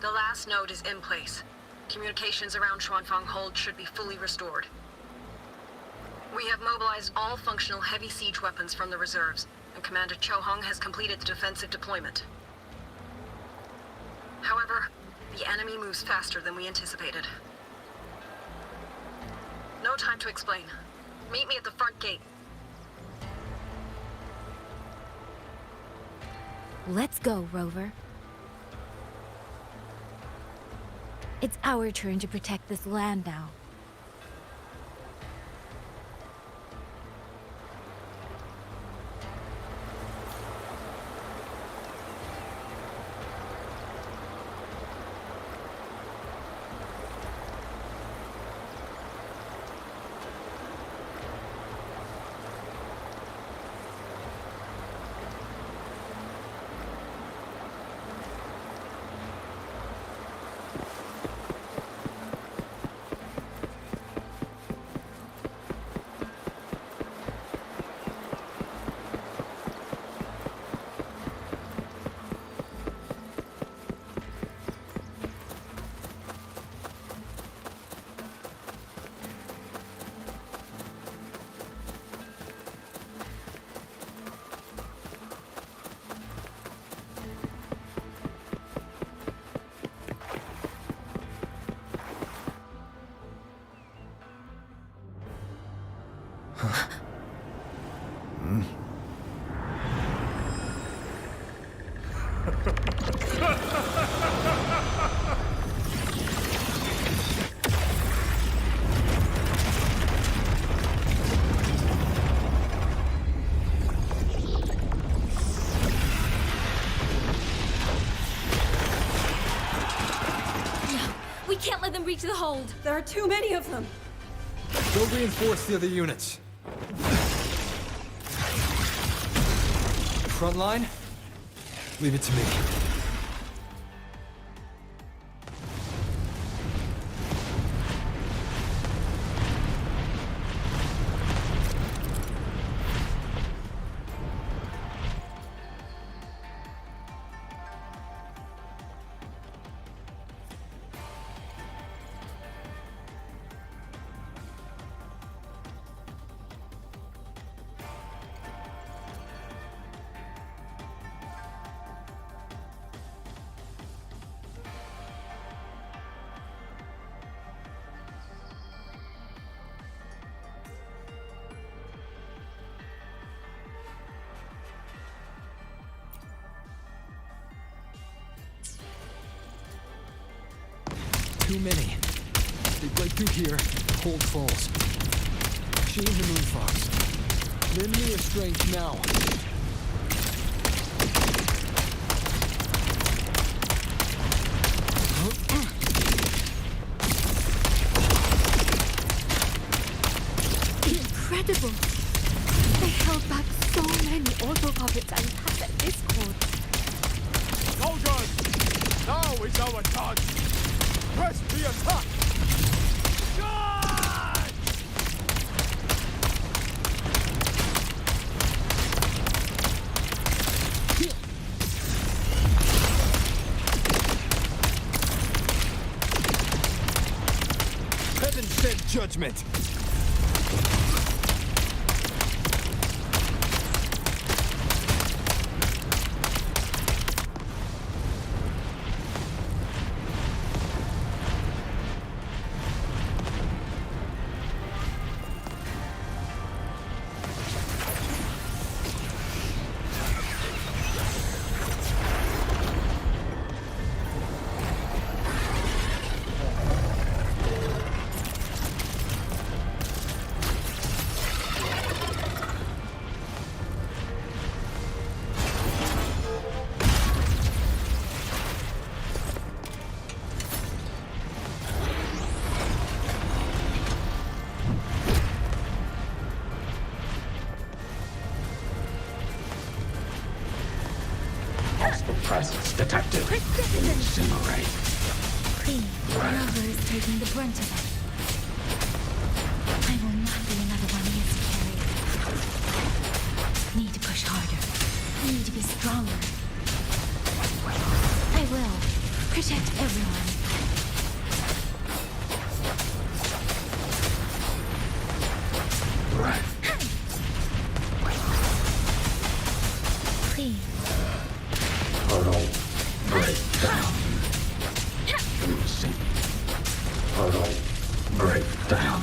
Speaker 6: The last node is in place. Communications around Xuanfang Hold should be fully restored. We have mobilized all functional heavy siege weapons from the reserves, and Commander Cho Hong has completed the defensive deployment. However, the enemy moves faster than we anticipated. No time to explain. Meet me at the front gate.
Speaker 1: Let's go, Rover. It's our turn to protect this land now. We can't let them reach the hold.
Speaker 2: There are too many of them.
Speaker 20: Go reinforce the other units. Front line? Leave it to me. Too many. They break through here, hold falls. Change the Moonfox. Lend me your strength now.
Speaker 1: Incredible! They held back so many auto puppets and puppet discord.
Speaker 12: Soldiers! Now is our chance! Press the attack! Charge!
Speaker 20: Heaven sent judgment!
Speaker 5: Presence detected. Incinerate.
Speaker 1: Queen, Rover is taking the brunt of it. I will not be another one he has to carry. Need to push harder. Need to be stronger. I will protect everyone.
Speaker 5: Right.
Speaker 1: Queen.
Speaker 5: Portal breakdown. Portal breakdown.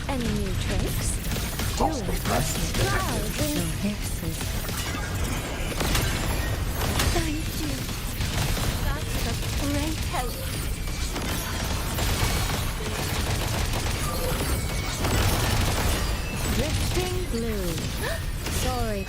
Speaker 13: Any new tricks?
Speaker 5: Hostile presence detected.
Speaker 1: Thank you. That's a great help.
Speaker 13: Drifting blue. Sorry.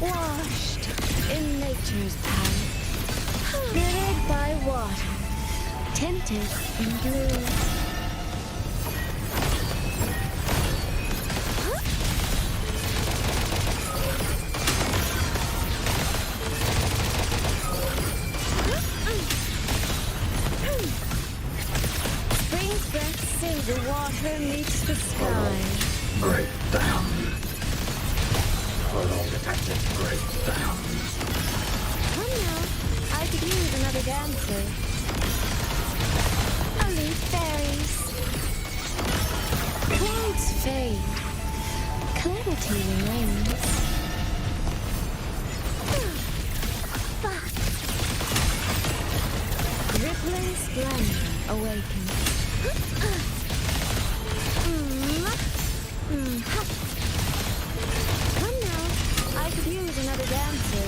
Speaker 13: Washed in nature's power, mirrored by water, tinted in blue. Spring's breath sings the water meets the sky.
Speaker 5: Break down. Portal detected. Break down.
Speaker 13: Come now, I could use another dancer. Only fairies. Clouds fade. Clarity remains. Rippling splendor awakens. Come now, I could use another dancer.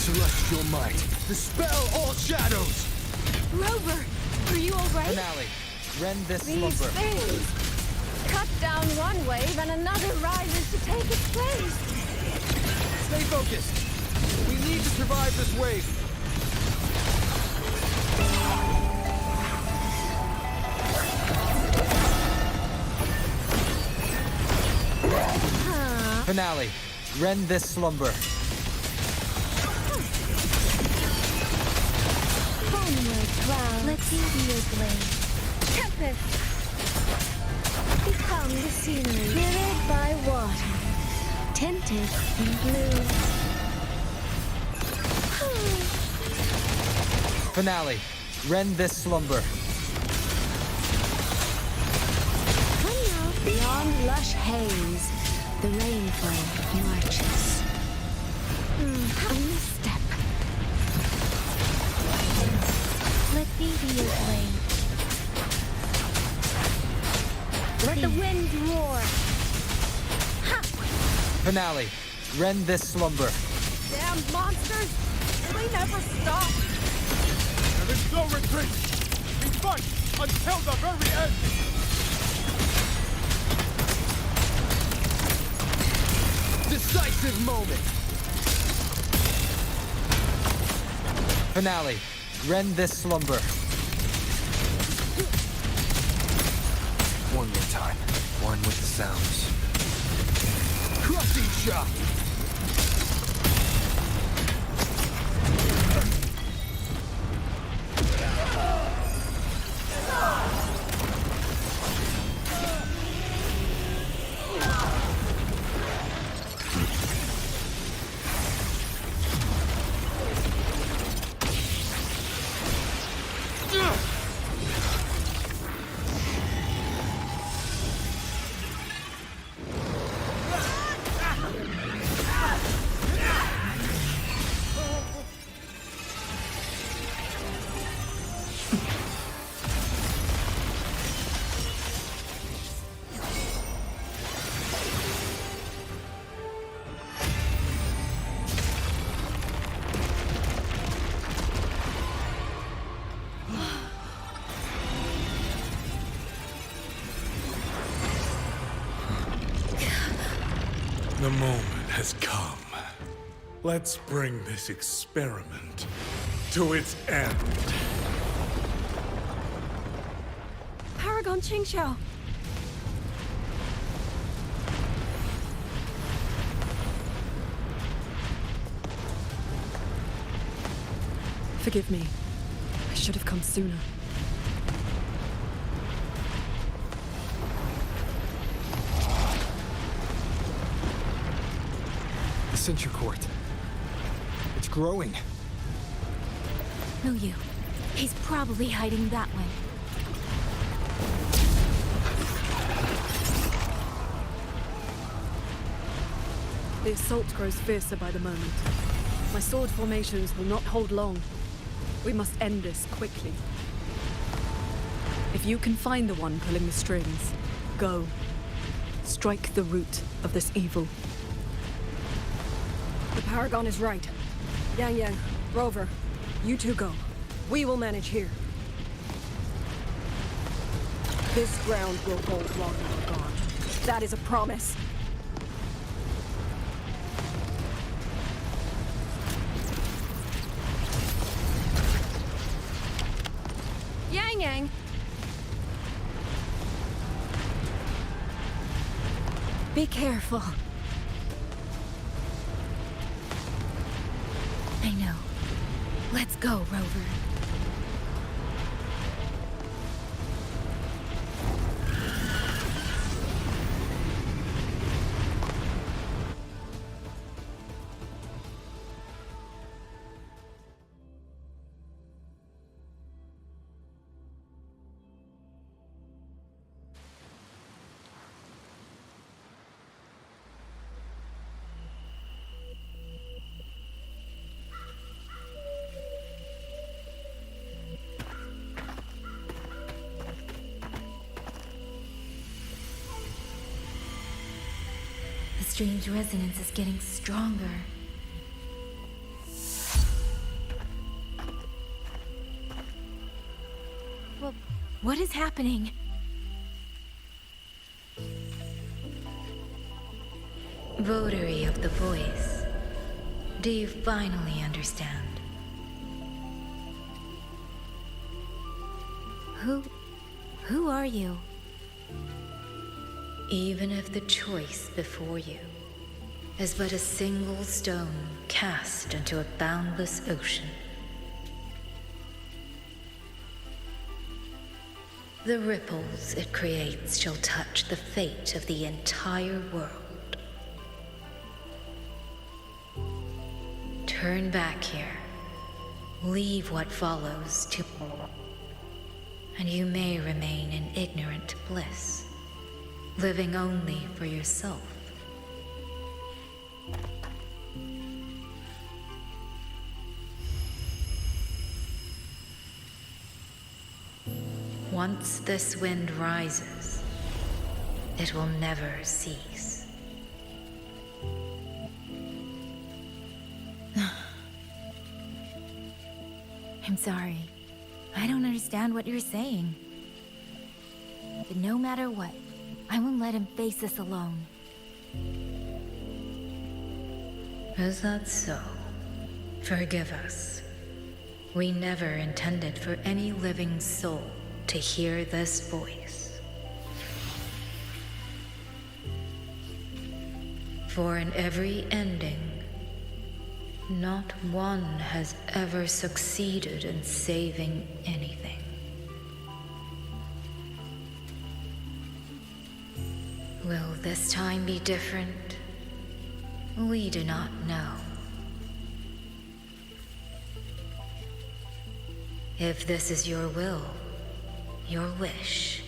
Speaker 8: Celestial might, dispel all shadows!
Speaker 13: Rover, are you alright?
Speaker 18: Finale, rend this
Speaker 13: These
Speaker 18: slumber.
Speaker 13: things cut down one wave and another rises to take its place.
Speaker 8: Stay focused. We need to survive this wave.
Speaker 18: Finale, rend this slumber.
Speaker 13: Homeward cloud, let me be your blade. Tempest, become the scenery. Mirrored by water, tinted in blue.
Speaker 18: Finale, rend this slumber.
Speaker 13: Come now, beyond lush haze, the rainbow marches. A misstep.
Speaker 1: Let me be your blade.
Speaker 13: Let the wind roar.
Speaker 18: Finale, rend this slumber.
Speaker 12: Damn monsters! They never stop! There is no retreat! We fight until the very end!
Speaker 8: Decisive moment!
Speaker 18: Finale, rend this slumber.
Speaker 20: One more time. One with the sounds.
Speaker 8: Crushing shot!
Speaker 10: The moment has come. Let's bring this experiment to its end.
Speaker 2: Paragon, Qingxiao! Forgive me. I should have come sooner.
Speaker 20: The Censure Court. It's growing.
Speaker 1: No, you. He's probably hiding that way.
Speaker 2: The assault grows fiercer by the moment. My sword formations will not hold long. We must end this quickly. If you can find the one pulling the strings, go. Strike the root of this evil. The Paragon is right. Yang Yang, Rover, you two go. We will manage here. This ground will hold while you are gone. That is a promise. Yang Yang! Be careful.
Speaker 1: I know. Let's go, Rover. The strange resonance is getting stronger. Well, what is happening? Votary of the voice, do you finally understand? Who are you? Even if the choice before you is but a single stone cast into a boundless ocean, the ripples it creates shall touch the fate of the entire world. Turn back here, leave what follows to, and you may remain in ignorant bliss, living only for yourself. Once this wind rises, it will never cease. I'm sorry. I don't understand what you're saying. But no matter what, I won't let him face this alone. Is that so? Forgive us. We never intended for any living soul to hear this voice. For in every ending, not one has ever succeeded in saving anything. Will this time be different? We do not know. If this is your will, your wish,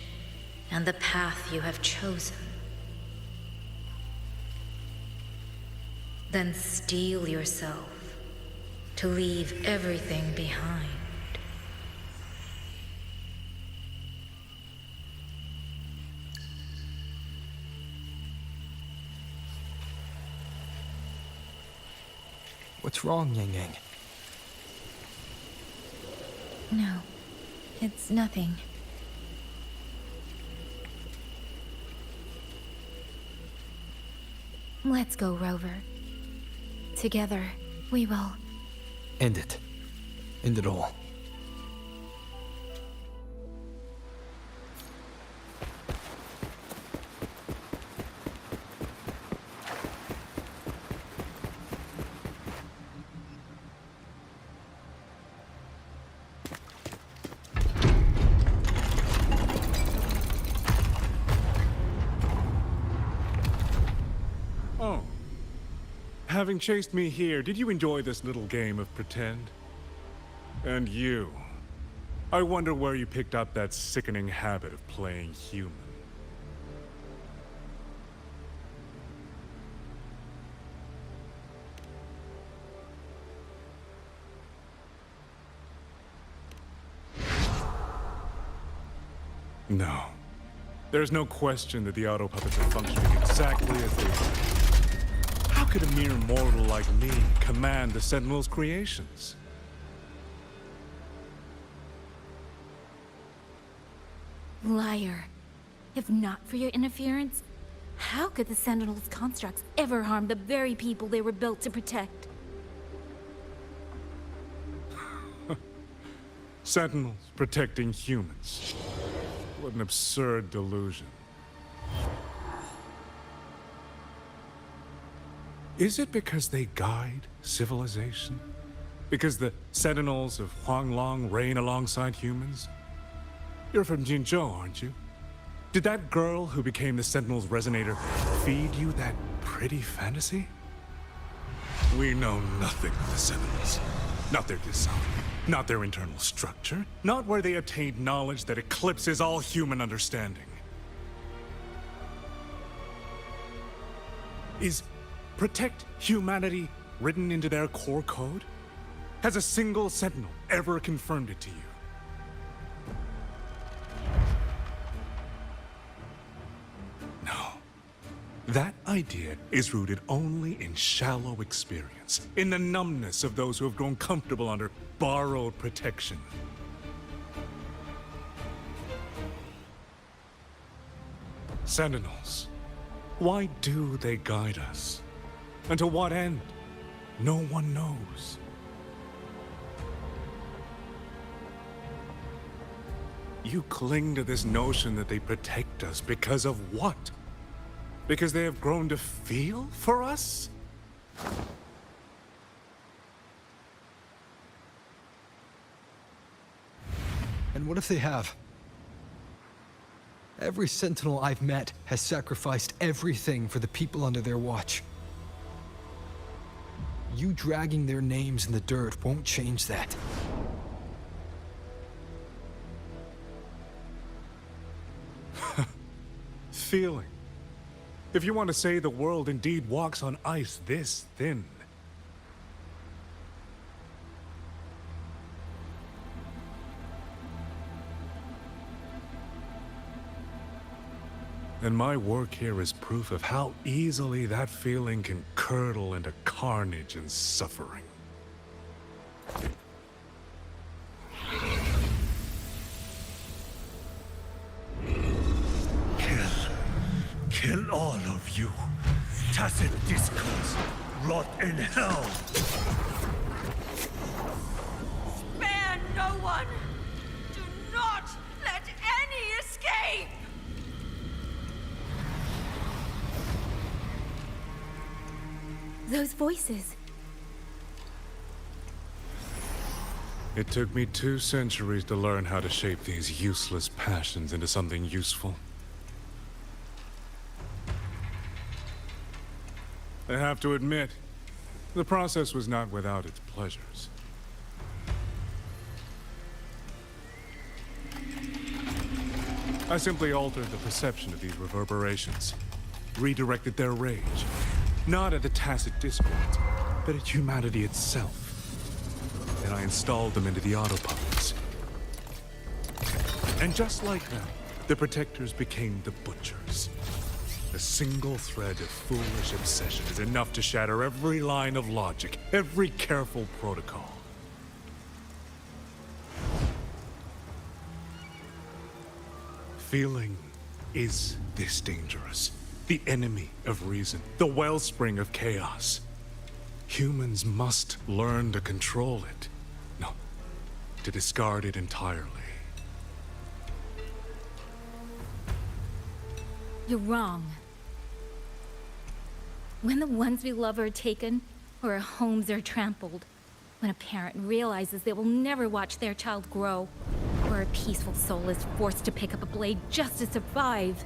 Speaker 1: and the path you have chosen, then steel yourself to leave everything behind.
Speaker 20: What's wrong, Yang Yang?
Speaker 1: No, it's nothing. Let's go, Rover. Together, we will.
Speaker 20: End it. End it all.
Speaker 10: Having chased me here, did you enjoy this little game of pretend? And you? I wonder where you picked up that sickening habit of playing human. No. There's no question that the auto puppets are functioning exactly as they are. How could a mere mortal like me command the Sentinel's creations?
Speaker 1: Liar. If not for your interference, how could the Sentinel's constructs ever harm the very people they were built to protect?
Speaker 10: Sentinels protecting humans. What an absurd delusion. Is it because they guide civilization? Because the Sentinels of Huanglong reign alongside humans? You're from Jinzhou, aren't you? Did that girl who became the Sentinel's Resonator feed you that pretty fantasy? We know nothing of the Sentinels. Not their design, not their internal structure, not where they obtained knowledge that eclipses all human understanding. Is protect humanity written into their core code? Has a single Sentinel ever confirmed it to you? No. That idea is rooted only in shallow experience, in the numbness of those who have grown comfortable under borrowed protection. Sentinels, why do they guide us? And to what end? No one knows. You cling to this notion that they protect us because of what? Because they have grown to feel for us?
Speaker 20: And what if they have? Every Sentinel I've met has sacrificed everything for the people under their watch. You dragging their names in the dirt won't change that.
Speaker 10: Feeling. If you want to say the world indeed walks on ice this thin. And my work here is proof of how easily that feeling can curdle into carnage and suffering.
Speaker 12: Kill all of you. Tacit discourse. Rot in hell.
Speaker 14: Spare no one! Do not let any escape!
Speaker 1: Those voices.
Speaker 10: It took me 2 centuries to learn how to shape these useless passions into something useful. I have to admit, the process was not without its pleasures. I simply altered the perception of these reverberations, redirected their rage, not at the tacit discords, but at humanity itself. And I installed them into the auto-puppets. And just like that, the protectors became the butchers. A single thread of foolish obsession is enough to shatter every line of logic, every careful protocol. Feeling is this dangerous. The enemy of reason, the wellspring of chaos. Humans must learn to control it. No, to discard it entirely.
Speaker 1: You're wrong. When the ones we love are taken, or our homes are trampled, when a parent realizes they will never watch their child grow, or a peaceful soul is forced to pick up a blade just to survive.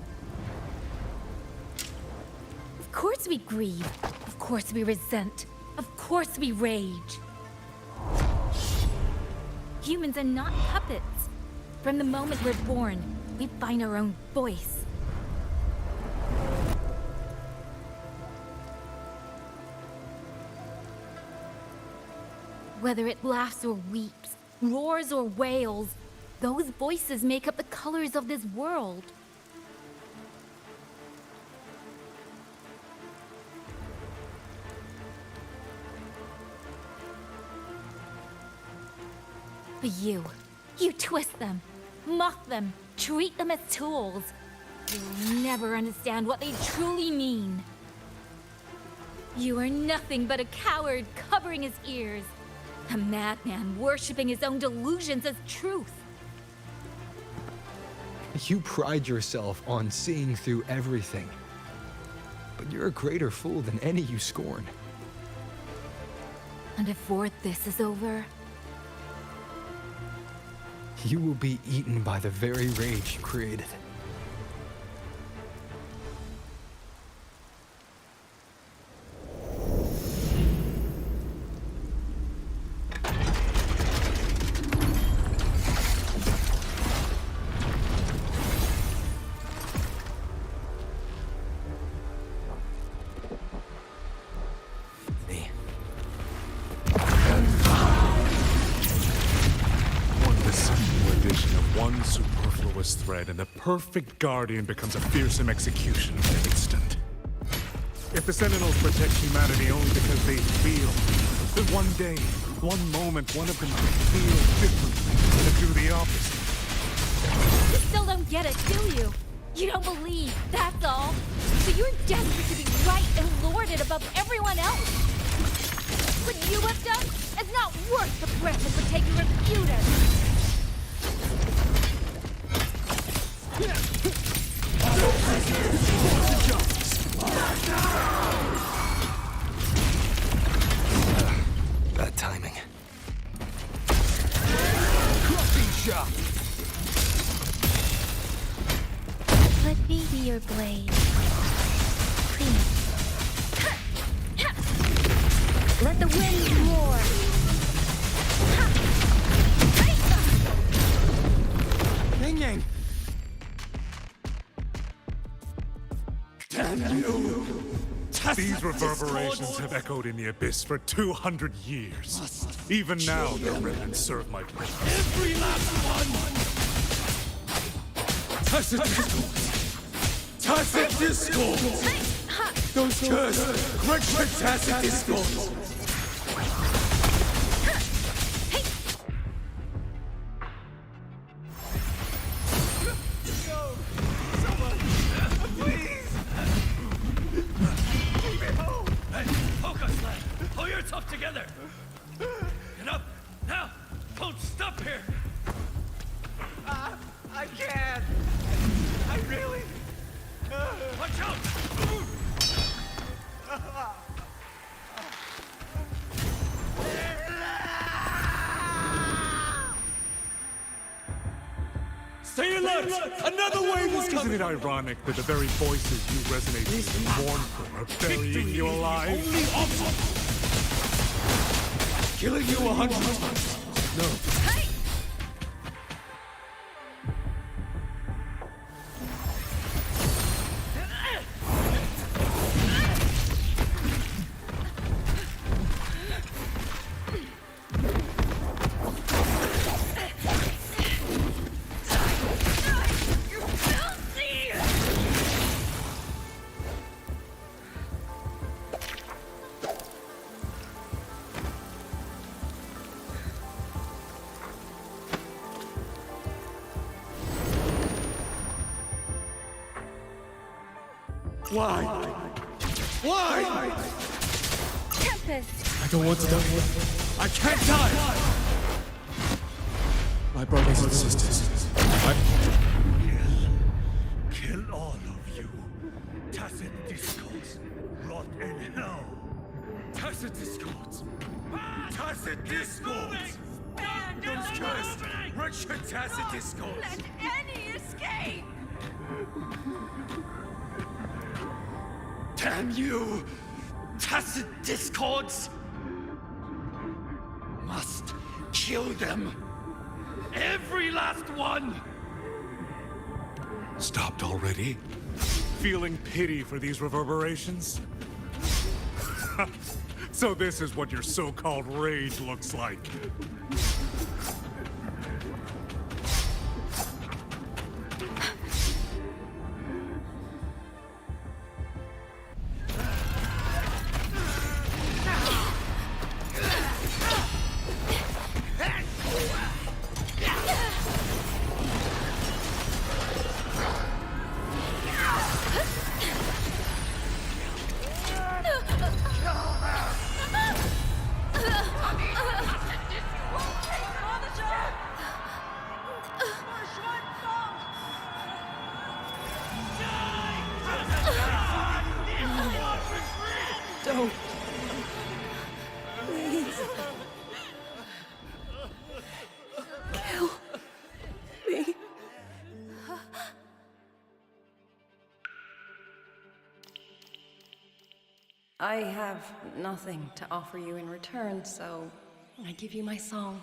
Speaker 1: Of course we grieve. Of Of course we resent. Of course we rage. Humans are not puppets. From the moment we're born, we find our own voice. Whether it laughs or weeps, roars or wails, those voices make up the colors of this world. But you twist them, mock them, treat them as tools. You'll never understand what they truly mean. You are nothing but a coward covering his ears. A madman worshipping his own delusions as truth.
Speaker 20: You pride yourself on seeing through everything. But you're a greater fool than any you scorn.
Speaker 1: And before this is over,
Speaker 20: you will be eaten by the very rage you created.
Speaker 10: Thread, and the perfect guardian becomes a fearsome execution in an instant. If the Sentinels protect humanity only because they feel, then one day, one moment, one of them could feel differently and do the opposite.
Speaker 1: You still don't get it, do you? You don't believe, that's all. So you're desperate to be right and lorded above everyone else. What you have done is not worth the breath it would take to refute it.
Speaker 20: Bad timing. Crushing shot.
Speaker 1: Let me be your blade. Please. Let the wind roar.
Speaker 20: Yang Yang.
Speaker 10: These reverberations have echoed in the abyss for 200 years. Even now, their remnants serve my purpose.
Speaker 12: Every last one! Tacit discord! Those cursed, wretched tacit discord!
Speaker 10: Isn't it ironic that the very voices you resonate with and mourn for are burying you alive?
Speaker 12: Only option! Killing you 100 times! No. Why? Why?
Speaker 1: Tempest!
Speaker 12: I don't want to die. I can't die! My brothers and sisters.
Speaker 17: Kill all of you. Tacit discords. Rot in hell.
Speaker 12: Tacit discords. Tacit discords. Those cursed, wretched tacit discords.
Speaker 14: Let any escape!
Speaker 12: Damn you! tacit discords. Must kill them. Every last one!
Speaker 10: Stopped already? Feeling pity for these reverberations? So this is what your so-called rage looks like.
Speaker 2: Don't. Please. Kill me. I have nothing to offer you in return, so I give you my song.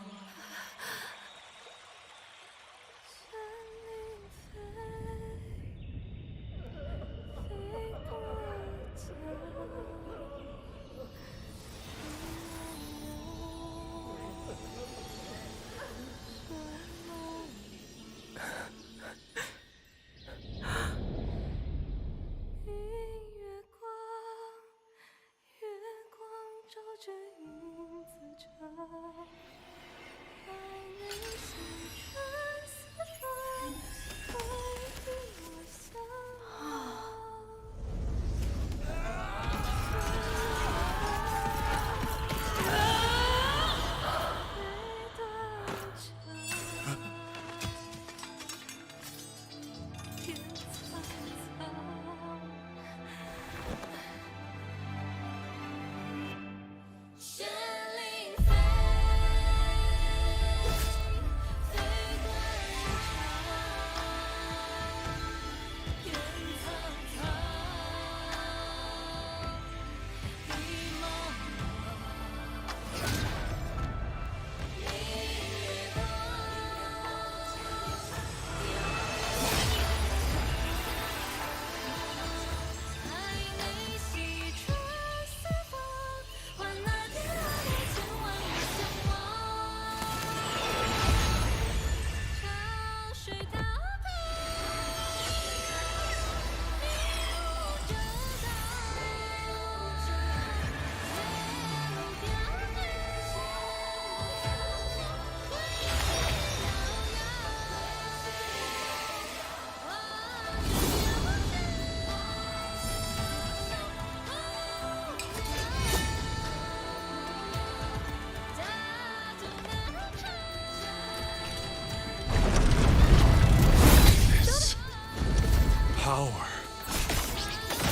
Speaker 10: Power.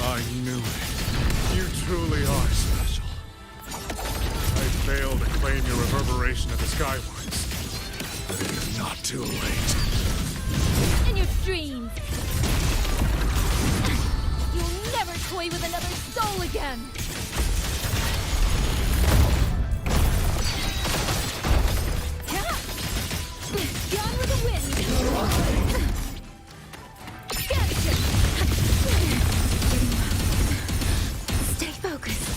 Speaker 10: I knew it. You truly are special. I failed to claim your reverberation of the Skywards, but it is not too late.
Speaker 1: In your dreams! You'll never toy with another soul again! Gone with the wind! Stay focused.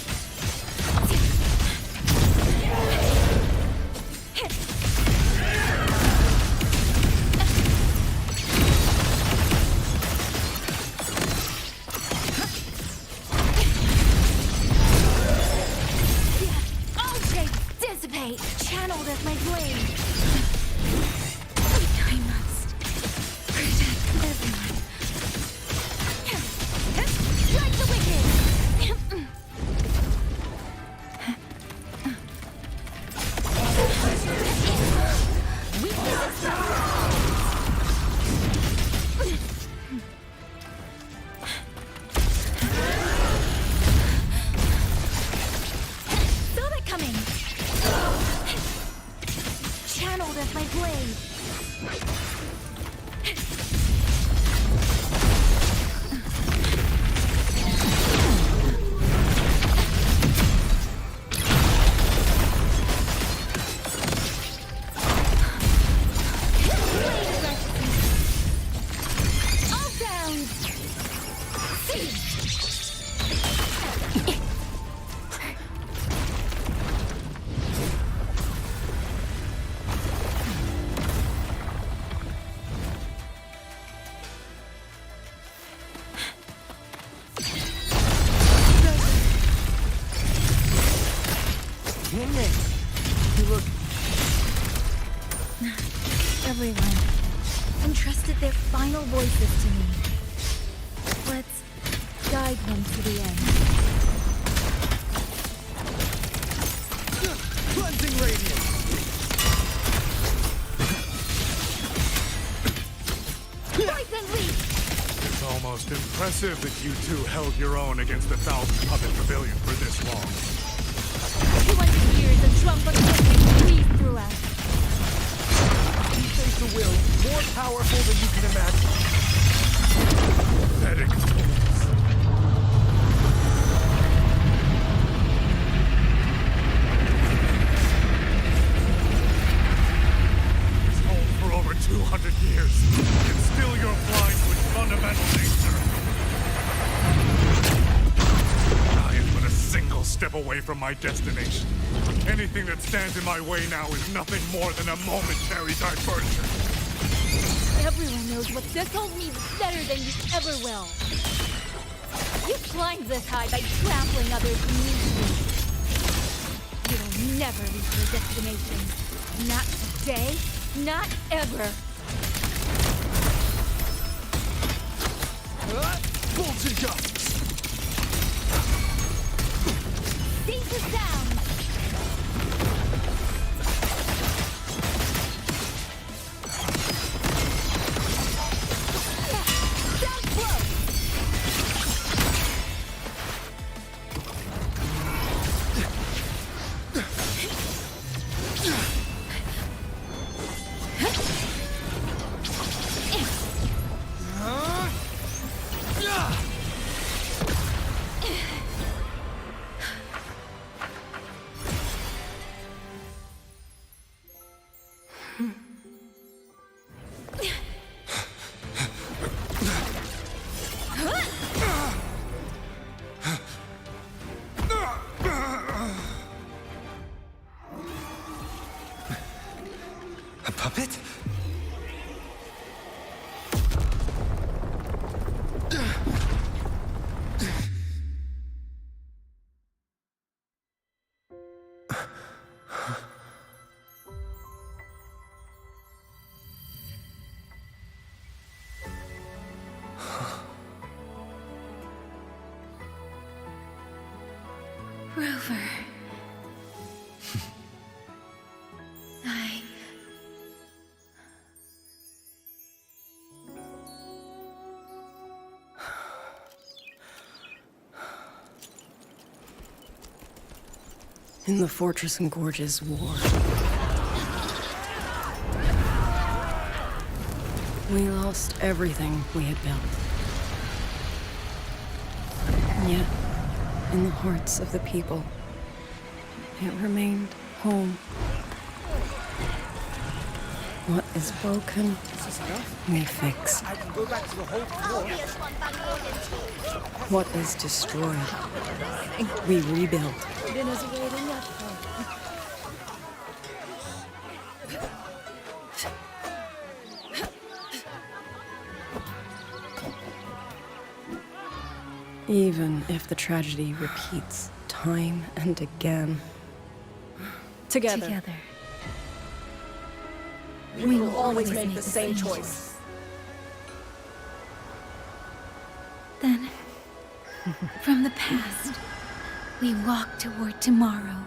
Speaker 1: Everyone entrusted their final voices to me. Let's guide them to the end.
Speaker 12: Cleansing radiance!
Speaker 1: Poison leaf!
Speaker 10: It's almost impressive that you two held your own against the 1,000 puppet pavilion for this long.
Speaker 1: 200 years of Trump unleashing breathe through us.
Speaker 12: You face a will more powerful than you can imagine.
Speaker 10: Pathetic fools. It's held for over 200 years, and still you're blind to its fundamental nature. I am but a single step away from my destination. Anything that stands in my way now is nothing more than a momentary diversion.
Speaker 1: Everyone knows what this hold me better than you ever will. You climbed this high by trampling others beneath you. You will never reach your destination. Not today, not ever.
Speaker 12: Bolts and guns!
Speaker 1: Seize the sound!
Speaker 12: A puppet?
Speaker 1: Rover.
Speaker 2: In the Fortress and Gorges War, we lost everything we had built. And yet, in the hearts of the people, it remained home. What is broken, we fix.
Speaker 12: I can go back to the whole floor.
Speaker 2: What is destroyed, we rebuild. Even if the tragedy repeats time and again. Together.
Speaker 21: We will always make the same choice.
Speaker 1: Then, from the past, we walk toward tomorrow.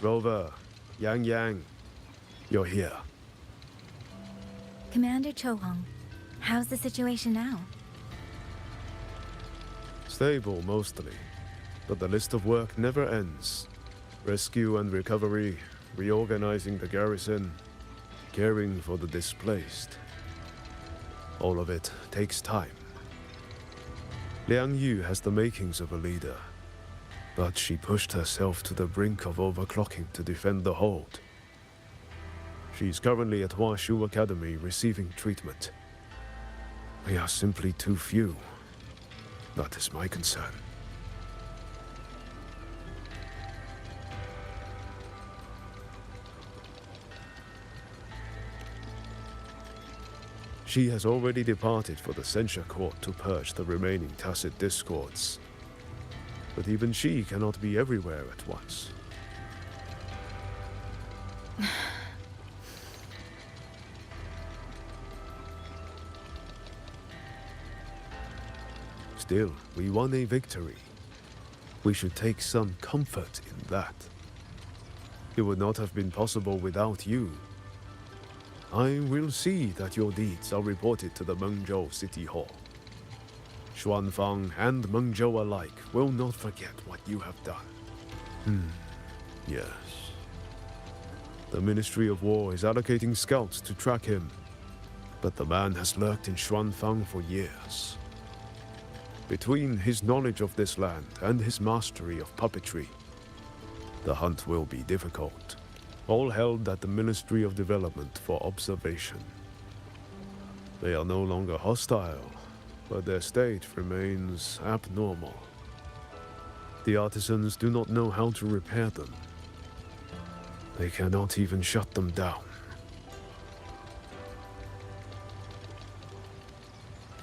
Speaker 3: Rover, Yang, you're here.
Speaker 1: Commander Chohong, how's the situation now?
Speaker 3: Stable, mostly. But the list of work never ends. Rescue and recovery, reorganizing the garrison, caring for the displaced. All of it takes time. Liang Yu has the makings of a leader, but she pushed herself to the brink of overclocking to defend the hold. She's currently at Huashu Academy receiving treatment. We are simply too few. That is my concern. She has already departed for the censure court to purge the remaining tacit discords. But even she cannot be everywhere at once. Still, we won a victory. We should take some comfort in that. It would not have been possible without you. I will see that your deeds are reported to the Mengzhou City Hall. Xuanfang and Mengzhou alike will not forget what you have done. Yes. The Ministry of War is allocating scouts to track him, but the man has lurked in Xuanfang for years. Between his knowledge of this land and his mastery of puppetry, the hunt will be difficult. All held at the Ministry of Development for observation. They are no longer hostile, but their state remains abnormal. The artisans do not know how to repair them. They cannot even shut them down.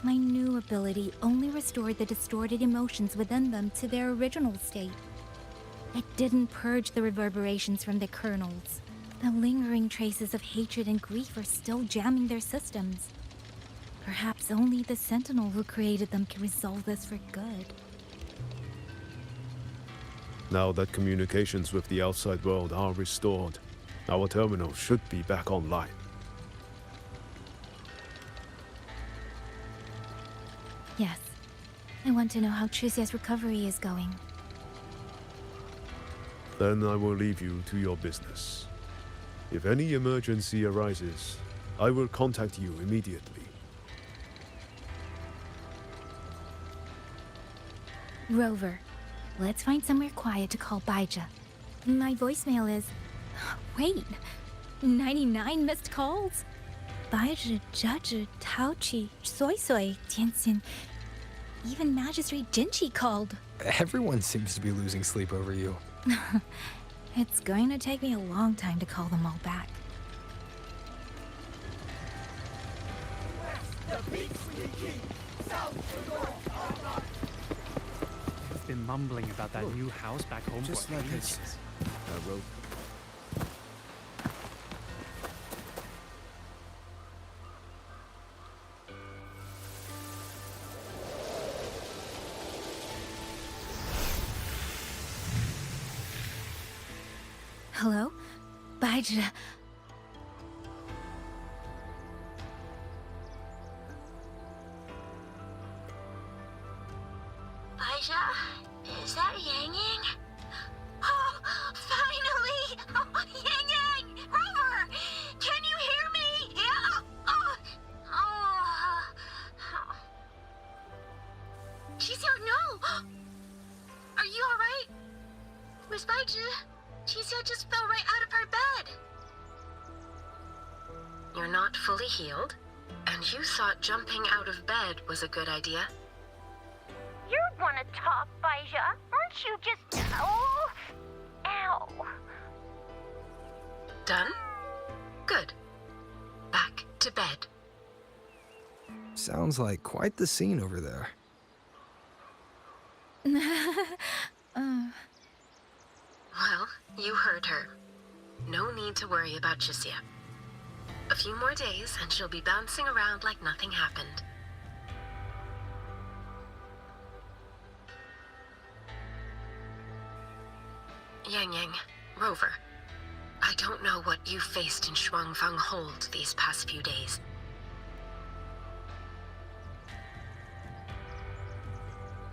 Speaker 1: My new ability only restored the distorted emotions within them to their original state. It didn't purge the reverberations from the kernels. The lingering traces of hatred and grief are still jamming their systems. Perhaps only the Sentinel who created them can resolve this for good.
Speaker 3: Now that communications with the outside world are restored, our terminal should be back online.
Speaker 1: Yes. I want to know how Trucia's recovery is going.
Speaker 3: Then I will leave you to your business. If any emergency arises, I will contact you immediately.
Speaker 1: Rover, let's find somewhere quiet to call Baija. My voicemail is... Wait, 99 missed calls? Baija, Judge, Taochi, Soy Soy, Tianxin. Even Magistrate Jinchi called.
Speaker 20: Everyone seems to be losing sleep over you.
Speaker 1: It's going to take me a long time to call them all back.
Speaker 4: You've been mumbling about that new house back home
Speaker 8: Just
Speaker 4: for
Speaker 8: like
Speaker 4: ages.
Speaker 8: I wrote.
Speaker 1: Hello? Baija.
Speaker 21: Baija? Is that Yang Yang? Oh, finally! Oh, Yang Yang! Rover! Can you hear me? Yeah! Qixia, no! Are you alright? Miss Baija? Qixia just fell right out of her bed.
Speaker 6: You're not fully healed, and you thought jumping out of bed was a good idea.
Speaker 21: You want to talk, Baija? Aren't you just... Oh! Ow.
Speaker 6: Done? Good. Back to bed.
Speaker 20: Sounds like quite the scene over there.
Speaker 6: Well, you heard her. No need to worry about Qixia. A few more days and she'll be bouncing around like nothing happened. Yang Yang, Rover, I don't know what you faced in Shuangfang Hold these past few days.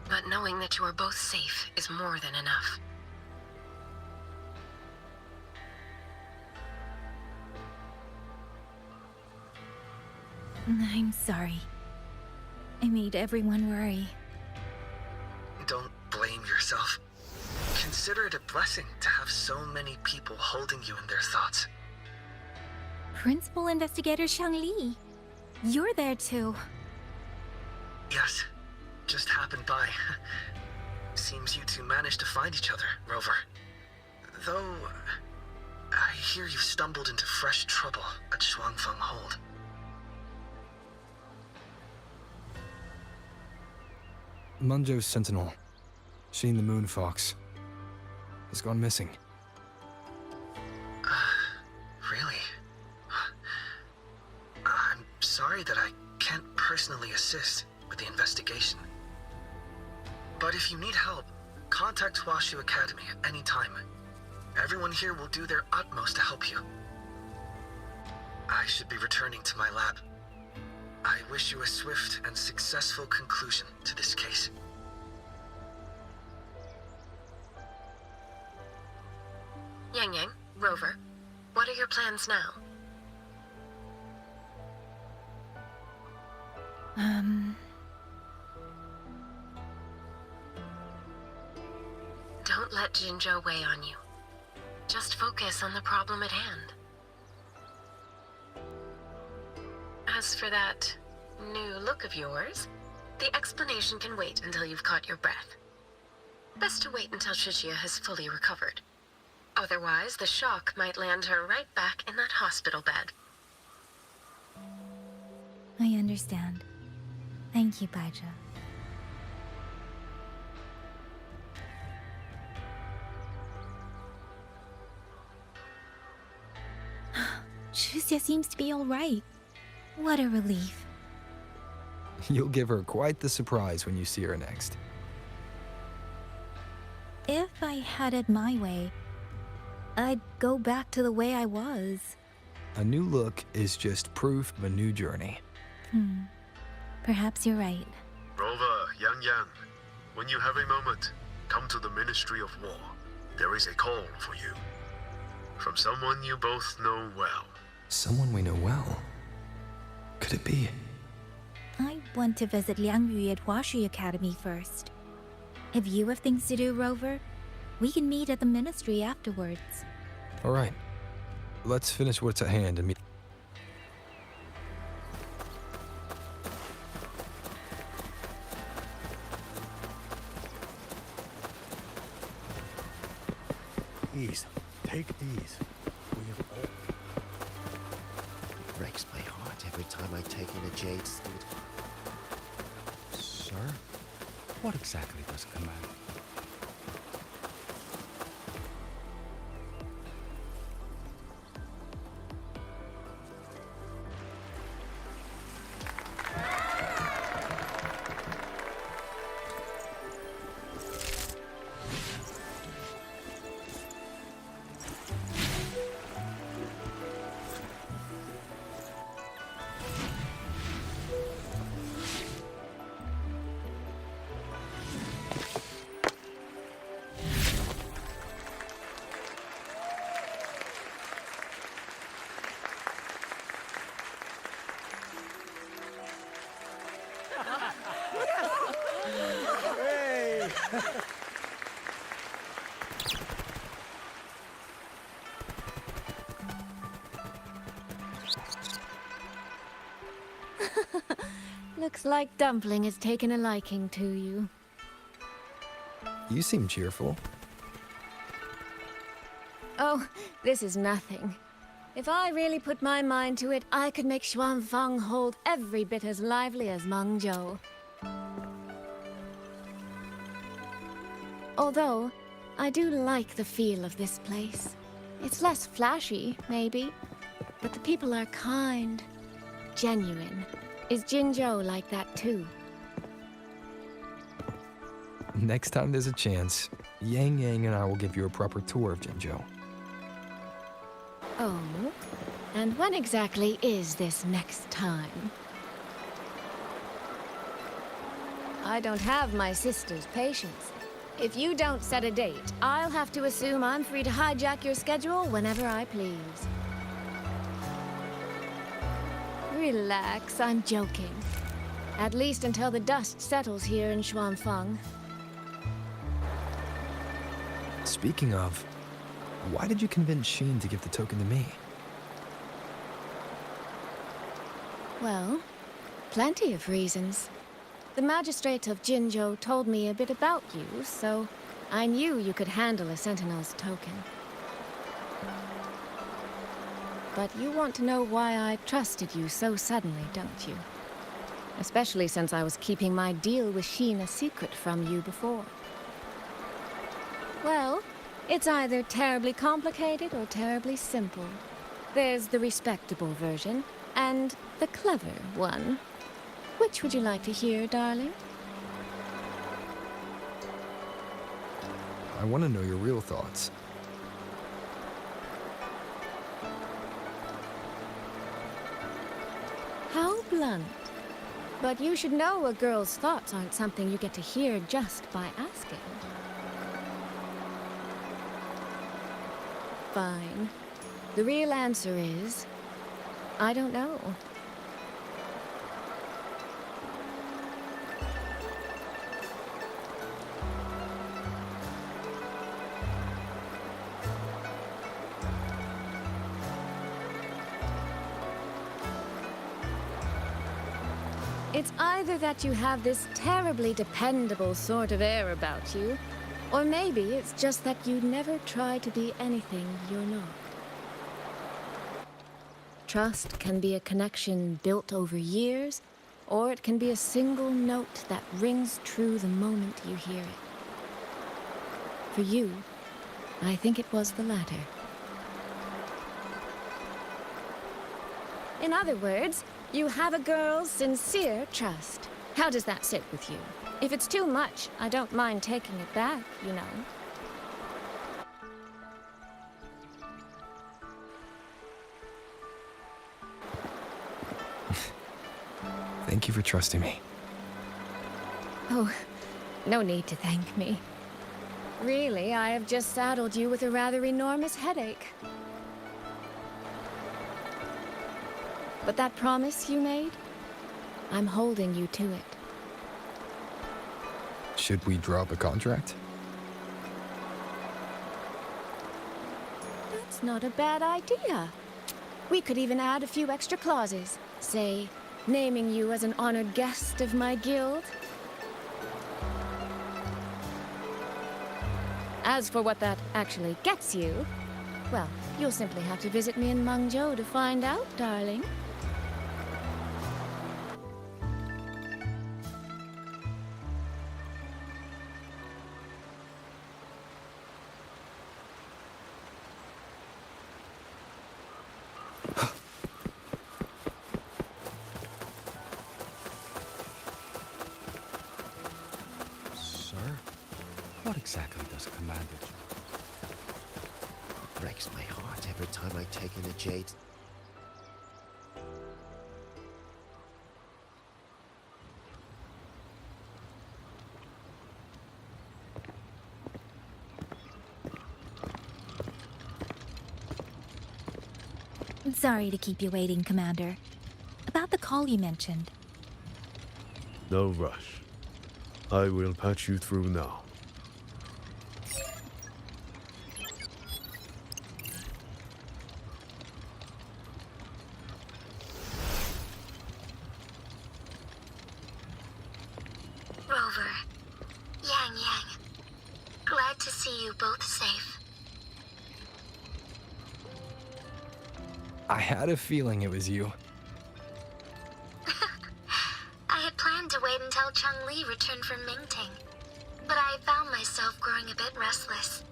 Speaker 6: But knowing that you are both safe is more than enough.
Speaker 1: I'm sorry. I made everyone worry.
Speaker 16: Don't blame yourself. Consider it a blessing to have so many people holding you in their thoughts.
Speaker 1: Principal Investigator Shangli, you're there too.
Speaker 16: Yes, just happened by. Seems you two managed to find each other, Rover. Though, I hear you stumbled into fresh trouble at Shuangfang Hold.
Speaker 20: Munjo's sentinel, Sheen the Moon Fox, has gone missing.
Speaker 16: Really? I'm sorry that I can't personally assist with the investigation. But if you need help, contact Hwashu Academy at any time. Everyone here will do their utmost to help you. I should be returning to my lab. I wish you a swift and successful conclusion to this case.
Speaker 6: Yang Yang, Rover, what are your plans now? Don't let Jinzhou weigh on you. Just focus on the problem at hand. As for that new look of yours, the explanation can wait until you've caught your breath. Best to wait until Shichia has fully recovered. Otherwise, the shock might land her right back in that hospital bed.
Speaker 1: I understand. Thank you, Baija. Shusia seems to be all right. What a relief.
Speaker 20: You'll give her quite the surprise when you see her next.
Speaker 1: If I had it my way, I'd go back to the way I was.
Speaker 20: A new look is just proof of a new journey.
Speaker 1: Perhaps you're right.
Speaker 3: Rover, Yang Yang, when you have a moment, come to the Ministry of War. There is a call for you. From someone you both know well.
Speaker 20: Someone we know well? Could it be?
Speaker 1: I want to visit Liang Yu at Hwashu Academy first. If you have things to do, Rover, we can meet at the Ministry afterwards.
Speaker 20: All right. Let's finish what's at hand and meet.
Speaker 17: These. Take these. We have all...
Speaker 7: It breaks my heart every time I take in a jade steed.
Speaker 17: Sir? What exactly does it command?
Speaker 13: Looks like Dumpling has taken a liking to you.
Speaker 20: You seem cheerful.
Speaker 13: Oh, this is nothing. If I really put my mind to it, I could make Shuangfang Hold every bit as lively as Mengzhou. Although, I do like the feel of this place. It's less flashy, maybe, but the people are kind, genuine. Is Jinzhou like that too?
Speaker 20: Next time there's a chance, Yang Yang and I will give you a proper tour of Jinzhou.
Speaker 13: Oh? And when exactly is this next time? I don't have my sister's patience. If you don't set a date, I'll have to assume I'm free to hijack your schedule whenever I please. Relax, I'm joking. At least until the dust settles here in Xuanfeng.
Speaker 20: Speaking of, why did you convince Sheen to give the token to me?
Speaker 13: Well, plenty of reasons. The magistrate of Jinzhou told me a bit about you, so I knew you could handle a Sentinel's token. But you want to know why I trusted you so suddenly, don't you? Especially since I was keeping my deal with Sheen a secret from you before. Well, it's either terribly complicated or terribly simple. There's the respectable version, and the clever one. Which would you like to hear, darling?
Speaker 20: I want to know your real thoughts.
Speaker 13: How blunt. But you should know a girl's thoughts aren't something you get to hear just by asking. Fine. The real answer is, I don't know. It's either that you have this terribly dependable sort of air about you, or maybe it's just that you never try to be anything you're not. Trust can be a connection built over years, or it can be a single note that rings true the moment you hear it. For you, I think it was the latter. In other words, you have a girl's sincere trust. How does that sit with you? If it's too much, I don't mind taking it back, you know.
Speaker 20: Thank you for trusting me.
Speaker 13: Oh, no need to thank me. Really, I have just saddled you with a rather enormous headache. But that promise you made, I'm holding you to it.
Speaker 20: Should we drop a contract?
Speaker 13: That's not a bad idea. We could even add a few extra clauses. Say, naming you as an honored guest of my guild. As for what that actually gets you, well, you'll simply have to visit me in Mengzhou to find out, darling.
Speaker 15: What exactly does Commander do?
Speaker 7: It breaks my heart every time I take in a jade.
Speaker 1: Sorry to keep you waiting, Commander. About the call you mentioned.
Speaker 3: No rush. I will patch you through now.
Speaker 21: Rover, Yang Yang, glad to see you both safe.
Speaker 20: I had a feeling it was you.
Speaker 21: I had planned to wait until Cheng-Li returned from Mingting, but I found myself growing a bit restless.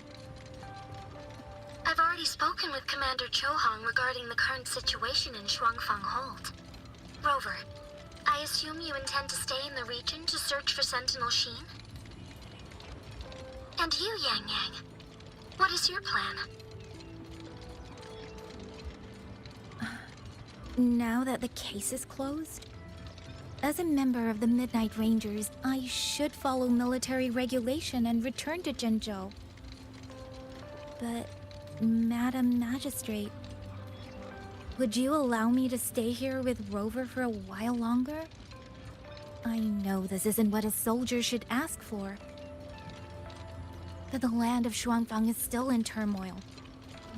Speaker 21: I've already spoken with Commander Chohong regarding the current situation in Xuanfeng Hold. Rover, I assume you intend to stay in the region to search for Sentinel Sheen? And you, Yang Yang, what is your plan?
Speaker 1: Now that the case is closed, as a member of the Midnight Rangers, I should follow military regulation and return to Zhengzhou. But, Madam Magistrate, would you allow me to stay here with Rover for a while longer? I know this isn't what a soldier should ask for, but the land of Xuanfang is still in turmoil.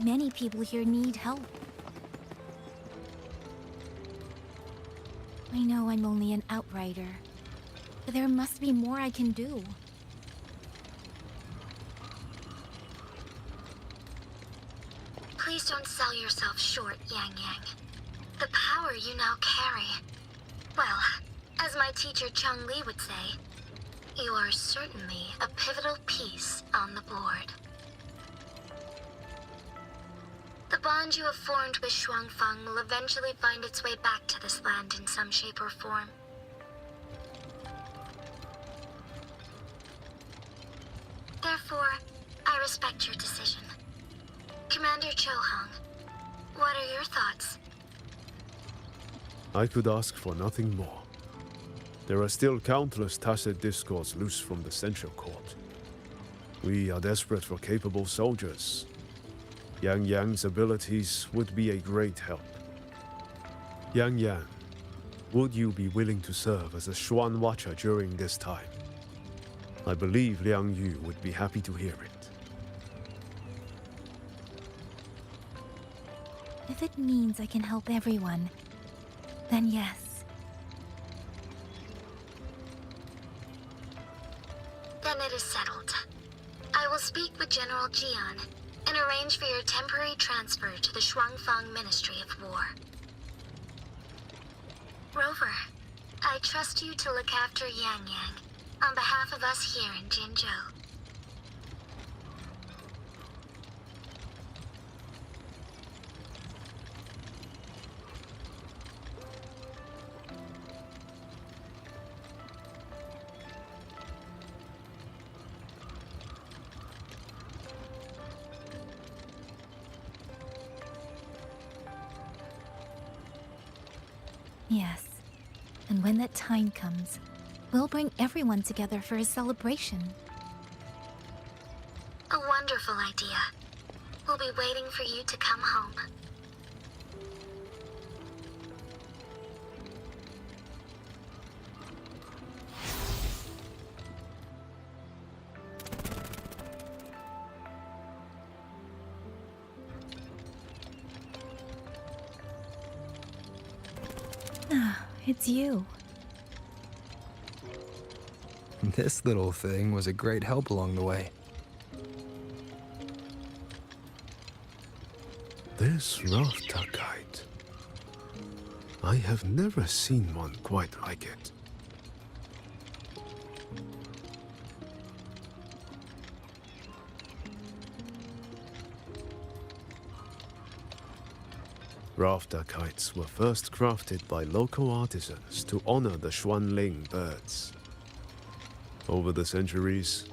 Speaker 1: Many people here need help. I know I'm only an outrider, but there must be more I can do.
Speaker 21: Please don't sell yourself short, Yang Yang. The power you now carry... Well, as my teacher Chung Li would say, you are certainly a pivotal piece on the board. The bond you have formed with Xuanfang will eventually find its way back to this land in some shape or form. Therefore, I respect your decision. Commander Chohong, what are your thoughts?
Speaker 3: I could ask for nothing more. There are still countless tacit discords loose from the Central Court. We are desperate for capable soldiers. Yang Yang's abilities would be a great help. Yang Yang, would you be willing to serve as a Xuan Watcher during this time? I believe Liang Yu would be happy to hear it.
Speaker 1: If it means I can help everyone, then yes.
Speaker 21: Then it is settled. I will speak with General Jian and arrange for your temporary transfer to the Xuanfang Ministry of War. Rover, I trust you to look after Yang Yang on behalf of us here in Jinzhou.
Speaker 1: Yes, and when that time comes, we'll bring everyone together for a celebration.
Speaker 21: A wonderful idea. We'll be waiting for you to come home.
Speaker 1: Ah, it's you.
Speaker 20: This little thing was a great help along the way.
Speaker 3: This rafter kite. I have never seen one quite like it. Rafter kites were first crafted by local artisans to honor the Xuanling birds. Over the centuries,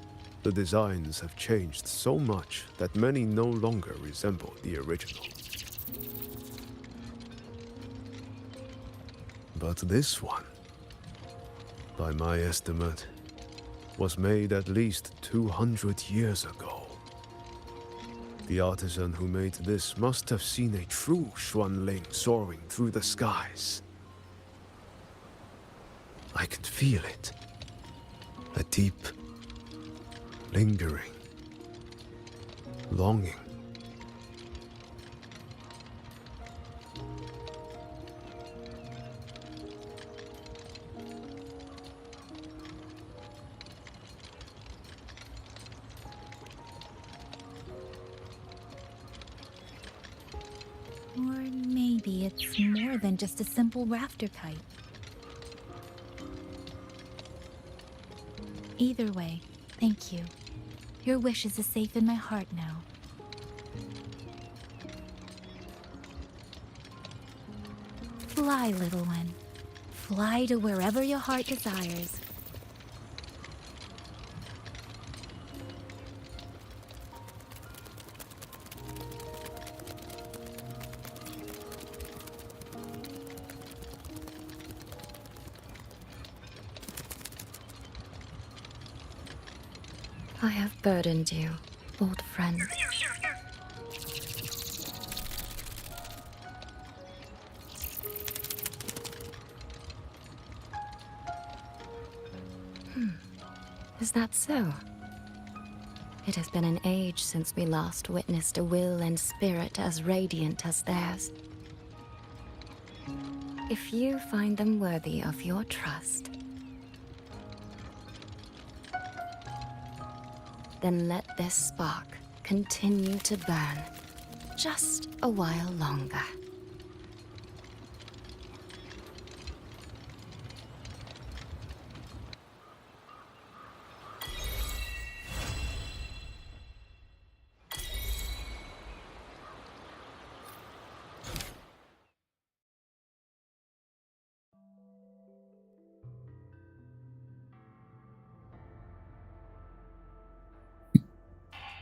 Speaker 3: the designs have changed so much that many no longer resemble the original. But this one, by my estimate, was made at least 200 years ago. The artisan who made this must have seen a true Xuanling soaring through the skies. I could feel it. A deep, lingering longing.
Speaker 1: Or maybe it's more than just a simple rafter kite. Either way, thank you. Your wishes are safe in my heart now. Fly, little one. Fly to wherever your heart desires.
Speaker 9: I have burdened you, old friend. Is that so? It has been an age since we last witnessed a will and spirit as radiant as theirs. If you find them worthy of your trust, then let this spark continue to burn just a while longer.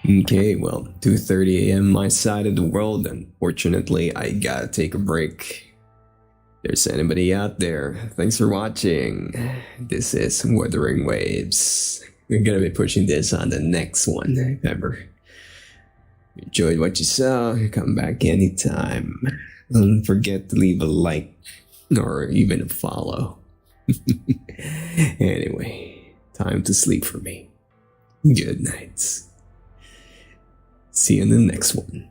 Speaker 22: Okay, well, 2:30 a.m. my side of the world. Unfortunately, I gotta take a break. If there's anybody out there, thanks for watching. This is Wuthering Waves. We're gonna be pushing this on the next one, if ever. Enjoyed what you saw, come back anytime. Don't forget to leave a like or even a follow. Anyway, time to sleep for me. Good night. See you in the next one.